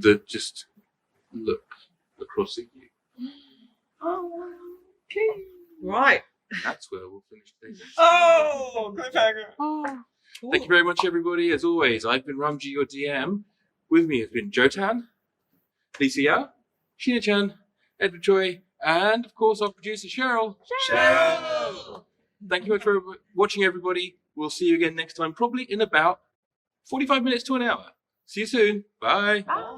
that just look across at you. Oh, okay. Right. That's where we'll finish today. Oh, cliffhanger. Oh. Thank you very much, everybody. As always, I've been Ramji, your DM. With me has been Jotan, Lisa Yao, Sheena Chan, Edward Choi, and of course our producer Cheryl. Cheryl! Thank you much for watching, everybody. We'll see you again next time, probably in about 45 minutes to an hour. See you soon. Bye. Bye.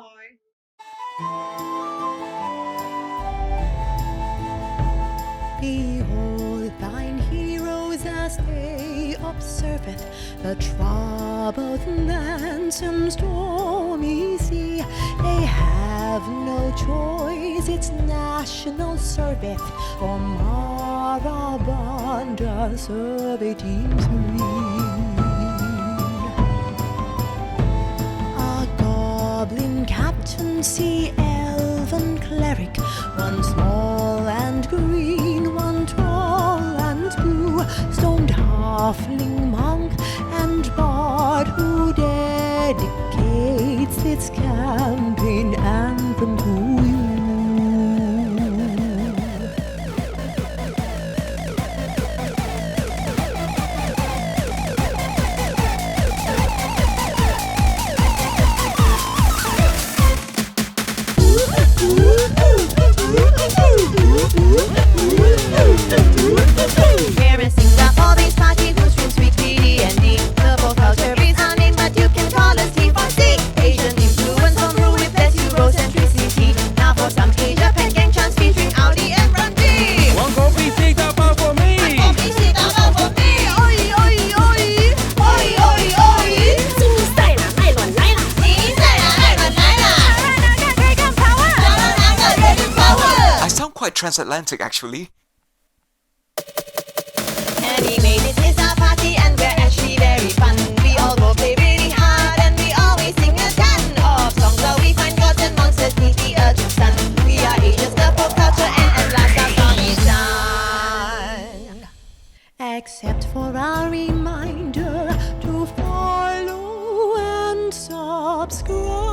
Behold thine heroes as they observeth the troubled lands and stormy sea. They have no choice, it's national service, or Marabanda survey teams a goblin captaincy, elven cleric, one small and green, one tall and blue, stoned halfling monk and bard who dedicates its campaign anthem to you. We're in Singapore, this party who streams sweet TD&D. The folk culture is our name, but you can call us T4C. Asian influence on rule with less Eurocentricity. Now for some Asia Pac gang chants featuring Audi and Randy. One kopi sitapan for me. Kopi sita for me. Oi, oi, oi. Oi, oi, oi. 新赛啦，麦伦来啦。新赛啦，麦伦来啦。Dragon power. Dragon power. I sound quite transatlantic, actually. Anyway, this is our party and we're actually very fun. We all go play really hard and we always sing a ton of songs where we find gods and monsters beneath the urgent sun. We are Asia's the folk culture and at last our song is done. Except for our reminder to follow and subscribe.